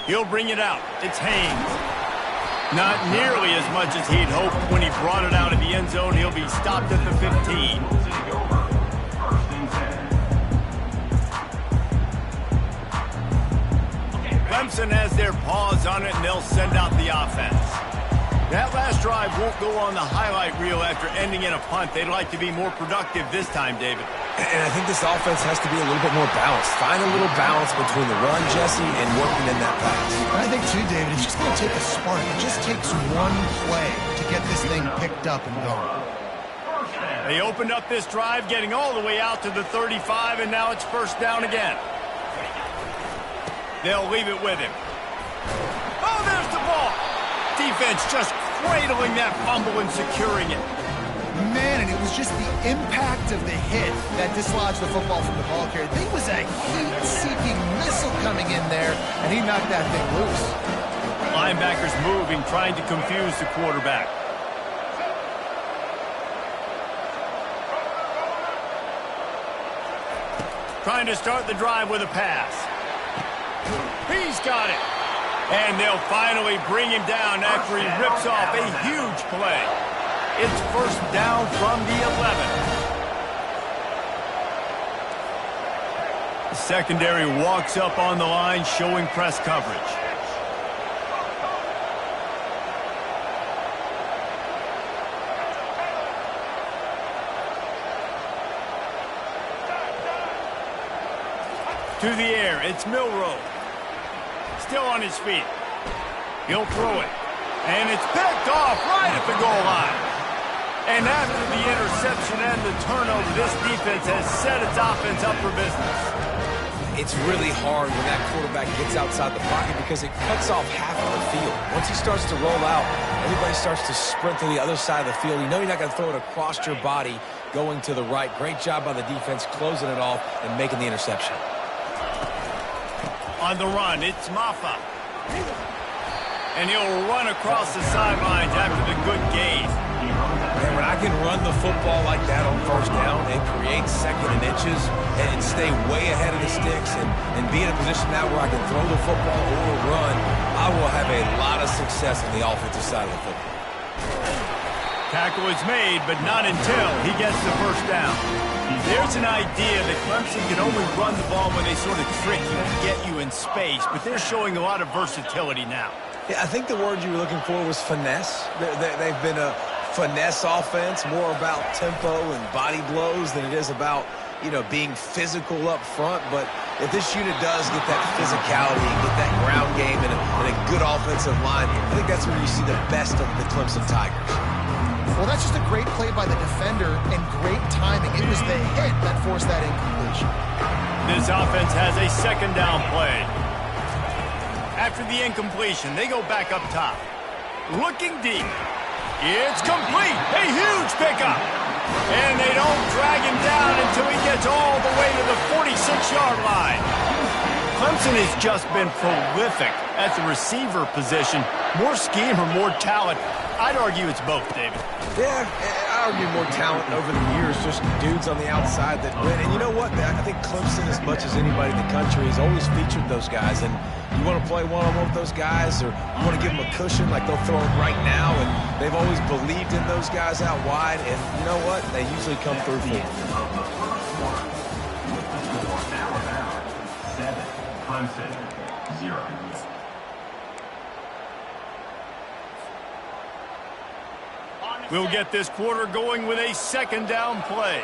He'll bring it out. It's Haynes. Not nearly as much as he'd hoped when he brought it out of the end zone. He'll be stopped at the 15. Clemson has their paws on it, and they'll send out the offense. That last drive won't go on the highlight reel after ending in a punt. They'd like to be more productive this time, David. And I think this offense has to be a little bit more balanced. Find a little balance between the run, Jesse, and working in that pass. I think, too, David, it's just going to take a spark. It just takes one play to get this thing picked up and going. They opened up this drive, getting all the way out to the 35, and now it's first down again. They'll leave it with him. Oh, there's the ball. Defense just cradling that fumble and securing it. Man, and it was just the impact of the hit that dislodged the football from the ball carrier. There was a heat-seeking missile coming in there, and he knocked that thing loose. Linebackers moving, trying to confuse the quarterback. Trying to start the drive with a pass. He's got it. And they'll finally bring him down after he rips off a huge play. It's first down from the 11. The secondary walks up on the line, showing press coverage. To the air, it's Milroe. Still on his feet. He'll throw it. And it's picked off right at the goal line. And after the interception and the turnover, this defense has set its offense up for business. It's really hard when that quarterback gets outside the pocket because it cuts off half of the field. Once he starts to roll out, everybody starts to sprint to the other side of the field. You know you're not going to throw it across your body going to the right. Great job by the defense closing it off and making the interception. On the run, it's Mafa. And he'll run across the sidelines after the good gain. And when I can run the football like that on first down and create second and inches and stay way ahead of the sticks and be in a position now where I can throw the football or run, I will have a lot of success on the offensive side of the football. Tackle is made, but not until he gets the first down. There's an idea that Clemson can only run the ball when they sort of trick you and get you in space, but they're showing a lot of versatility now. Yeah, I think the word you were looking for was finesse. They've been finesse offense, more about tempo and body blows than it is about, you know, being physical up front. But if this unit does get that physicality and get that ground game and a good offensive line, I think that's where you see the best of the Clemson Tigers. Well, that's just a great play by the defender and great timing. It was the hit that forced that incompletion. This offense has a second down play. After the incompletion, they go back up top. Looking deep. It's complete. A huge pickup. And they don't drag him down until he gets all the way to the 46-yard line. Clemson has just been prolific at the receiver position. More scheme or more talent? I'd argue it's both, David. Yeah, I argue more talent over the years, just dudes on the outside that win. And you know what? I think Clemson, as much as anybody in the country, has always featured those guys. And you want to play one-on-one with those guys, or you want to give them a cushion like they'll throw them right now. And they've always believed in those guys out wide. And you know what? They usually come through for them. Clemson, 0. We'll get this quarter going with a second down play.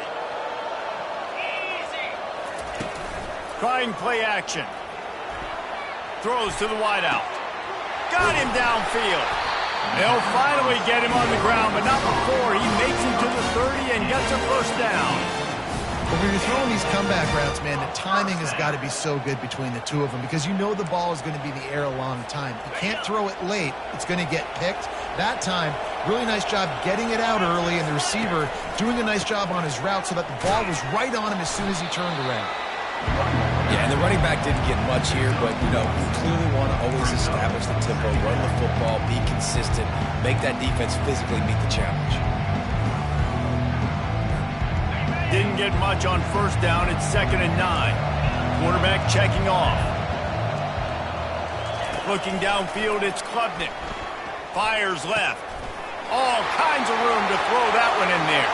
Easy. Trying play action. Throws to the wideout. Got him downfield. They'll finally get him on the ground, but not before he makes it to the 30 and gets a first down. But when you're throwing these comeback routes, man, the timing has got to be so good between the two of them because you know the ball is going to be in the air a long time. You can't throw it late. It's going to get picked. That time, really nice job getting it out early, and the receiver doing a nice job on his route so that the ball was right on him as soon as he turned around. Yeah, and the running back didn't get much here, but, you know, you clearly want to always establish the tempo, run the football, be consistent, make that defense physically meet the challenge. Didn't get much on first down. It's 2nd and 9. Quarterback checking off. Looking downfield, it's Klubnik. Fires left. All kinds of room to throw that one in there.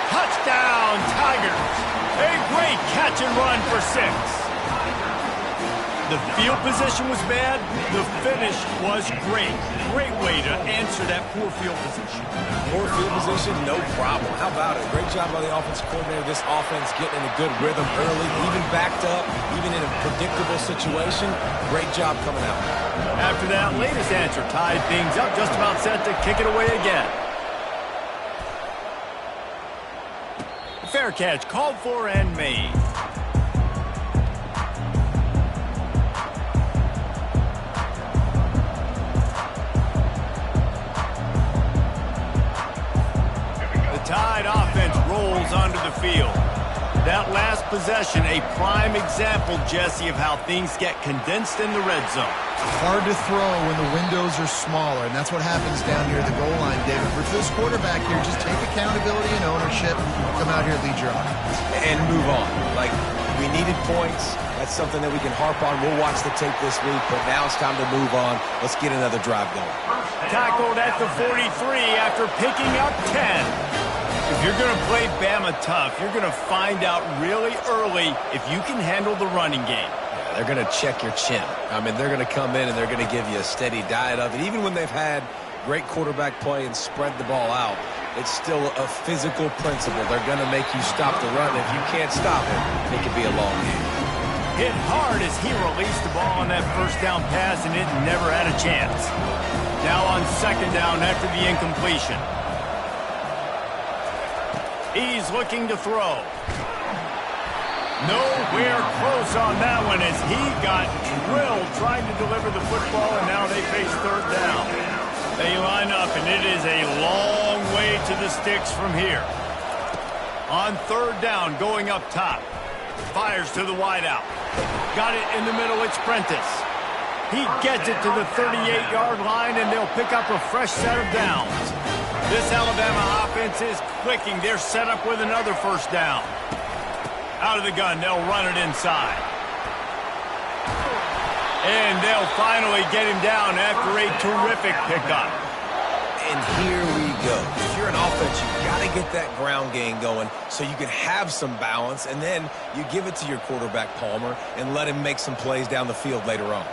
Touchdown, Tigers. A great catch and run for 6. The field position was bad. The finish was great. Great way to answer that poor field position. Poor field position, no problem. How about it? Great job by the offensive coordinator. This offense getting in a good rhythm early, even backed up, even in a predictable situation. Great job coming out. After that latest answer tied things up, just about set to kick it away again. Fair catch called for and made. Tide offense rolls onto the field. That last possession, a prime example, Jesse, of how things get condensed in the red zone. Hard to throw when the windows are smaller, and that's what happens down near the goal line, David. For this quarterback here, just take accountability and ownership. Come out here, lead your offense. And move on. Like, we needed points. That's something that we can harp on. We'll watch the tape this week, but now it's time to move on. Let's get another drive going. Tackled at the 43 after picking up 10. If you're going to play Bama tough, you're going to find out really early if you can handle the running game. Yeah, they're going to check your chin. I mean, they're going to come in and they're going to give you a steady diet of it. Even when they've had great quarterback play and spread the ball out, it's still a physical principle. They're going to make you stop the run. If you can't stop it, it could be a long game. Hit hard as he released the ball on that first down pass, and it never had a chance. Now on second down after the incompletion. He's looking to throw. Nowhere close on that one as he got drilled trying to deliver the football, and now they face third down. They line up, and it is a long way to the sticks from here. On third down, going up top. Fires to the wideout. Got it in the middle, it's Prentice. He gets it to the 38-yard line, and they'll pick up a fresh set of downs. This Alabama offense is clicking. They're set up with another first down. Out of the gun, they'll run it inside. And they'll finally get him down after a terrific pickup. And here we go. If you're an offense, you've got to get that ground game going so you can have some balance, and then you give it to your quarterback, Palmer, and let him make some plays down the field later on.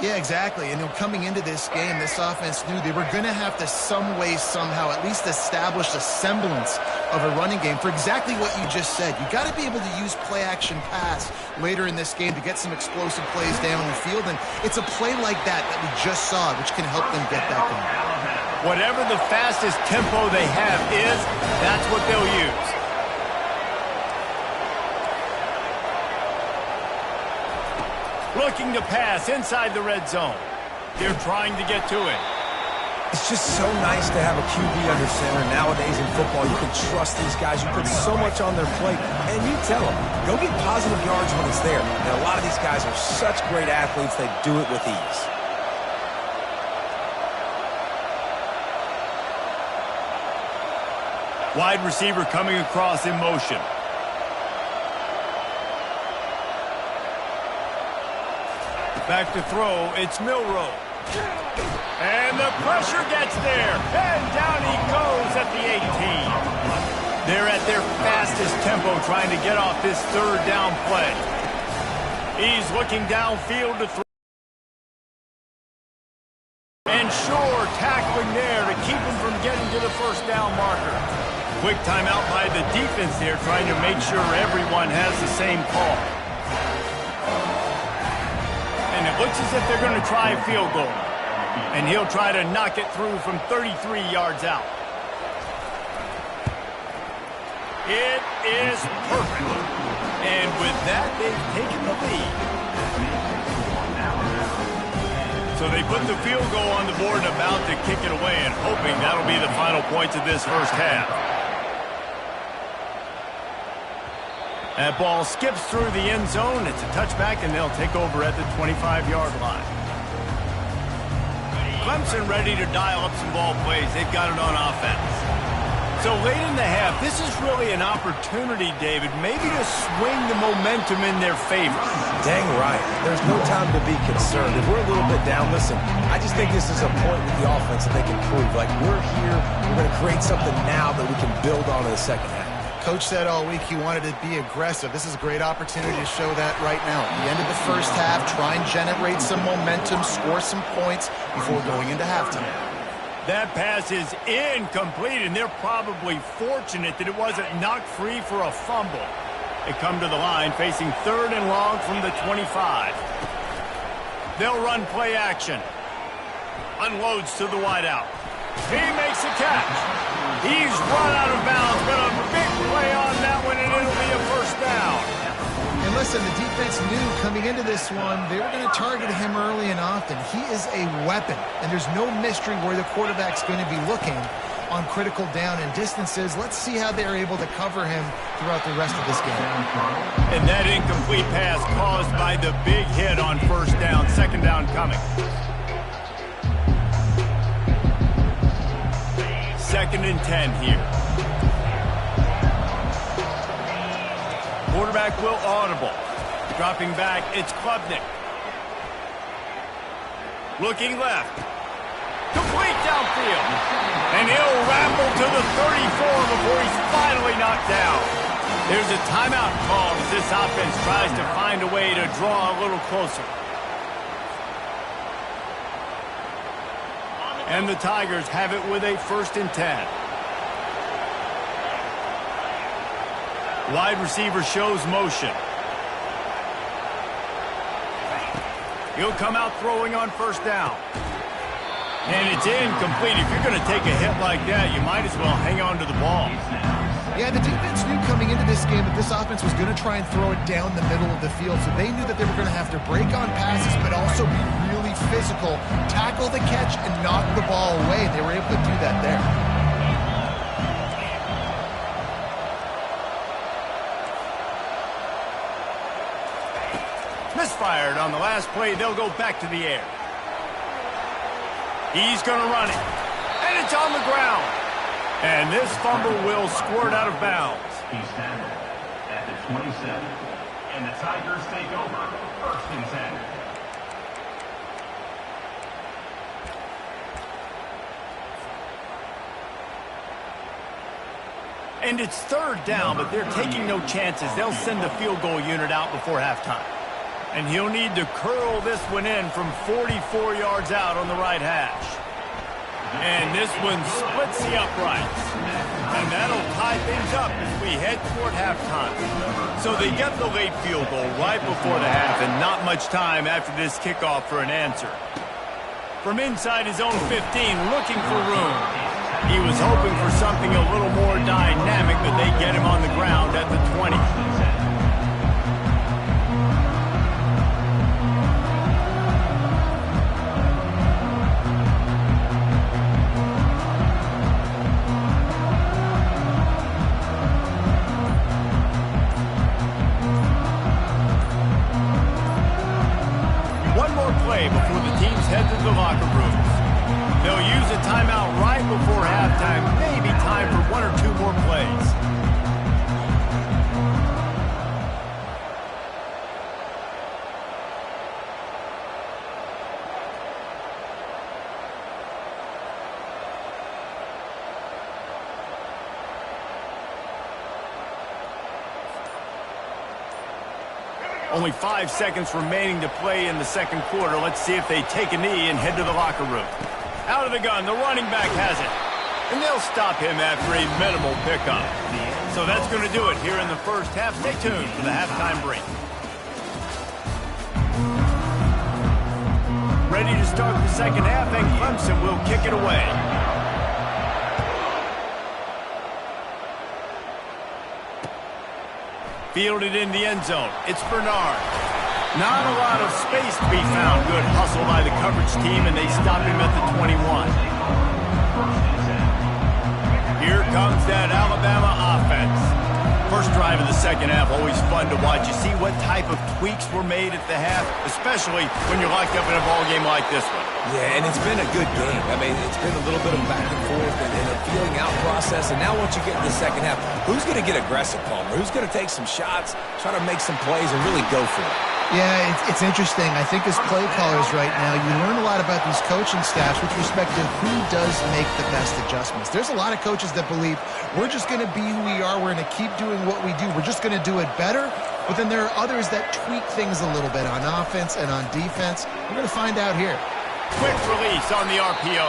Yeah, exactly. And coming into this game, this offense knew they were going to have to some way, somehow, at least establish a semblance of a running game for exactly what you just said. You got to be able to use play-action pass later in this game to get some explosive plays down the field. And it's a play like that we just saw, which can help them get that going. Whatever the fastest tempo they have is, that's what they'll use. Looking to pass inside the red zone. They're trying to get to it. It's just so nice to have a QB under center. Nowadays in football, you can trust these guys. You put so much on their plate, and you tell them, go get positive yards when it's there. And a lot of these guys are such great athletes, they do it with ease. Wide receiver coming across in motion. Back to throw, it's Milroe. And the pressure gets there. And down he goes at the 18. They're at their fastest tempo trying to get off this third down play. He's looking downfield to throw. And sure, tackling there to keep him from getting to the first down marker. Quick timeout by the defense there, trying to make sure everyone has the same call. And it looks as if they're going to try a field goal. And he'll try to knock it through from 33 yards out. It is perfect. And with that, they've taken the lead. So they put the field goal on the board and about to kick it away, and hoping that'll be the final points of this first half. That ball skips through the end zone. It's a touchback, and they'll take over at the 25-yard line. Clemson ready to dial up some ball plays. They've got it on offense. So late in the half, this is really an opportunity, David, maybe to swing the momentum in their favor. Dang right. There's no time to be concerned. If we're a little bit down, listen, I just think this is a point with the offense that they can prove. Like, we're here, we're going to create something now that we can build on in the second half. Coach said all week he wanted to be aggressive. This is a great opportunity to show that right now. At the end of the first half, try and generate some momentum, score some points before going into halftime. That pass is incomplete, and they're probably fortunate that it wasn't knocked free for a fumble. They come to the line facing third and long from the 25. They'll run play action. Unloads to the wideout. He makes a catch. He's run out of bounds, but a big play on that one, and it'll be a first down. And listen, the defense knew coming into this one, they were going to target him early and often. He is a weapon, and there's no mystery where the quarterback's going to be looking on critical down and distances. Let's see how they're able to cover him throughout the rest of this game. And that incomplete pass caused by the big hit on first down. Second down coming. Second and 10 here. Quarterback will audible. Dropping back, it's Klubnik. Looking left. Complete downfield. And he'll ramble to the 34 before he's finally knocked down. There's a timeout called as this offense tries to find a way to draw a little closer. And the Tigers have it with a first and 10. Wide receiver shows motion. He'll come out throwing on first down. And it's incomplete. If you're going to take a hit like that, you might as well hang on to the ball. Yeah, the defense knew coming into this game that this offense was going to try and throw it down the middle of the field, so they knew that they were going to have to break on passes but also be really physical, tackle the catch, and knock the ball away. They were able to do that there. Misfired on the last play. They'll go back to the air. He's going to run it. And it's on the ground. And this fumble will squirt out of bounds. He's tackled at the 27. And the Tigers take over first and 10. And it's third down, but they're taking no chances. They'll send the field goal unit out before halftime. And he'll need to curl this one in from 44 yards out on the right hash. And this one splits the uprights. And that'll tie things up as we head toward halftime. So they get the late field goal right before the half, and not much time after this kickoff for an answer. From inside his own 15, looking for room. He was hoping for something a little more dynamic, but they get him on the ground at the 20. Before the teams head to the locker rooms. They'll use a timeout right before halftime, maybe time for one or two more plays. Only 5 seconds remaining to play in the second quarter. Let's see if they take a knee and head to the locker room. Out of the gun, the running back has it. And they'll stop him after a minimal pickup. So that's going to do it here in the first half. Stay tuned for the halftime break. Ready to start the second half, and Clemson will kick it away. Fielded in the end zone. It's Bernard. Not a lot of space to be found. Good hustle by the coverage team, and they stop him at the 21. Here comes that Alabama offense. First drive of the second half, always fun to watch. You see what type of tweaks were made at the half, especially when you're locked up in a ball game like this one. Yeah, and it's been a good game. I mean, it's been a little bit of back and forth and a feeling out process. And now once you get in the second half, who's going to get aggressive, Palmer? Who's going to take some shots, try to make some plays, and really go for it? Yeah, it's interesting. I think as play callers right now, you learn a lot about these coaching staffs with respect to who does make the best adjustments. There's a lot of coaches that believe we're just going to be who we are. We're going to keep doing what we do. We're just going to do it better. But then there are others that tweak things a little bit on offense and on defense. We're going to find out here. Quick release on the RPO.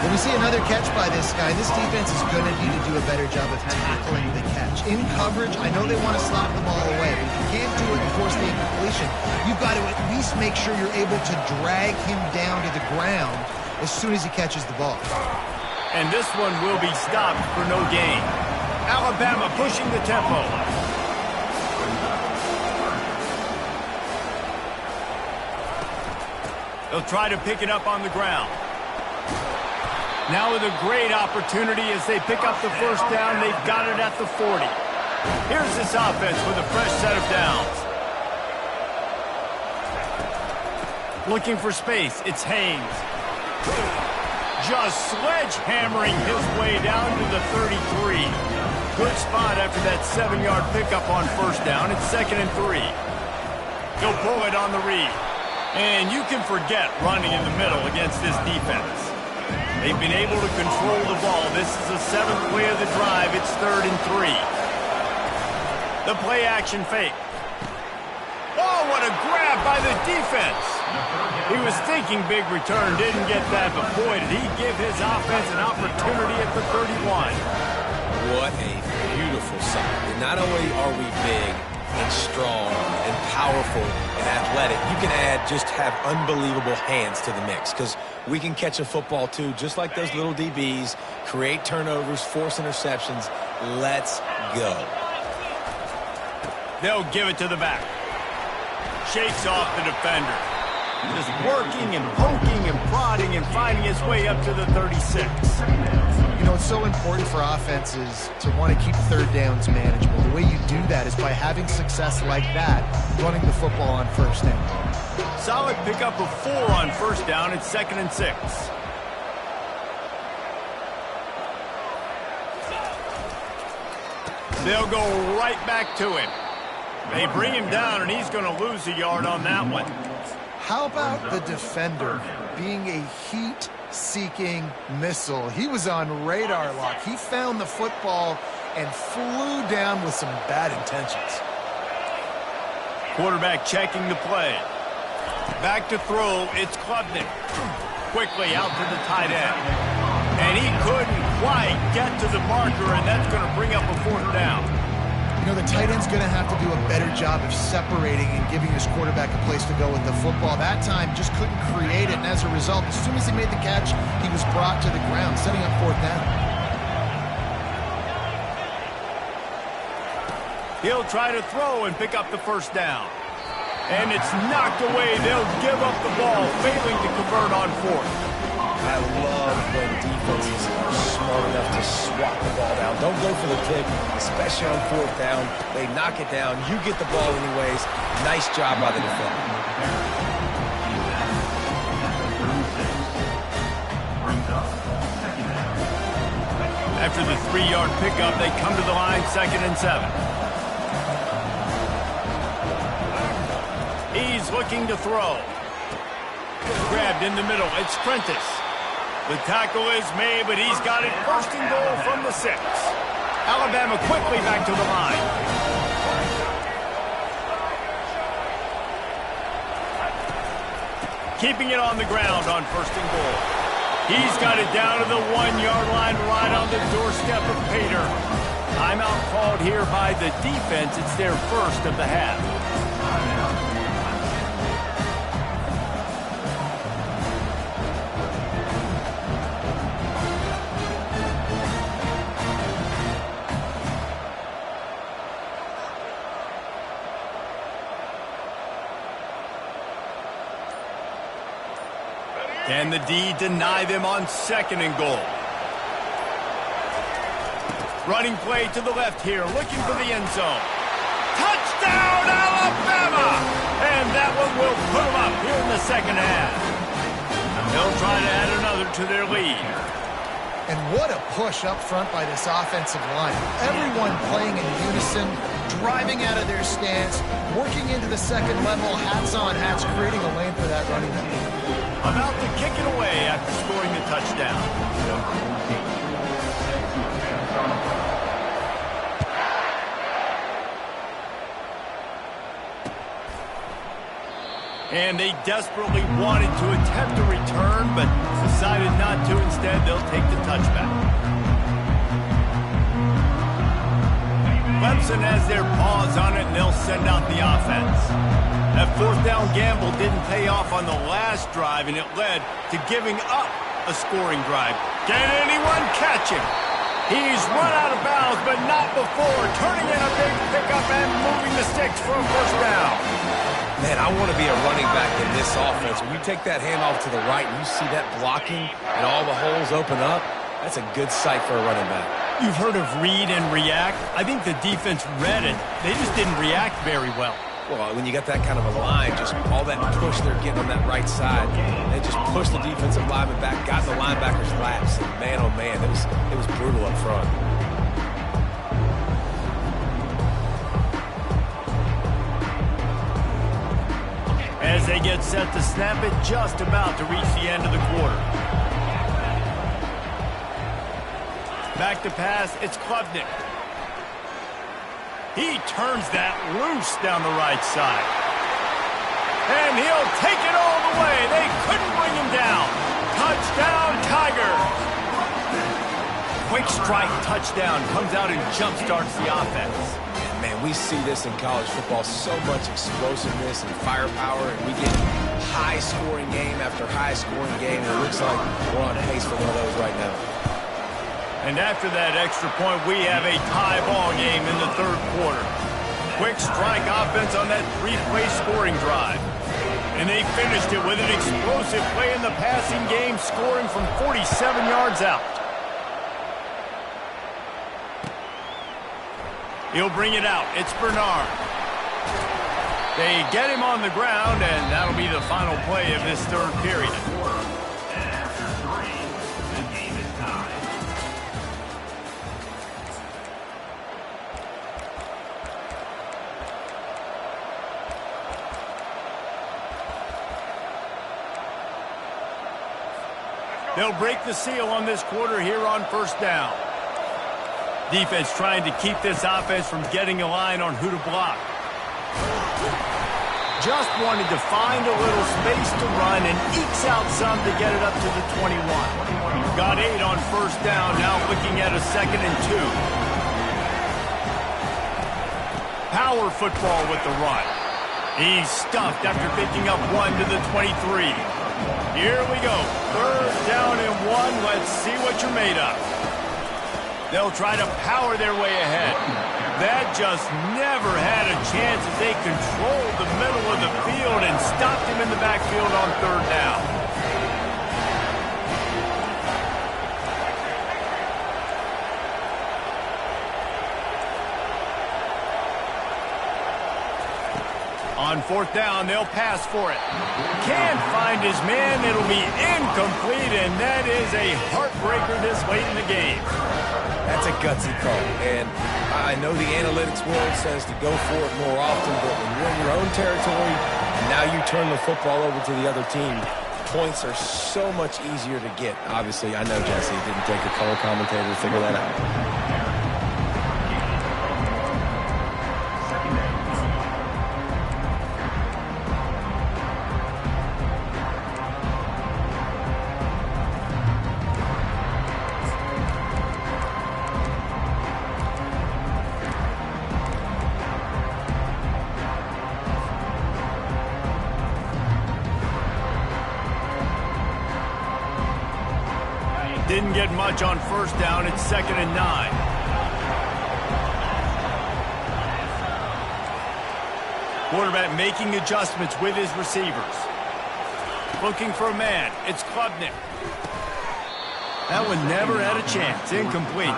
When we see another catch by this guy, this defense is going to need to do a better job of tackling the catch. In coverage, I know they want to slap the ball away, but if you can't do it and force the incompletion, you've got to at least make sure you're able to drag him down to the ground as soon as he catches the ball. And this one will be stopped for no gain. Alabama pushing the tempo. They'll try to pick it up on the ground. Now with a great opportunity as they pick up the first down, they've got it at the 40. Here's this offense with a fresh set of downs. Looking for space, it's Haynes. Just sledgehammering his way down to the 33. Good spot after that 7-yard pickup on first down. It's 2nd and 3. He'll pull it on the read. And you can forget running in the middle against this defense. They've been able to control the ball. This is the 7th play of the drive. It's 3rd and 3. The play action fake. Oh, what a grab by the defense. He was thinking big return, didn't get that, but boy, did he give his offense an opportunity at the 31. What a beautiful sight. And not only are we big and strong and powerful and athletic, you can have unbelievable hands to the mix, because we can catch a football too, just like those little DBs, create turnovers, force interceptions. Let's go. They'll give it to the back. Shakes off the defender. Just working and poking and prodding and finding his way up to the 36. You know, it's so important for offenses to want to keep third downs manageable. The way you do that is by having success like that, running the football on first down. Solid pickup of 4 on first down. It's 2nd and 6. They'll go right back to him. They bring him down, and he's going to lose a yard on that one. How about the defender being a heat-seeking missile? He was on radar lock. He found the football and flew down with some bad intentions. Quarterback checking the play. Back to throw, it's Klubnik. Quickly out to the tight end. And he couldn't quite get to the marker, and that's going to bring up a 4th down. You know, the tight end's going to have to do a better job of separating and giving his quarterback a place to go with the football. That time just couldn't create it, and as a result, as soon as he made the catch, he was brought to the ground, setting up 4th down. He'll try to throw and pick up the 1st down. And it's knocked away. They'll give up the ball, failing to convert on 4th. I love when defenses are smart enough to swat the ball down. Don't go for the pick, especially on 4th down. They knock it down. You get the ball anyways. Nice job by the defender. After the 3-yard pickup, they come to the line, 2nd and 7. He's looking to throw. Grabbed in the middle. It's Prentice. The tackle is made, but he's got it 1st and goal from the 6. Alabama quickly back to the line. Keeping it on the ground on 1st and goal. He's got it down to the 1-yard line right on the doorstep of Pater. Timeout called here by the defense. It's their 1st of the half. Can the D deny them on 2nd and goal? Running play to the left here, looking for the end zone. Touchdown, Alabama! And that one will put them up here in the 2nd half. They'll try to add another to their lead. And what a push up front by this offensive line. Everyone playing in unison, driving out of their stance, working into the 2nd level, hats on hats, creating a lane for that running back. About to kick it away after scoring the touchdown. And they desperately wanted to attempt a return, but decided not to. Instead, they'll take the touchback. Clemson has their paws on it, and they'll send out the offense. That 4th down gamble didn't pay off on the last drive, and it led to giving up a scoring drive. Can anyone catch him? He's run out of bounds, but not before, turning in a big pickup and moving the sticks for a 1st down. Man, I want to be a running back in this offense. When you take that handoff to the right and you see that blocking and all the holes open up, that's a good sight for a running back. You've heard of read and react. I think the defense read it. They just didn't react very well. Well, when you got that kind of a line, just all that push they're getting on that right side, they just push the defensive lineman back, got the linebacker's laps. Man, oh man, it was brutal up front. As they get set to snap it, just about to reach the end of the quarter. Back to pass, it's Klubnik. He turns that loose down the right side. And he'll take it all the way. They couldn't bring him down. Touchdown, Tigers. Quick strike touchdown comes out and jumpstarts the offense. Man, we see this in college football, so much explosiveness and firepower, and we get high-scoring game after high-scoring game, and it looks like we're on pace for one of those right now. And after that extra point, we have a tie ball game in the 3rd quarter. Quick strike offense on that 3-play scoring drive. And they finished it with an explosive play in the passing game, scoring from 47 yards out. He'll bring it out. It's Bernard. They get him on the ground, and that'll be the final play of this 3rd period. They'll break the seal on this quarter here on 1st down. Defense trying to keep this offense from getting a line on who to block. Just wanted to find a little space to run and ekes out some to get it up to the 21. Got 8 on first down, now looking at a 2nd and 2. Power football with the run. He's stuffed after picking up 1 to the 23. Here we go. 3rd down and 1. Let's see what you're made of. They'll try to power their way ahead. That just never had a chance as they controlled the middle of the field and stopped him in the backfield on 3rd down. On 4th down, they'll pass for it. Can't find his man. It'll be incomplete, and that is a heartbreaker this late in the game. That's a gutsy call, and I know the analytics world says to go for it more often, but when you're in your own territory, and now you turn the football over to the other team, points are so much easier to get. Obviously, I know, Jesse, it didn't take a color commentator to figure that out. Didn't get much on 1st down. It's 2nd and 9. Quarterback making adjustments with his receivers. Looking for a man. It's Klubnik. That one never had a chance. Incomplete.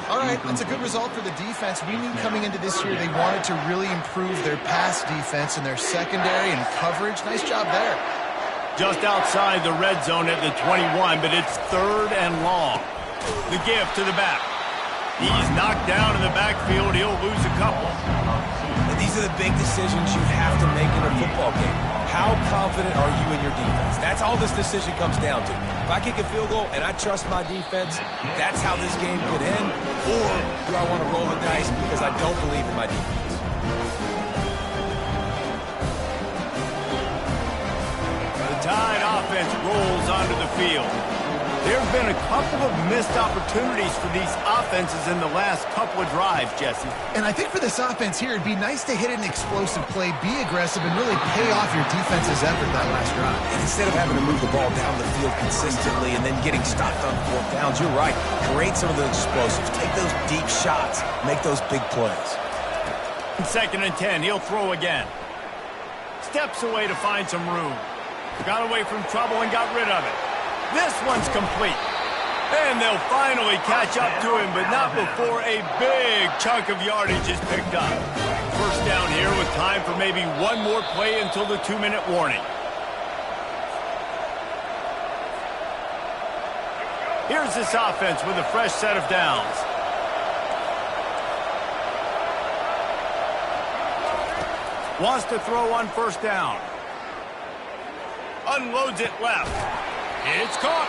All right, that's a good result for the defense. We knew coming into this year they wanted to really improve their pass defense and their secondary and coverage. Nice job there. Just outside the red zone at the 21, but it's 3rd and long. The give to the back. He's knocked down in the backfield. He'll lose a couple. And these are the big decisions you have to make in a football game. How confident are you in your defense? That's all this decision comes down to. If I kick a field goal and I trust my defense, that's how this game could end. Or do I want to roll the dice because I don't believe in my defense? Tide offense rolls onto the field. There have been a couple of missed opportunities for these offenses in the last couple of drives, Jesse. And I think for this offense here, it'd be nice to hit an explosive play, be aggressive, and really pay off your defense's effort that last drive. And instead of having to move the ball down the field consistently and then getting stopped on 4th downs, you're right. Create some of those explosives. Take those deep shots. Make those big plays. 2nd and 10. He'll throw again. Steps away to find some room. Got away from trouble and got rid of it. This one's complete. And they'll finally catch up to him, but not before a big chunk of yardage is picked up. 1st down here with time for maybe one more play until the 2-minute warning. Here's this offense with a fresh set of downs. Wants to throw on 1st down. Unloads it left. It's caught.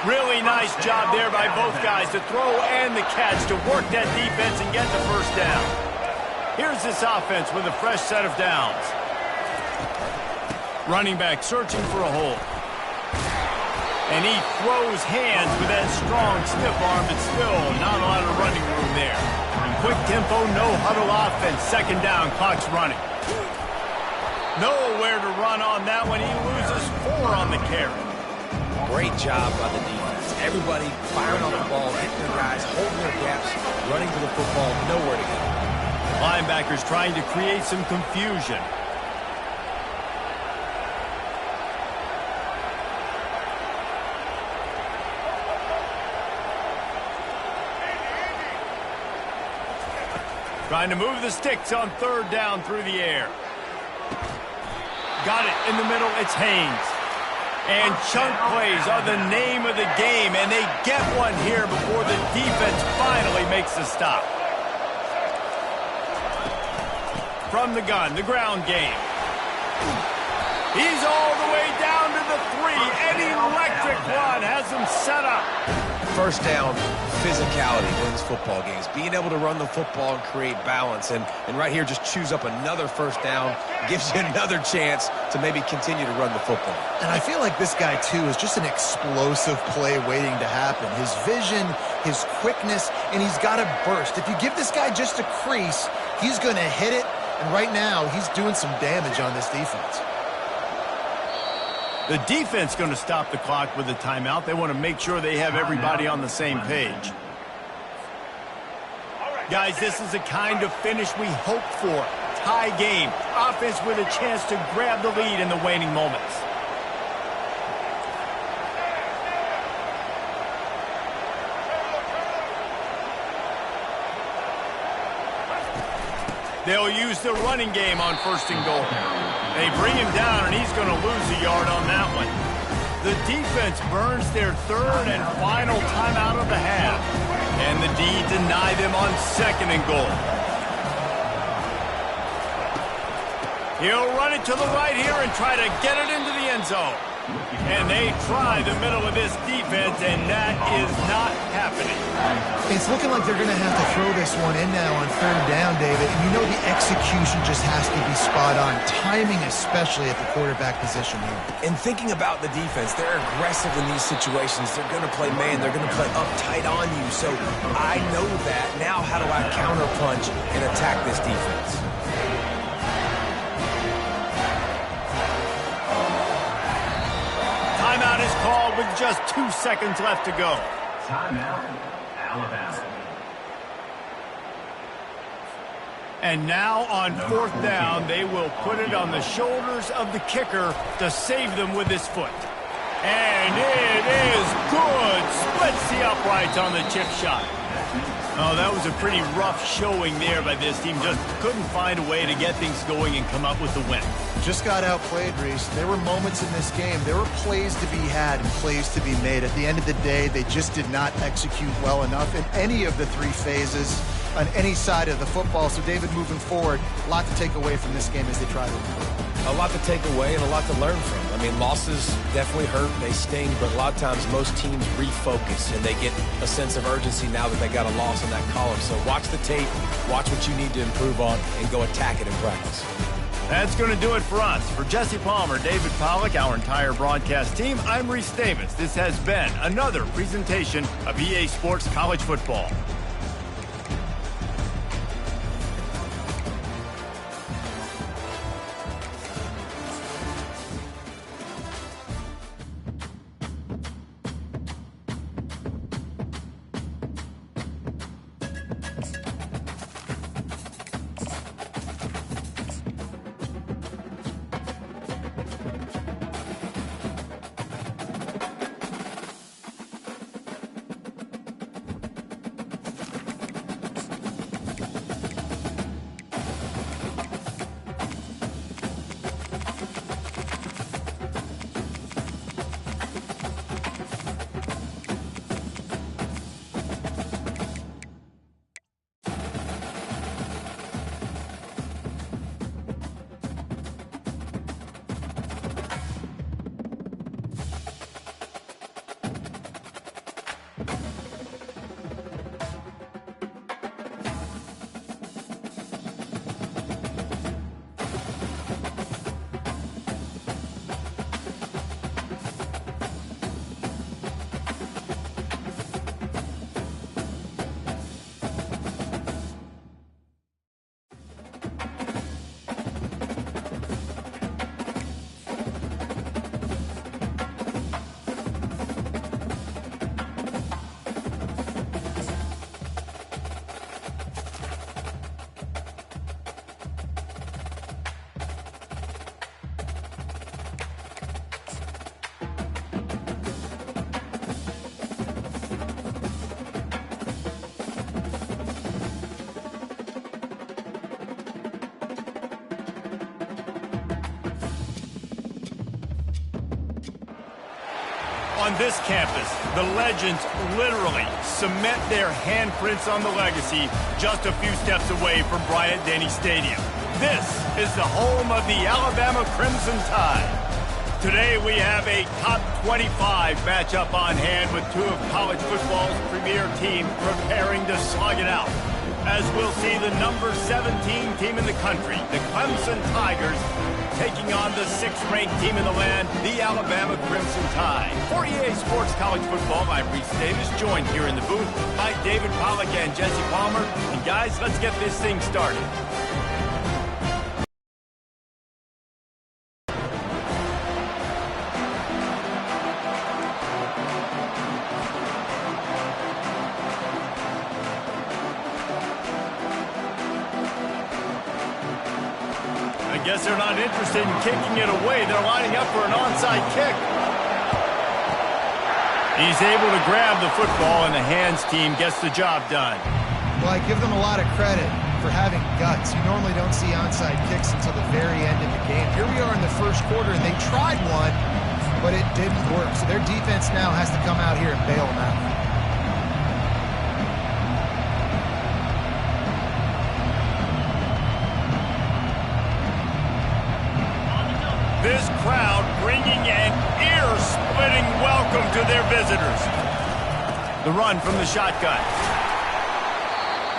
Really nice job there by both guys to throw and the catch to work that defense and get the 1st down. Here's this offense with a fresh set of downs. Running back searching for a hole. And he throws hands with that strong, stiff arm, but still not a lot of running room there. Quick tempo, no huddle offense. 2nd down, clock's running. Nowhere to run on that one. He loses 4 on the carry. Great job by the defense. Everybody firing on the ball, hitting their guys, holding their gaps, running to the football, nowhere to go. Linebackers trying to create some confusion. Trying to move the sticks on 3rd down through the air. Got it in the middle. It's Haynes. And chunk plays are the name of the game, and they get one here before the defense finally makes the stop. From the gun, the ground game. He's all the way down to the 3. An electric run has him set up. first down physicality wins football games. Being able to run the football and create balance. And right here, just choose up another first down. Gives you another chance to maybe continue to run the football. And I feel like this guy, too, is just an explosive play waiting to happen. His vision, his quickness, and he's got a burst. If you give this guy just a crease, he's going to hit it. And right now, he's doing some damage on this defense. The defense going to stop the clock with a timeout. They want to make sure they have everybody on the same page. Guys, this is the kind of finish we hope for. Tie game. Offense with a chance to grab the lead in the waning moments. They'll use the running game on 1st and goal. They bring him down, and he's going to lose a yard on that one. The defense burns their 3rd and final timeout of the half. And the D deny them on 2nd and goal. He'll run it to the right here and try to get it into the end zone. And they try the middle of this defense, and that is not happening. It's looking like they're going to have to throw this one in now on 3rd down, David. And you know the execution just has to be spot on. Timing, especially at the quarterback position here. And thinking about the defense, they're aggressive in these situations. They're going to play man. They're going to play uptight on you. So I know that. Now how do I counterpunch and attack this defense? Timeout is called with just 2 seconds left to go. Timeout, Alabama. And now on 4th down, they will put it on the shoulders of the kicker to save them with his foot. And it is good. Splits the uprights on the chip shot. Oh, that was a pretty rough showing there by this team. Just couldn't find a way to get things going and come up with the win. Just got outplayed, Reese. There were moments in this game. There were plays to be had and plays to be made. At the end of the day, they just did not execute well enough in any of the 3 phases on any side of the football. So, David, moving forward, a lot to take away from this game as they try to improve. A lot to take away and a lot to learn from. I mean, losses definitely hurt, they sting, but a lot of times most teams refocus and they get a sense of urgency now that they got a loss in that column. So watch the tape, watch what you need to improve on, and go attack it in practice. That's going to do it for us. For Jesse Palmer, David Pollack, our entire broadcast team, I'm Reese Davis. This has been another presentation of EA Sports College Football. On this campus, the legends literally cement their handprints on the legacy just a few steps away from Bryant-Denny Stadium. This is the home of the Alabama Crimson Tide. Today we have a top 25 matchup on hand with two of college football's premier teams preparing to slug it out. As we'll see the number 17 team in the country, the Clemson Tigers, taking on the 6th-ranked team in the land, the Alabama Crimson Tide. For EA Sports College Football, I'm Reese Davis, joined here in the booth by David Pollack and Jesse Palmer. And guys, let's get this thing started. I guess they're not interested in kicking it away. They're lining up for an onside kick. He's able to grab the football, and the hands team gets the job done. Well, I give them a lot of credit for having guts. You normally don't see onside kicks until the very end of the game. Here we are in the first quarter, and they tried one, but it didn't work. So their defense now has to come out here and bail them out. This crowd bringing an ear-splitting welcome to their visitors. The run from the shotgun.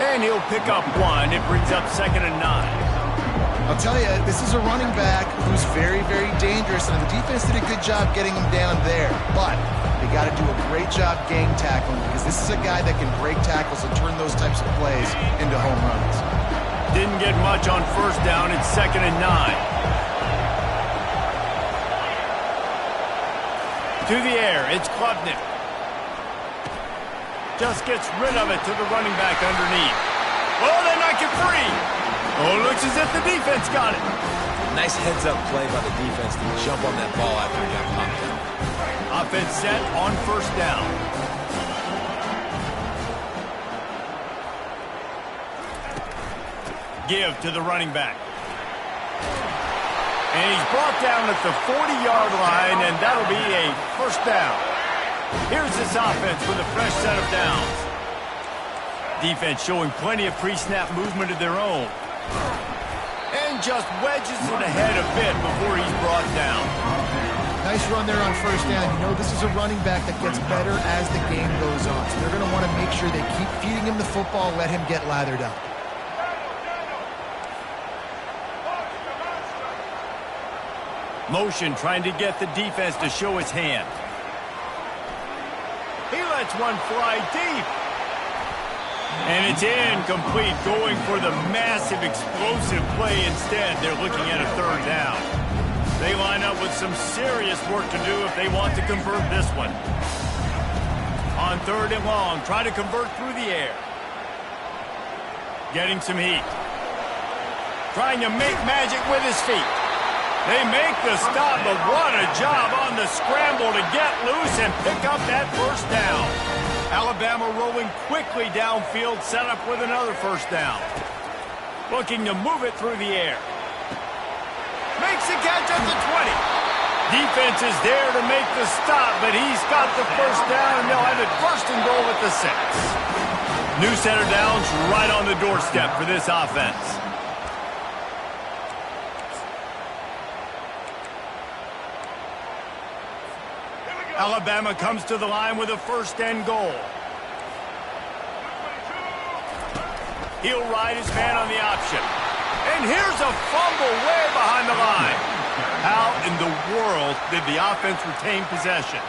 And he'll pick up one. It brings up 2nd and 9. I'll tell you, this is a running back who's very, very dangerous, and the defense did a good job getting him down there. But they got to do a great job gang tackling, because this is a guy that can break tackles and turn those types of plays into home runs. Didn't get much on 1st down. It's 2nd and 9. To the air, it's Klubnik. Just gets rid of it to the running back underneath. Oh, they knock it free. Oh, looks as if the defense got it. Nice heads-up play by the defense to jump on that ball after he got popped out. Offense set on 1st down. Give to the running back. And he's brought down at the 40-yard line, and that'll be a 1st down. Here's this offense with a fresh set of downs. Defense showing plenty of pre-snap movement of their own. And just wedges it ahead a bit before he's brought down. Nice run there on 1st down. You know, this is a running back that gets better as the game goes on. So they're going to want to make sure they keep feeding him the football, let him get lathered up. Motion trying to get the defense to show his hand. He lets one fly deep. And it's incomplete, going for the massive explosive play instead. They're looking at a 3rd down. They line up with some serious work to do if they want to convert this one. On 3rd and long, try to convert through the air. Getting some heat. Trying to make magic with his feet. They make the stop, but what a job on the scramble to get loose and pick up that 1st down. Alabama rolling quickly downfield, set up with another 1st down. Looking to move it through the air. Makes the catch at the 20. Defense is there to make the stop, but he's got the 1st down, and they'll have it 1st and goal at the 6. New set of downs right on the doorstep for this offense. Alabama comes to the line with a 1st and goal. He'll ride his man on the option. And here's a fumble way behind the line. How in the world did the offense retain possession?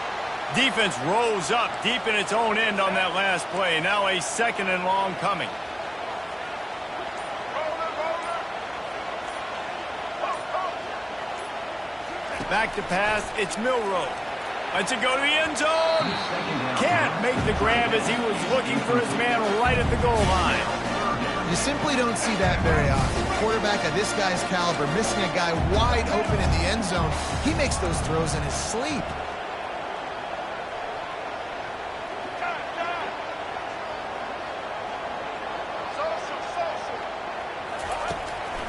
Defense rose up deep in its own end on that last play. Now a 2nd and long coming. Back to pass, it's Milroe. Lets it go to the end zone. Can't make the grab as he was looking for his man right at the goal line. You simply don't see that very often. A quarterback of this guy's caliber missing a guy wide open in the end zone. He makes those throws in his sleep.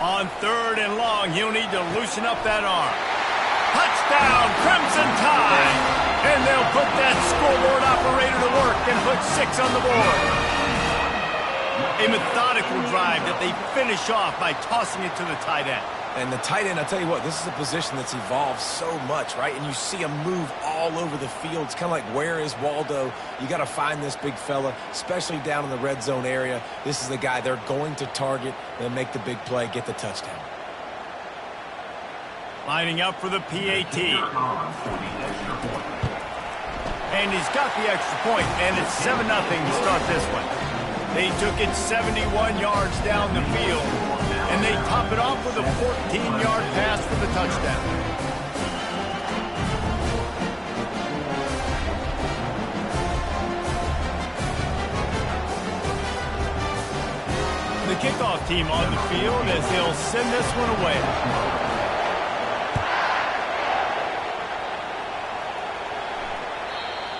On 3rd and long, he'll need to loosen up that arm. Touchdown, Crimson Tide! And they'll put that scoreboard operator to work and put 6 on the board. A methodical drive that they finish off by tossing it to the tight end. And the tight end, I'll tell you what, this is a position that's evolved so much, right? And you see him move all over the field. It's kind of like, where is Waldo? You got to find this big fella, especially down in the red zone area. This is the guy they're going to target and make the big play, get the touchdown. Lining up for the PAT. And he's got the extra point, and it's 7-0 to start this one. They took it 71 yards down the field, and they top it off with a 14-yard pass for the touchdown. The kickoff team on the field as they'll send this one away.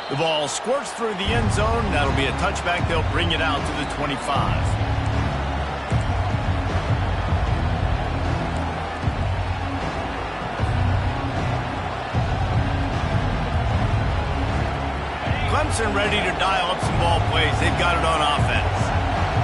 The ball squirts through the end zone. That'll be a touchback. They'll bring it out to the 25. Clemson ready to dial up some ball plays. They've got it on offense.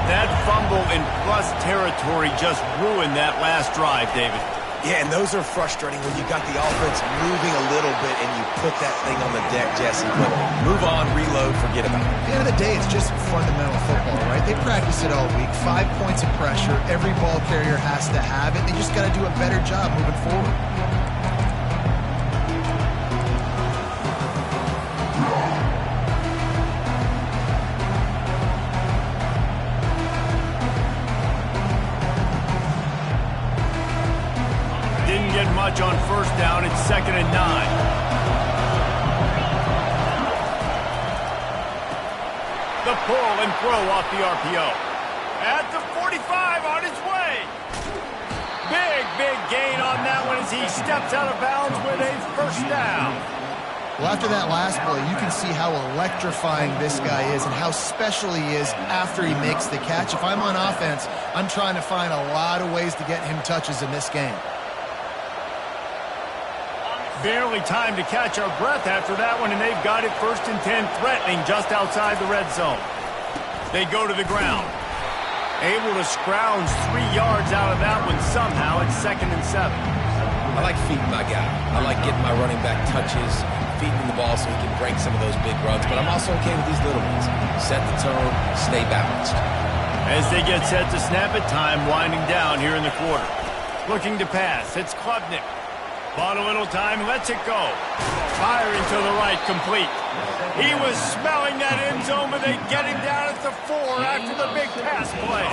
That fumble in plus territory just ruined that last drive, David. Yeah, and those are frustrating when you got the offense moving a little bit and you put that thing on the deck, Jesse. But move on, reload, forget about it. At the end of the day, it's just fundamental football, right? They practice it all week. 5 points of pressure. Every ball carrier has to have it. They just got to do a better job moving forward. On first down, it's 2nd and 9. The pull and throw off the RPO. At the 45, on his way. Big gain on that one as he steps out of bounds with a first down. Well, after that last play, you can see how electrifying this guy is and how special he is after he makes the catch. If I'm on offense, I'm trying to find a lot of ways to get him touches in this game. Barely time to catch our breath after that one, and they've got it 1st and 10, threatening just outside the red zone. They go to the ground. Able to scrounge 3 yards out of that one somehow. It's 2nd and 7. I like feeding my guy. I like getting my running back touches, feeding the ball so he can break some of those big runs, but I'm also okay with these little ones. Set the tone, stay balanced. As they get set to snap it, time winding down here in the quarter. Looking to pass, it's Klubnik. Bought a little time, lets it go. Firing to the right, complete. He was smelling that end zone, but they get him down at the 4 after the big pass play.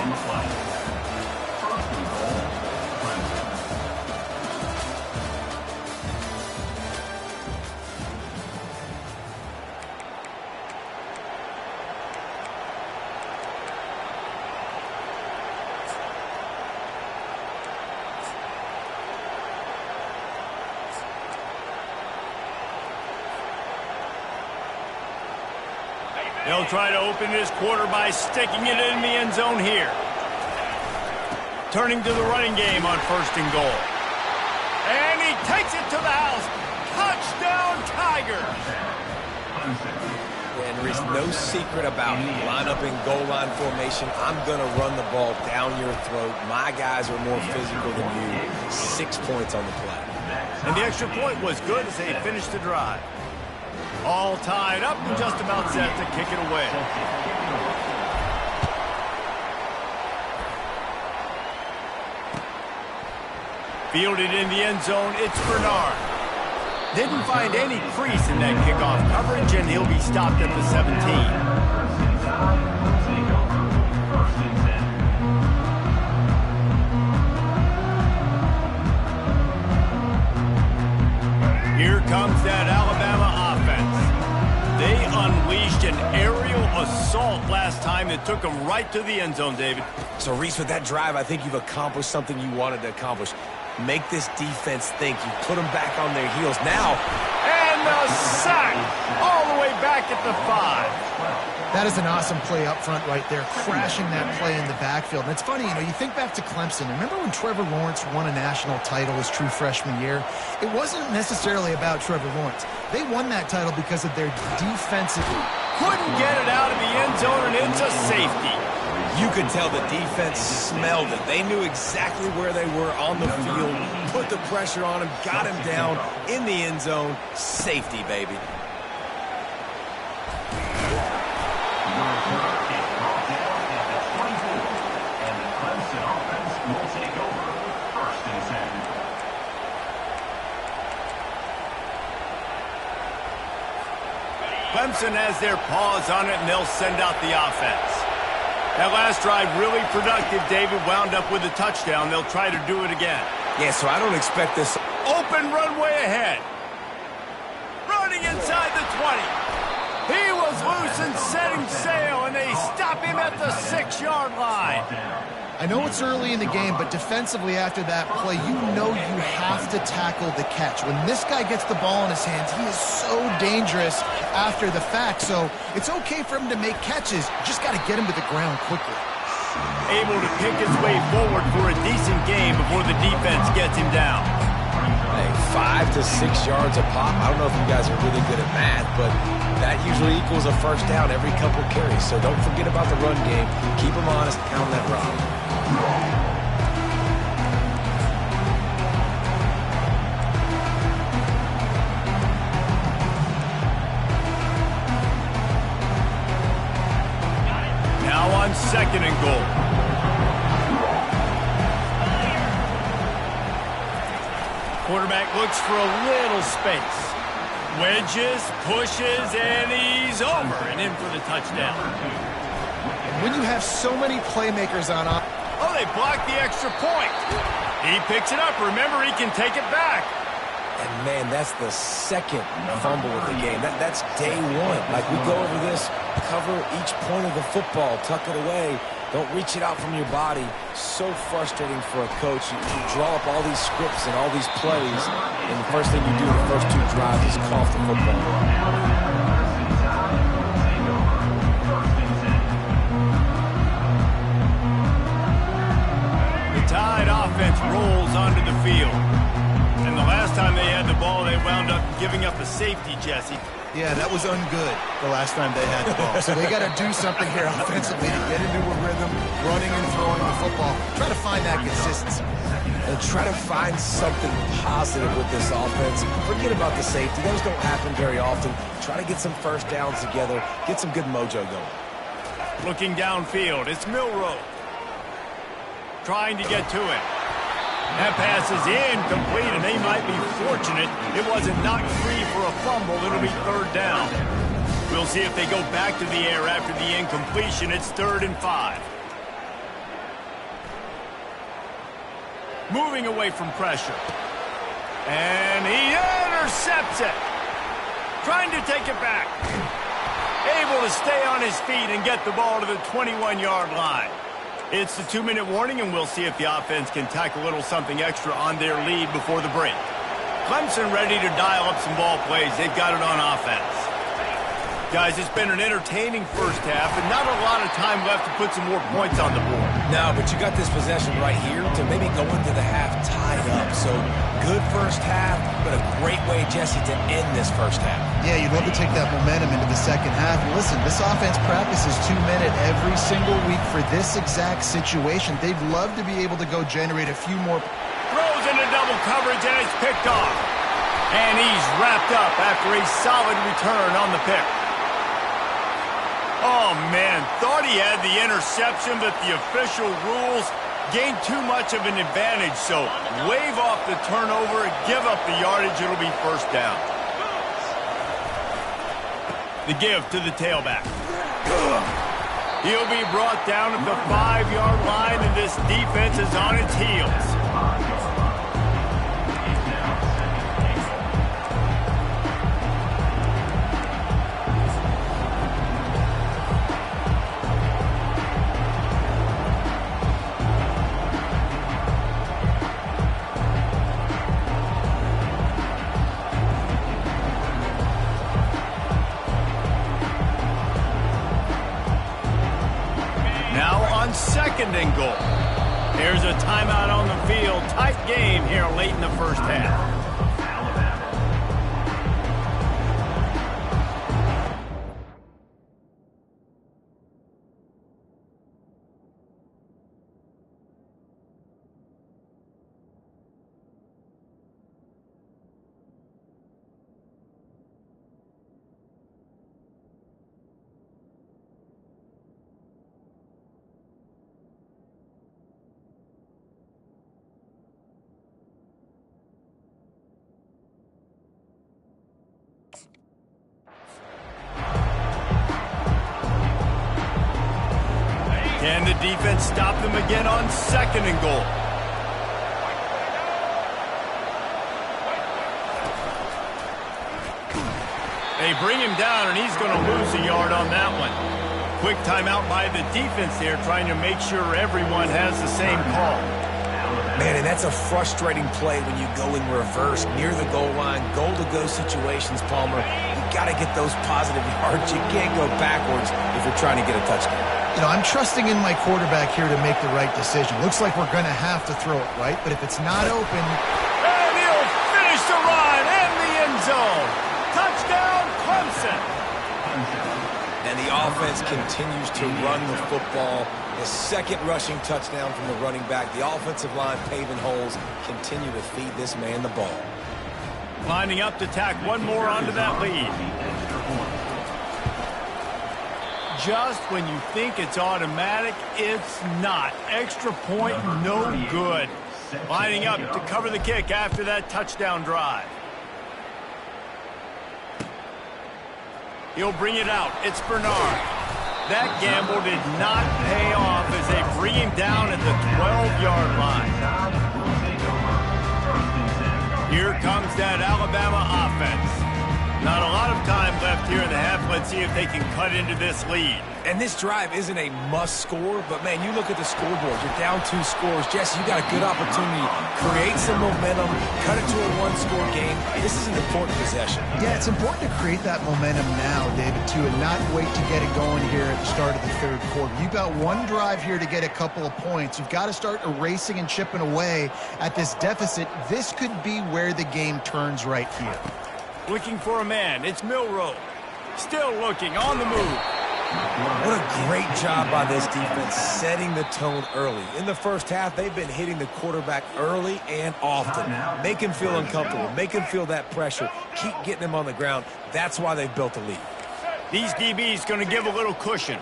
They'll try to open this quarter by sticking it in the end zone here. Turning to the running game on 1st and goal. And he takes it to the house. Touchdown, Tigers! And there's no secret about it. Line up in goal line formation. I'm going to run the ball down your throat. My guys are more physical than you. 6 points on the play. And the extra point was good as they finished the drive. All tied up and just about set to kick it away. Fielded in the end zone, it's Bernard. Didn't find any crease in that kickoff coverage, and he'll be stopped at the 17. Here comes that Alabama offense. They unleashed an aerial assault last time that took them right to the end zone, David. So, Reese, with that drive, I think you've accomplished something you wanted to accomplish. Make this defense think. You put them back on their heels now. And the sack all the way back at the 5. That is an awesome play up front right there, crashing that play in the backfield. And it's funny, you think back to Clemson. Remember when Trevor Lawrence won a national title his true freshman year? It wasn't necessarily about Trevor Lawrence. They won that title because of their defensive. Couldn't get it out of the end zone and into safety. You could tell the defense smelled it. They knew exactly where they were on the field, put the pressure on him, got him down in the end zone. Safety, baby. Clemson has their paws on it, and they'll send out the offense. That last drive really productive. David wound up with a touchdown. They'll try to do it again. Yeah, so I don't expect this. Open runway ahead. Running inside the 20. He was loose and setting sail, and they stop him at the 6-yard line. I know it's early in the game, but defensively after that play, you know you have to tackle the catch. When this guy gets the ball in his hands, he is so dangerous after the fact. So it's okay for him to make catches. You just got to get him to the ground quickly. Able to pick his way forward for a decent game before the defense gets him down. Hey, 5 to 6 yards a pop. I don't know if you guys are really good at math, but that usually equals a first down every couple carries. So don't forget about the run game. Keep them honest, pound that rock. Now on 2nd and goal. Quarterback looks for a little space. Wedges, pushes, and he's over and in for the touchdown. When you have so many playmakers on offense. Oh, they blocked the extra point. He picks it up. Remember, he can take it back. And, man, that's the second fumble of the game. That's day one. Like, we go over this, cover each point of the football, tuck it away. Don't reach it out from your body. So frustrating for a coach. You draw up all these scripts and all these plays, and the first thing you do the first 2 drives is cough the football. Tide offense rolls onto the field. And the last time they had the ball, they wound up giving up a safety, Jesse. Yeah, that was ungood the last time they had the ball. So they got to do something here offensively to get into a rhythm, running and throwing the football. Try to find that consistency. And try to find something positive with this offense. Forget about the safety. Those don't happen very often. Try to get some first downs together. Get some good mojo going. Looking downfield, it's Milroe. Trying to get to it. That pass is incomplete, and they might be fortunate it wasn't knocked free for a fumble. It'll be 3rd down. We'll see if they go back to the air after the incompletion. It's 3rd and 5. Moving away from pressure. And he intercepts it. Trying to take it back. Able to stay on his feet and get the ball to the 21-yard line. It's the 2-minute warning, and we'll see if the offense can tack a little something extra on their lead before the break. Clemson ready to dial up some ball plays. They've got it on offense. Guys, it's been an entertaining first half, and not a lot of time left to put some more points on the board. No, but you got this possession right here to maybe go into the half tied up. So good first half, but a great way, Jesse, to end this first half. Yeah, you'd love to take that momentum into the second half. And listen, this offense practices 2-minute every single week for this exact situation. They'd love to be able to go generate a few more. Throws into double coverage, and it's picked off. And he's wrapped up after a solid return on the pick. Oh, man, thought he had the interception, but the official rules gained too much of an advantage. So wave off the turnover, give up the yardage, it'll be 1st down. The give to the tailback. He'll be brought down at the 5-yard line, and this defense is on its heels. Now on 2nd and goal. There's a timeout on the field. Tight game here late in the first half. Can the defense stop them again on 2nd and goal? They bring him down, and he's going to lose a yard on that one. Quick timeout by the defense there, trying to make sure everyone has the same call. Man, and that's a frustrating play when you go in reverse near the goal line, goal-to-go situations, Palmer. You got to get those positive yards. You can't go backwards if you're trying to get a touchdown. You know, I'm trusting in my quarterback here to make the right decision. Looks like we're going to have to throw it, right? But if it's not open... And he'll finish the run in the end zone. Touchdown, Clemson. And the offense continues to run the football. The 2nd rushing touchdown from the running back. The offensive line paving holes. Continue to feed this man the ball. Lining up to tack one more onto that lead. Just when you think it's automatic, it's not. Extra point, no good. Lining up to cover the kick after that touchdown drive. He'll bring it out. It's Bernard. That gamble did not pay off as they bring him down at the 12-yard line. Here comes that Alabama offense. Not a lot of time left here in the half. Let's see if they can cut into this lead. And this drive isn't a must score, but, man, you look at the scoreboard. You're down 2 scores. Jesse, you got a good opportunity. Create some momentum. Cut it to a 1-score game. This is an important possession. Yeah, it's important to create that momentum now, David, too, and not wait to get it going here at the start of the 3rd quarter. You've got one drive here to get a couple of points. You've got to start erasing and chipping away at this deficit. This could be where the game turns right here. Looking for a man. It's Milroe. Still looking, on the move. What a great job by this defense setting the tone early. In the first half, they've been hitting the quarterback early and often. Make him feel uncomfortable. Make him feel that pressure. Keep getting him on the ground. That's why they've built a lead. These DBs going to give a little cushion.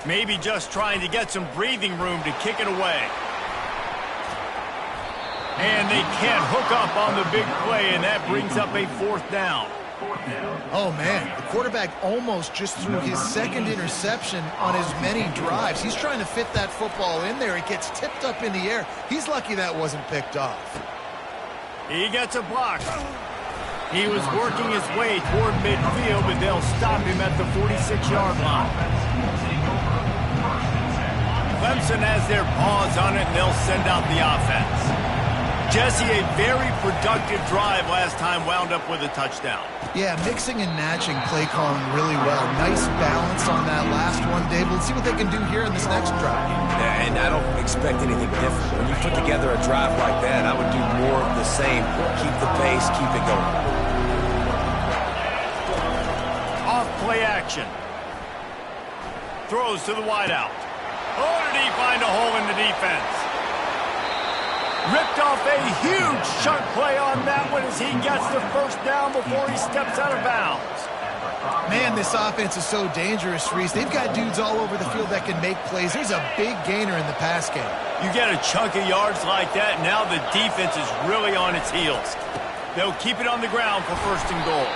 Maybe just trying to get some breathing room to kick it away. And they can't hook up on the big play, and that brings up a 4th down. Oh, man, the quarterback almost just threw his 2nd interception on as many drives. He's trying to fit that football in there. It gets tipped up in the air. He's lucky that wasn't picked off. He gets a block. He was working his way toward midfield, but they'll stop him at the 46-yard line. Clemson has their paws on it, and they'll send out the offense. Jesse, a very productive drive last time, wound up with a touchdown. Yeah, mixing and matching play calling really well. Nice balance on that last one, Dave. Let's see what they can do here in this next drive. Yeah, and I don't expect anything different. When you put together a drive like that, I would do more of the same. Keep the pace, keep it going. Off play action. Throws to the wideout. Oh, did he find a hole in the defense? Ripped off a huge chunk play on that one as he gets the 1st down before he steps out of bounds. Man, this offense is so dangerous, Reese. They've got dudes all over the field that can make plays. There's a big gainer in the pass game. You get a chunk of yards like that, now the defense is really on its heels. They'll keep it on the ground for 1st and goal.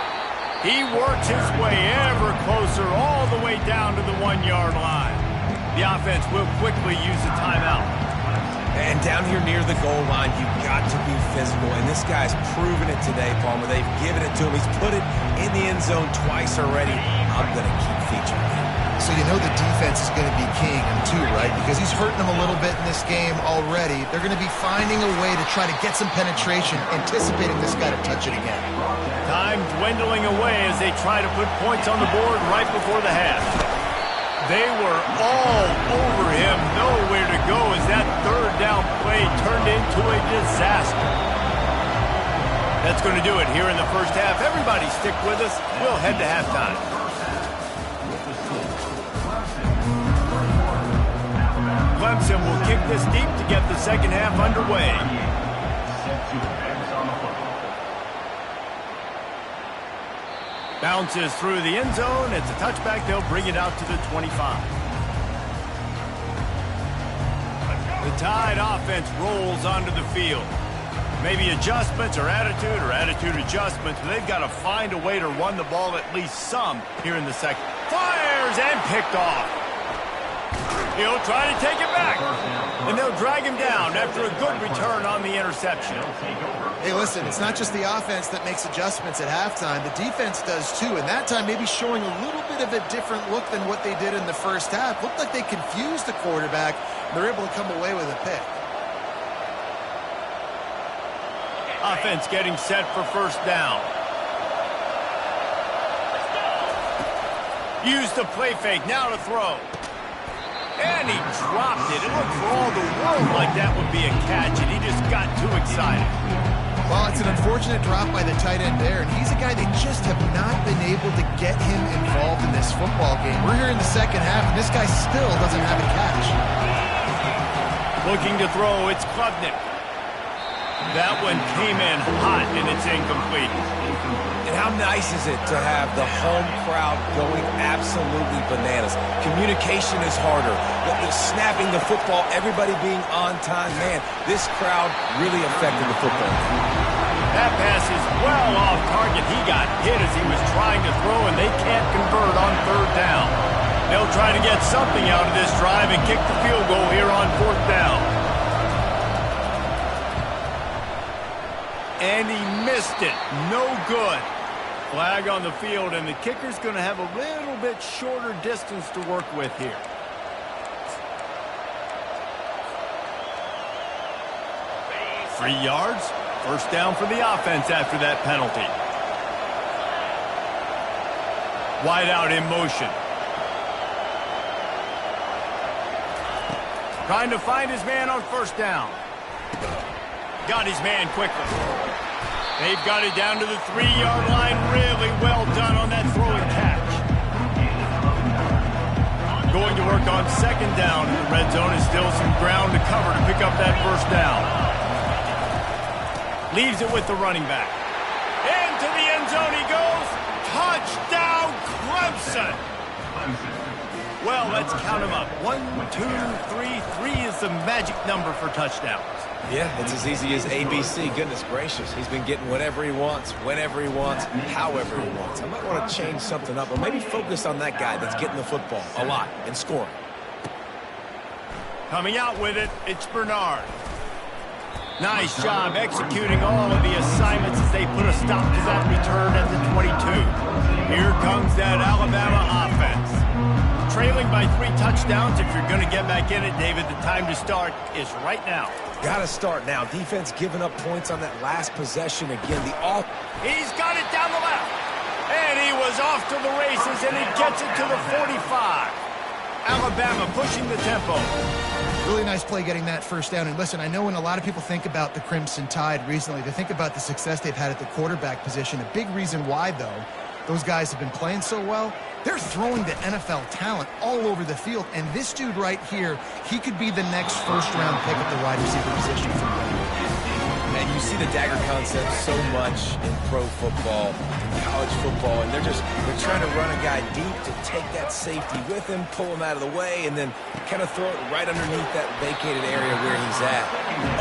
He works his way ever closer all the way down to the 1-yard line. The offense will quickly use a timeout. And down here near the goal line, you've got to be physical. And this guy's proven it today, Palmer. They've given it to him. He's put it in the end zone twice already. I'm going to keep featuring him. So you know the defense is going to be king too, right? Because he's hurting them a little bit in this game already. They're going to be finding a way to try to get some penetration, anticipating this guy to touch it again. Time dwindling away as they try to put points on the board right before the half. They were all over him, nowhere to go as that 3rd down play turned into a disaster. That's going to do it here in the first half. Everybody stick with us. We'll head to halftime. Clemson will kick this deep to get the 2nd half underway. Bounces through the end zone. It's a touchback. They'll bring it out to the 25. The Tide offense rolls onto the field. Maybe adjustments or attitude adjustments. They've got to find a way to run the ball at least some here in the second. Fires and picked off. He'll try to take it back. And they'll drag him down after a good return on the interception. Hey, listen, it's not just the offense that makes adjustments at halftime. The defense does too, and that time maybe showing a little bit of a different look than what they did in the first half. Looked like they confused the quarterback. They're able to come away with a pick. Offense getting set for first down. Use the play fake, now to throw. And he dropped it. It looked for all the world like that would be a catch, and he just got too excited. Well, it's an unfortunate drop by the tight end there, and he's a guy they just have not been able to get him involved in this football game. We're here in the second half, and this guy still doesn't have a catch. Looking to throw, it's Klubnik. That one came in hot, and it's incomplete. And how nice is it to have the home crowd going absolutely bananas? Communication is harder. The snapping the football, everybody being on time. Man, this crowd really affected the football. That pass is well off target. He got hit as he was trying to throw, and they can't convert on third down. They'll try to get something out of this drive and kick the field goal here on fourth down. And he missed it. No good. Flag on the field, and the kicker's going to have a little bit shorter distance to work with here. Three yards. First down for the offense after that penalty. Wide out in motion. Trying to find his man on first down. Got his man quickly. They've got it down to the 3-yard line. Really well done on that throw and catch. Going to work on second down. In the red zone is still some ground to cover to pick up that first down. Leaves it with the running back. Into the end zone he goes. Touchdown, Clemson. Well, let's count them up. 1, 2, 3. 3 is the magic number for touchdowns. Yeah, it's as easy as ABC. Goodness gracious. He's been getting whatever he wants, whenever he wants, however he wants. I might want to change something up, or maybe focus on that guy that's getting the football a lot and scoring. Coming out with it, it's Bernard. Nice job executing all of the assignments as they put a stop to that return at the 22. Here comes that Alabama offense. Trailing by 3 touchdowns. If you're going to get back in it, David, the time to start is right now. Got to start now. Defense giving up points on that last possession again. He's got it down the left. And he was off to the races, and he gets it to the 45. Alabama pushing the tempo. Really nice play getting that first down. And listen, I know when a lot of people think about the Crimson Tide recently, they think about the success they've had at the quarterback position. A big reason why, though, those guys have been playing so well, they're throwing to NFL talent all over the field. And this dude right here, he could be the next first-round pick at the wide receiver position for me. And you see the dagger concept so much in pro football, in college football, and they're trying to run a guy deep to take that safety with him, pull him out of the way, and then kind of throw it right underneath that vacated area where he's at.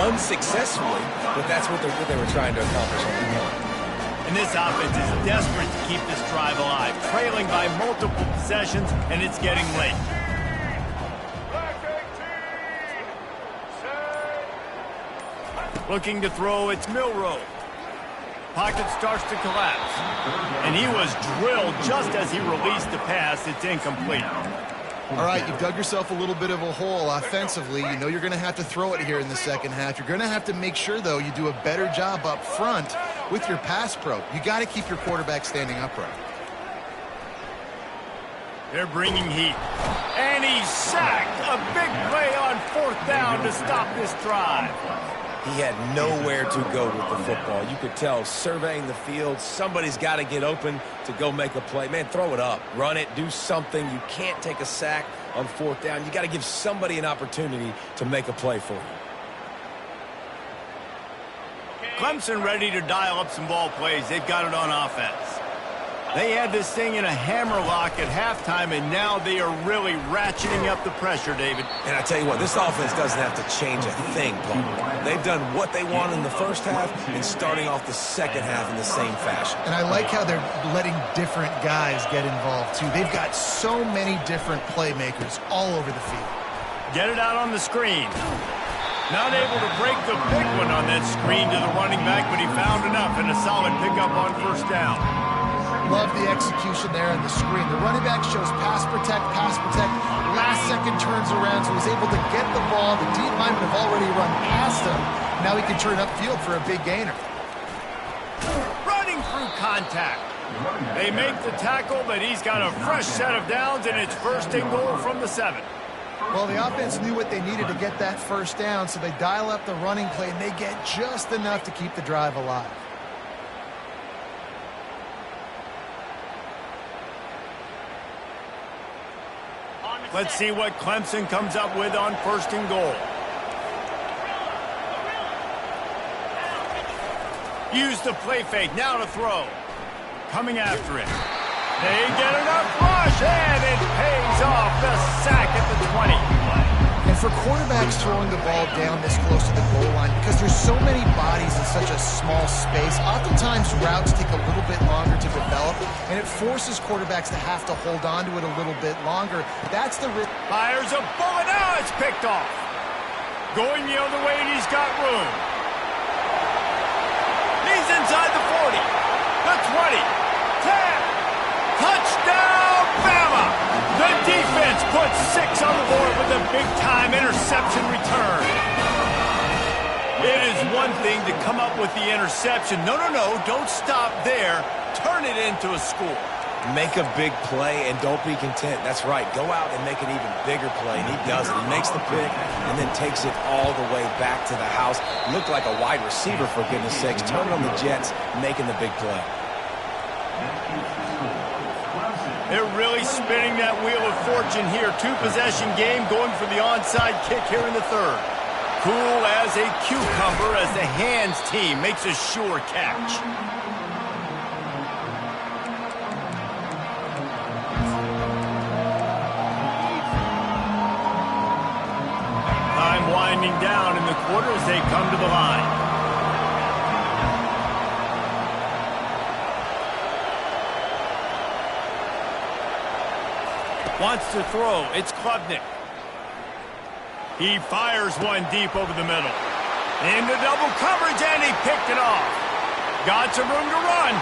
Unsuccessfully, but that's what they were trying to accomplish on the point. And this offense is desperate to keep this drive alive, trailing by multiple possessions, and it's getting late. Looking to throw, it's Milroe. Pocket starts to collapse. And he was drilled just as he released the pass. It's incomplete. All right, you've dug yourself a little bit of a hole offensively. You know you're going to have to throw it here in the second half. You're going to have to make sure, though, you do a better job up front with your pass pro. You got to keep your quarterback standing upright. They're bringing heat. And he's sacked. A big play on fourth down to stop this drive. He had nowhere to go with the football. You could tell, surveying the field, somebody's got to get open to go make a play. Man, throw it up. Run it. Do something. You can't take a sack on fourth down. You got to give somebody an opportunity to make a play for you. Clemson ready to dial up some ball plays. They've got it on offense. They had this thing in a hammerlock at halftime, and now they are really ratcheting up the pressure, David. And I tell you what, this offense doesn't have to change a thing, Paul. They've done what they want in the first half and starting off the second half in the same fashion. And I like how they're letting different guys get involved, too. They've got so many different playmakers all over the field. Get it out on the screen. Not able to break the big one on that screen to the running back, but he found enough and a solid pickup on first down. Love the execution there on the screen. The running back shows pass protect, last second turns around, so he's able to get the ball. The deep linemen have already run past him. Now he can turn upfield for a big gainer. Running through contact. They make the tackle, but he's got a fresh set of downs, and it's first and goal from the 7. Well, the offense knew what they needed to get that first down, so they dial up the running play, and they get just enough to keep the drive alive. Let's see what Clemson comes up with on first and goal. Use the play fake, now to throw. Coming after it. They get enough rush, and it pays off. The sack at the 20. And for quarterbacks throwing the ball down this close to the goal line, because there's so many bodies in such a small space, oftentimes routes take a little bit longer to develop, and it forces quarterbacks to have to hold on to it a little bit longer. That's the risk. Fires a bullet, now it's picked off. Going the other way, and he's got room. He's inside the 40, the 20, 10. Touchdown, Bama! The defense puts 6 on the board with a big-time interception return. It is one thing to come up with the interception. No, don't stop there. Turn it into a score. Make a big play and don't be content. That's right. Go out and make an even bigger play, and he does it. He makes the pick and then takes it all the way back to the house. Looked like a wide receiver, for goodness sakes. Turn on the Jets, making the big play. They're really spinning that wheel of fortune here. 2-possession game going for the onside kick here in the 3rd. Cool as a cucumber as the hands team makes a sure catch. Time winding down in the quarter as they come to the line. Wants to throw. It's Klubnik. He fires one deep over the middle. Into double coverage, and he picked it off. Got some room to run.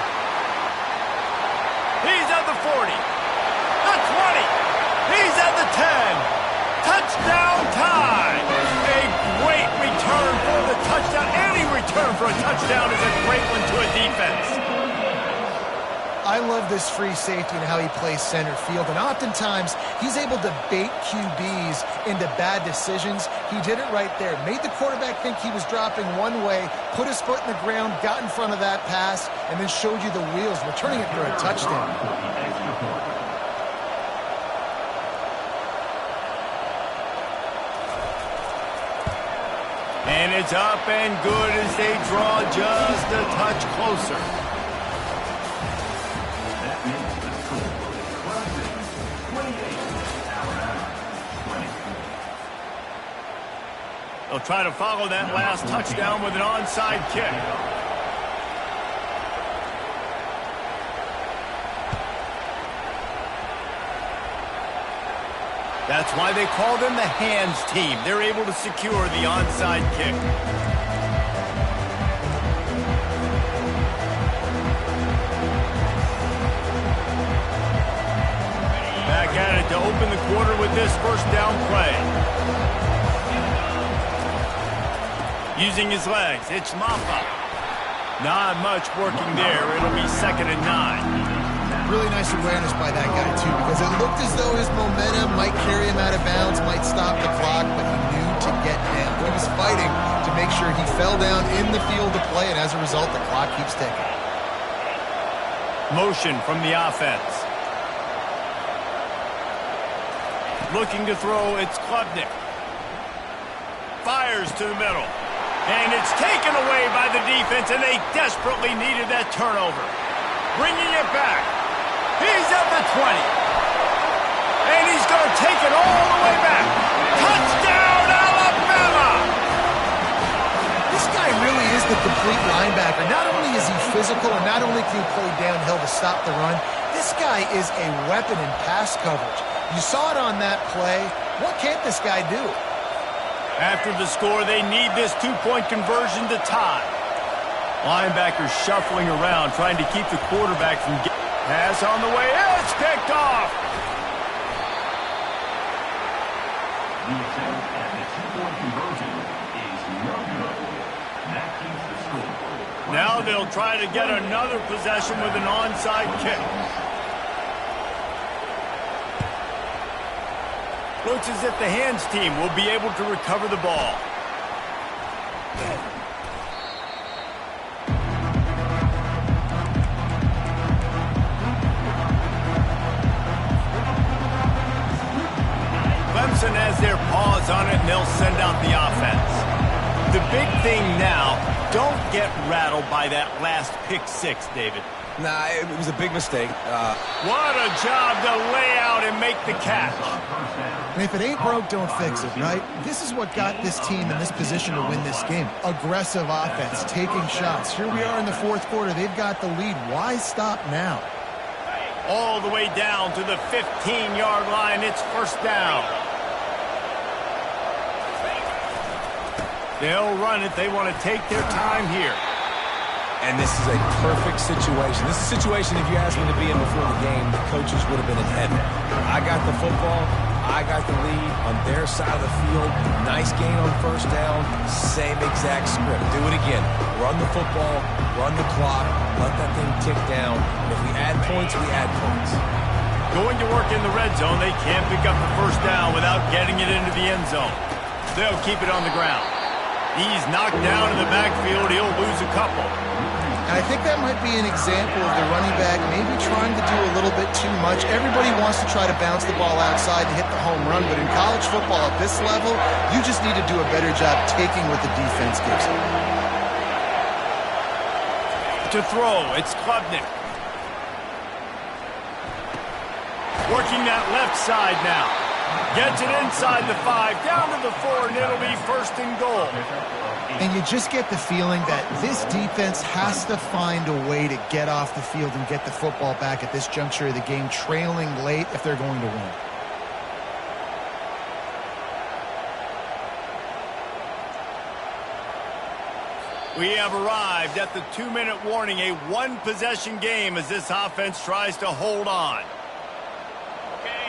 He's at the 40. The 20. He's at the 10. Touchdown time. A great return for the touchdown. Any return for a touchdown is a great one to a defense. I love this free safety and how he plays center field, and oftentimes he's able to bait QBs into bad decisions. He did it right there. Made the quarterback think he was dropping one way, put his foot in the ground, got in front of that pass, and then showed you the wheels, returning it for a touchdown. And it's up and good as they draw just a touch closer. They'll try to follow that last touchdown with an onside kick. That's why they call them the hands team. They're able to secure the onside kick. Back at it to open the quarter with this first down play. Using his legs, it's Maffa. Not much working there. It'll be 2nd and 9. Really nice awareness by that guy, too, because it looked as though his momentum might carry him out of bounds, might stop the clock, but he knew to get down. He was fighting to make sure he fell down in the field to play, and as a result, the clock keeps ticking. Motion from the offense. Looking to throw, it's Klubnik. Fires to the middle. And it's taken away by the defense, and they desperately needed that turnover. Bringing it back. He's at the 20. And he's going to take it all the way back. Touchdown, Alabama! This guy really is the complete linebacker. Not only is he physical and not only can he play downhill to stop the run, this guy is a weapon in pass coverage. You saw it on that play. What can't this guy do? After the score, they need this two-point conversion to tie. Linebackers shuffling around, trying to keep the quarterback from getting... Pass on the way. It's picked off. The attempt at the two-point conversion is no good. That keeps the score. Now they'll try to get another possession with an onside kick. Looks as if the hands team will be able to recover the ball. Clemson has their paws on it, and they'll send out the offense. The big thing now, don't get rattled by that last pick six, David. Nah, it was a big mistake. What a job to lay out and make the catch. And if it ain't broke, don't fix it, right? This is what got this team in this position to win this game. Aggressive offense, taking shots. Here we are in the fourth quarter. They've got the lead. Why stop now? All the way down to the 15-yard line. It's first down. They'll run it. They want to take their time here. And this is a perfect situation. This is a situation, if you asked me to be in before the game, the coaches would have been in heaven. I got the football. I got the lead on their side of the field. Nice gain on first down. Same exact script. Do it again. Run the football. Run the clock. Let that thing tick down. And if we add points, we add points. Going to work in the red zone. They can't pick up the first down without getting it into the end zone. They'll keep it on the ground. He's knocked down in the backfield. He'll lose a couple. And I think that might be an example of the running back maybe trying to do a little bit too much. Everybody wants to try to bounce the ball outside and hit the home run, but in college football at this level, you just need to do a better job taking what the defense gives you. To throw, it's Klubnik. Working that left side now. Gets it inside the 5, down to the 4, and it'll be first and goal. And you just get the feeling that this defense has to find a way to get off the field and get the football back at this juncture of the game, trailing late if they're going to win. We have arrived at the 2-minute warning, a one-possession game as this offense tries to hold on.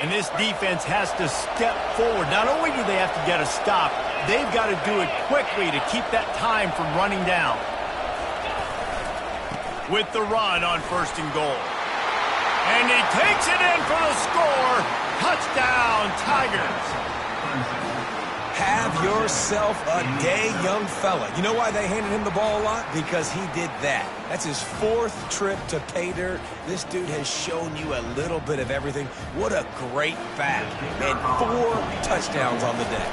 And this defense has to step forward. Not only do they have to get a stop, they've got to do it quickly to keep that time from running down. With the run on first and goal. And he takes it in for the score. Touchdown, Tigers. Have yourself a day, young fella. You know why they handed him the ball a lot? Because he did that. That's his 4th trip to pay dirt. This dude has shown you a little bit of everything. What a great back. And 4 touchdowns on the day.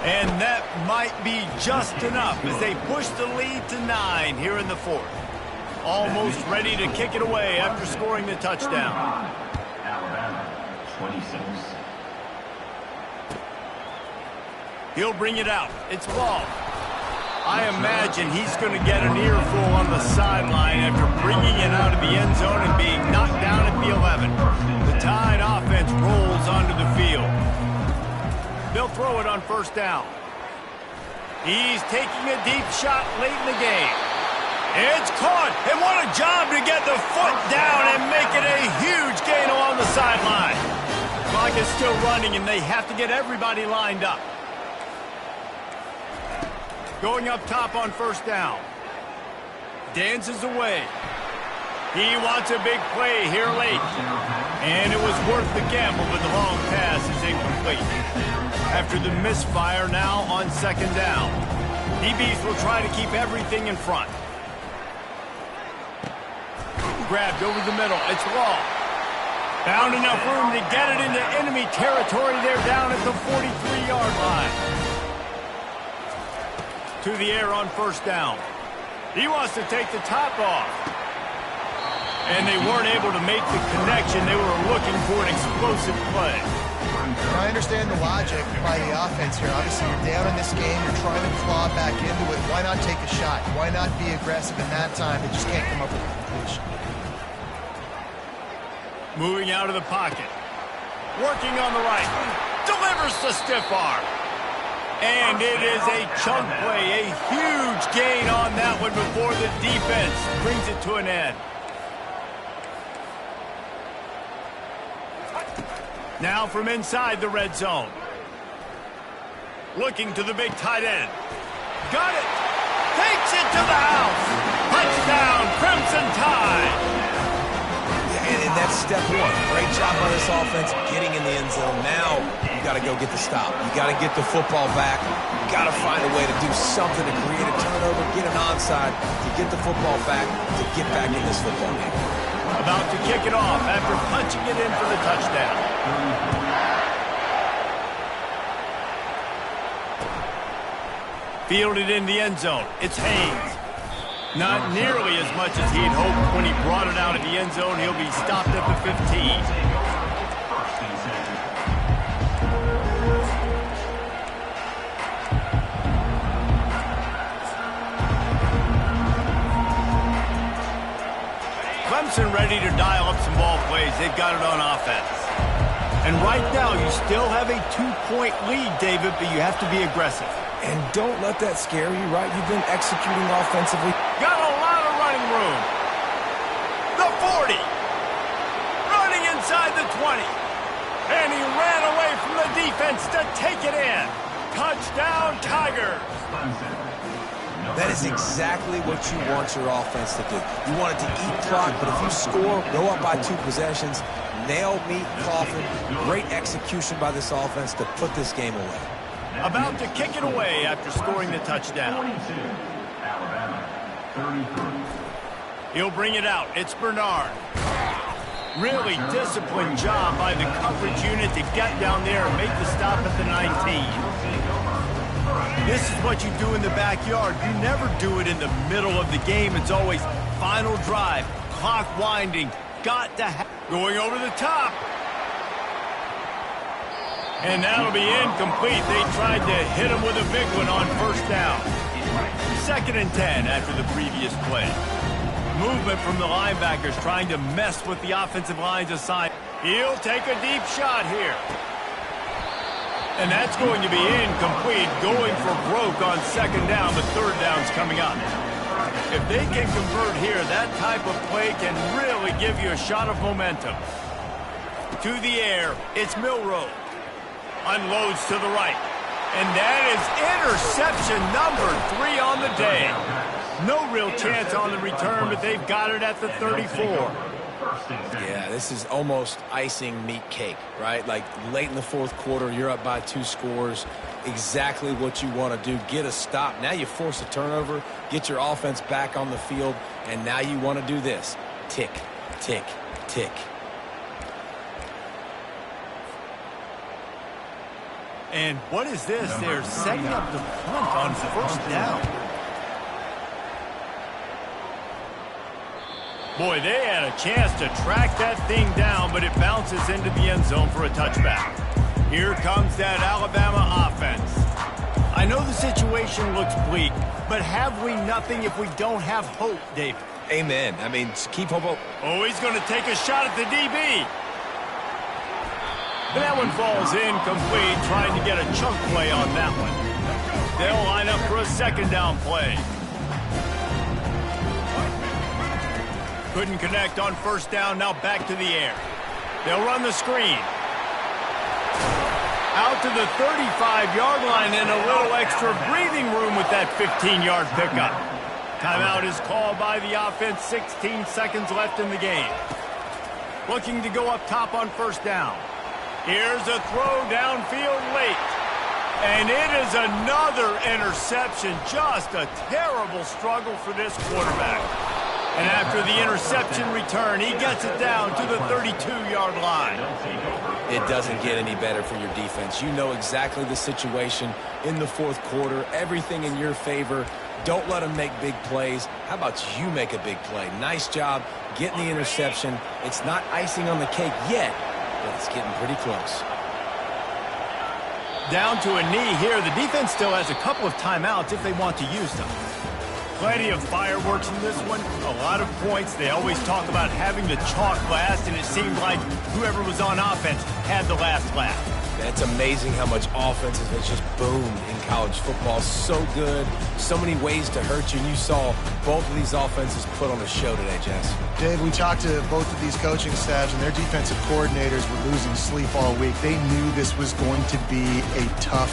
And that might be just enough as they push the lead to 9 here in the 4th. Almost ready to kick it away after scoring the touchdown. Alabama, 26. He'll bring it out. It's ball. I imagine he's going to get an earful on the sideline after bringing it out of the end zone and being knocked down at the 11. The Tide offense rolls onto the field. They'll throw it on first down. He's taking a deep shot late in the game. It's caught, and what a job to get the foot down and make it a huge gain along the sideline. Clock is still running, and they have to get everybody lined up. Going up top on first down. Dances away. He wants a big play here late. And it was worth the gamble, but the long pass is incomplete. After the misfire now on second down. DBs will try to keep everything in front. Grabbed over the middle. It's Law. Found enough room to get it into enemy territory. They're down at the 43-yard line. To the air on first down. He wants to take the top off. And they weren't able to make the connection. They were looking for an explosive play. I understand the logic by the offense here. Obviously, you're down in this game. You're trying to claw back into it. Why not take a shot? Why not be aggressive in that time? They just can't come up with a completion. Moving out of the pocket. Working on the right. Delivers the stiff arm. And it is a chunk play. A huge gain on that one before the defense brings it to an end. Now from inside the red zone. Looking to the big tight end. Got it. Takes it to the house. Touchdown, Crimson Tide. And that's step one. Great job by this offense getting in the end zone. Now you got to go get the stop. You got to get the football back. You got to find a way to do something to create a turnover, get an onside, to get the football back, to get back in this football game. About to kick it off after punching it in for the touchdown. Fielded in the end zone. It's Haynes. Not nearly as much as he'd hoped when he brought it out of the end zone. He'll be stopped at the 15. Clemson ready to dial up some ball plays. They've got it on offense. And right now, you still have a 2-point lead, David, but you have to be aggressive. And don't let that scare you, right? You've been executing offensively. Got a lot of running room. The 40. Running inside the 20. And he ran away from the defense to take it in. Touchdown, Tigers. That is exactly what you want your offense to do. You want it to eat clock, but if you score, go up by 2 possessions, nail, meet, coffin. Great execution by this offense to put this game away. About to kick it away after scoring the touchdown. He'll bring it out. It's Bernard. Really disciplined job by the coverage unit to get down there and make the stop at the 19. This is what you do in the backyard. You never do it in the middle of the game. It's always final drive, clock winding, got to going over the top. And that'll be incomplete. They tried to hit him with a big one on first down. 2nd and 10 after the previous play. Movement from the linebackers trying to mess with the offensive line's assignment. He'll take a deep shot here. And that's going to be incomplete, going for broke on 2nd down, but 3rd down's coming up. If they can convert here, that type of play can really give you a shot of momentum. To the air, it's Milroe. Unloads to the right. And that is interception number 3 on the day. No real chance on the return, but they've got it at the 34. Yeah, this is almost icing meat cake, right? Like late in the 4th quarter, you're up by 2 scores. Exactly what you want to do. Get a stop. Now you force a turnover, get your offense back on the field, and now you want to do this. Tick, tick, tick. And what is this? They're setting up the punt on 1st down. Boy, they had a chance to track that thing down, but it bounces into the end zone for a touchback. Here comes that Alabama offense. I know the situation looks bleak, but have we nothing if we don't have hope, David? Amen. I mean, keep hope. Oh, he's going to take a shot at the DB. But that one falls incomplete, trying to get a chunk play on that one. They'll line up for a 2nd down play. Couldn't connect on 1st down, now back to the air. They'll run the screen. Out to the 35-yard line and a little extra breathing room with that 15-yard pickup. Timeout is called by the offense, 16 seconds left in the game. Looking to go up top on 1st down. Here's a throw downfield late. And it is another interception. Just a terrible struggle for this quarterback. And after the interception return, he gets it down to the 32-yard line. It doesn't get any better for your defense. You know exactly the situation in the fourth quarter, everything in your favor. Don't let them make big plays. How about you make a big play? Nice job getting the interception. It's not icing on the cake yet, but it's getting pretty close. Down to a knee here. The defense still has a couple of timeouts if they want to use them. Plenty of fireworks in this one. A lot of points. They always talk about having the chalk last, and it seemed like whoever was on offense had the last laugh. It's amazing how much offense has just boomed in college football. So good. So many ways to hurt you. And you saw both of these offenses put on a show today, Jess. Dave, we talked to both of these coaching staffs, and their defensive coordinators were losing sleep all week. They knew this was going to be a tough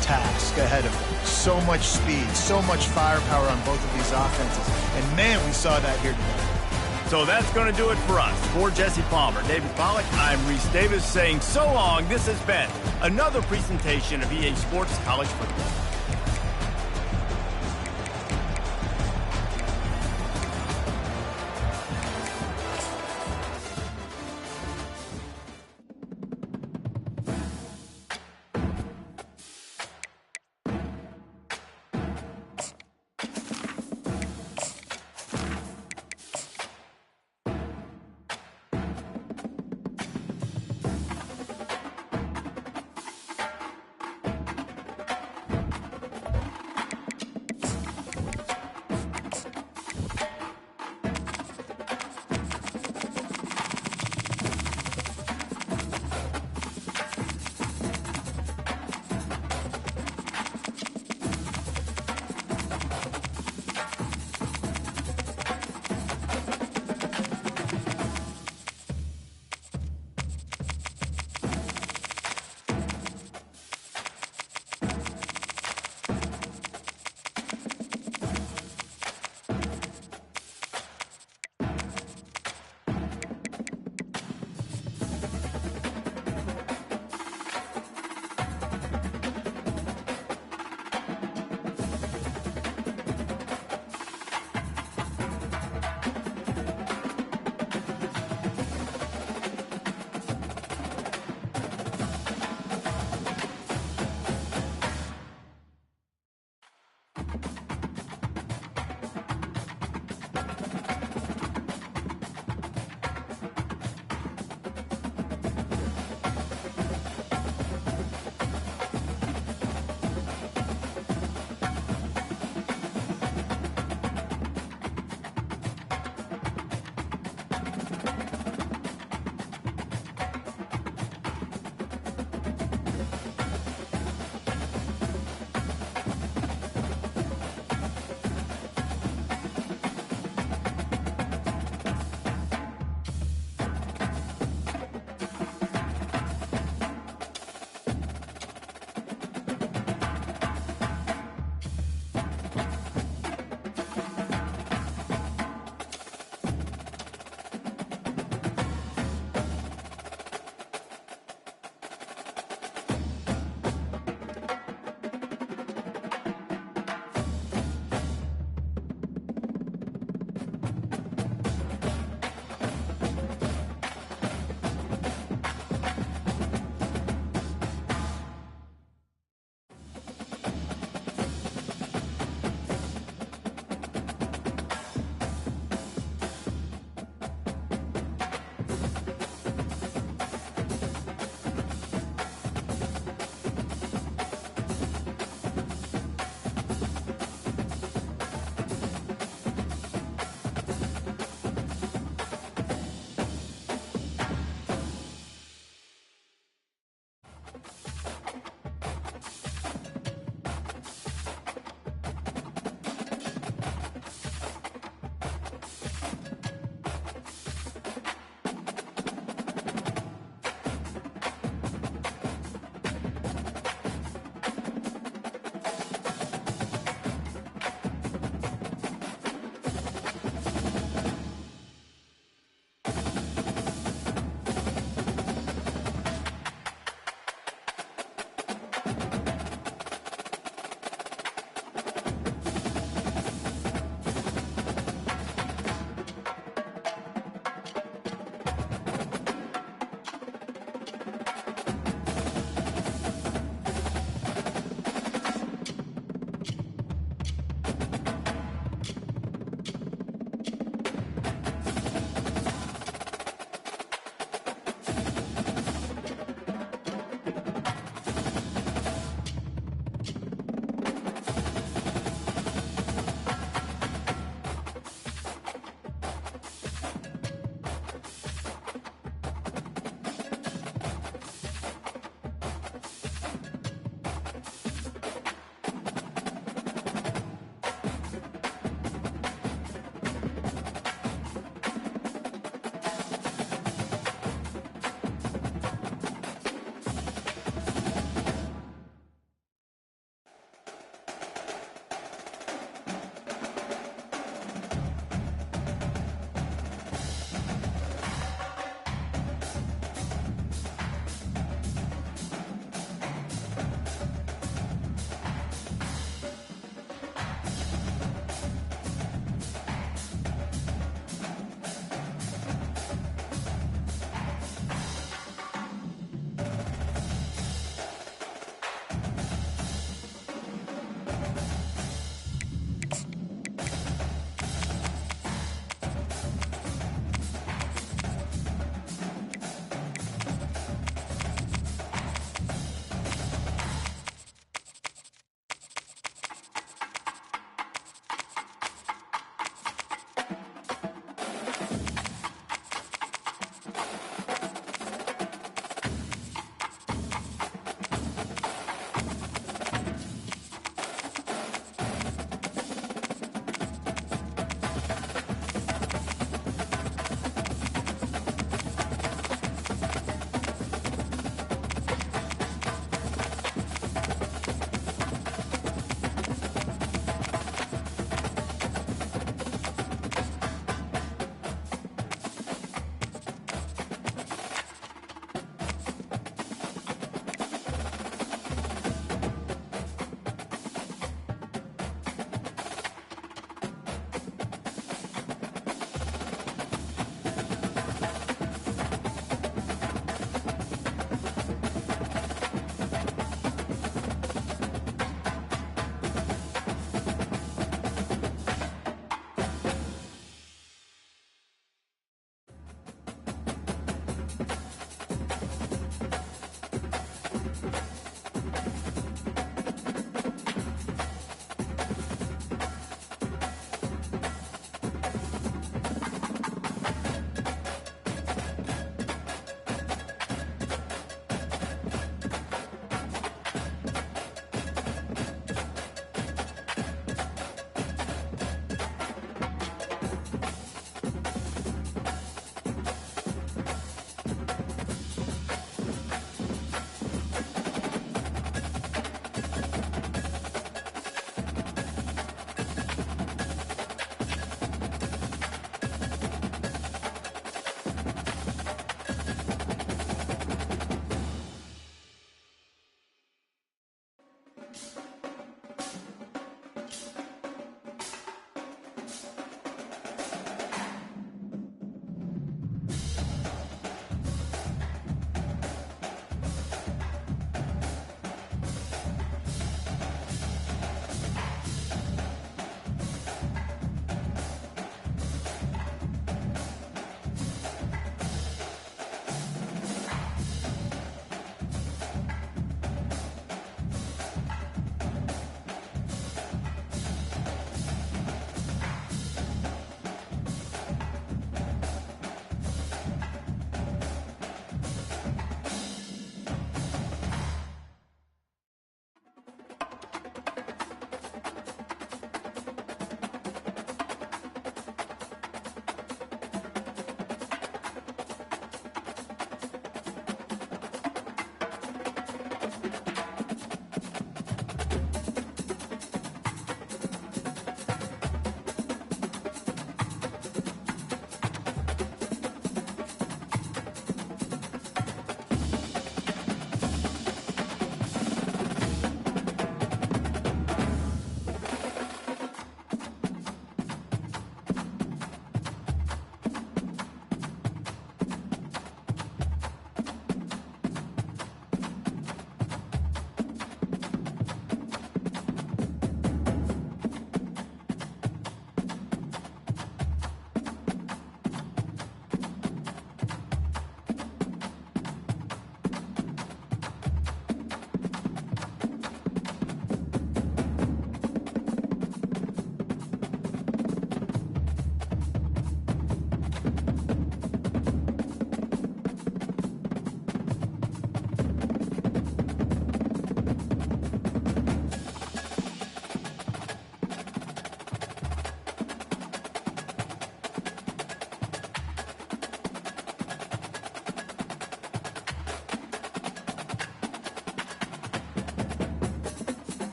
task ahead of them. So much speed, so much firepower on both of these offenses. And, man, we saw that here today. So that's going to do it for us. For Jesse Palmer, David Pollack, I'm Reese Davis saying so long. This has been another presentation of EA Sports College Football.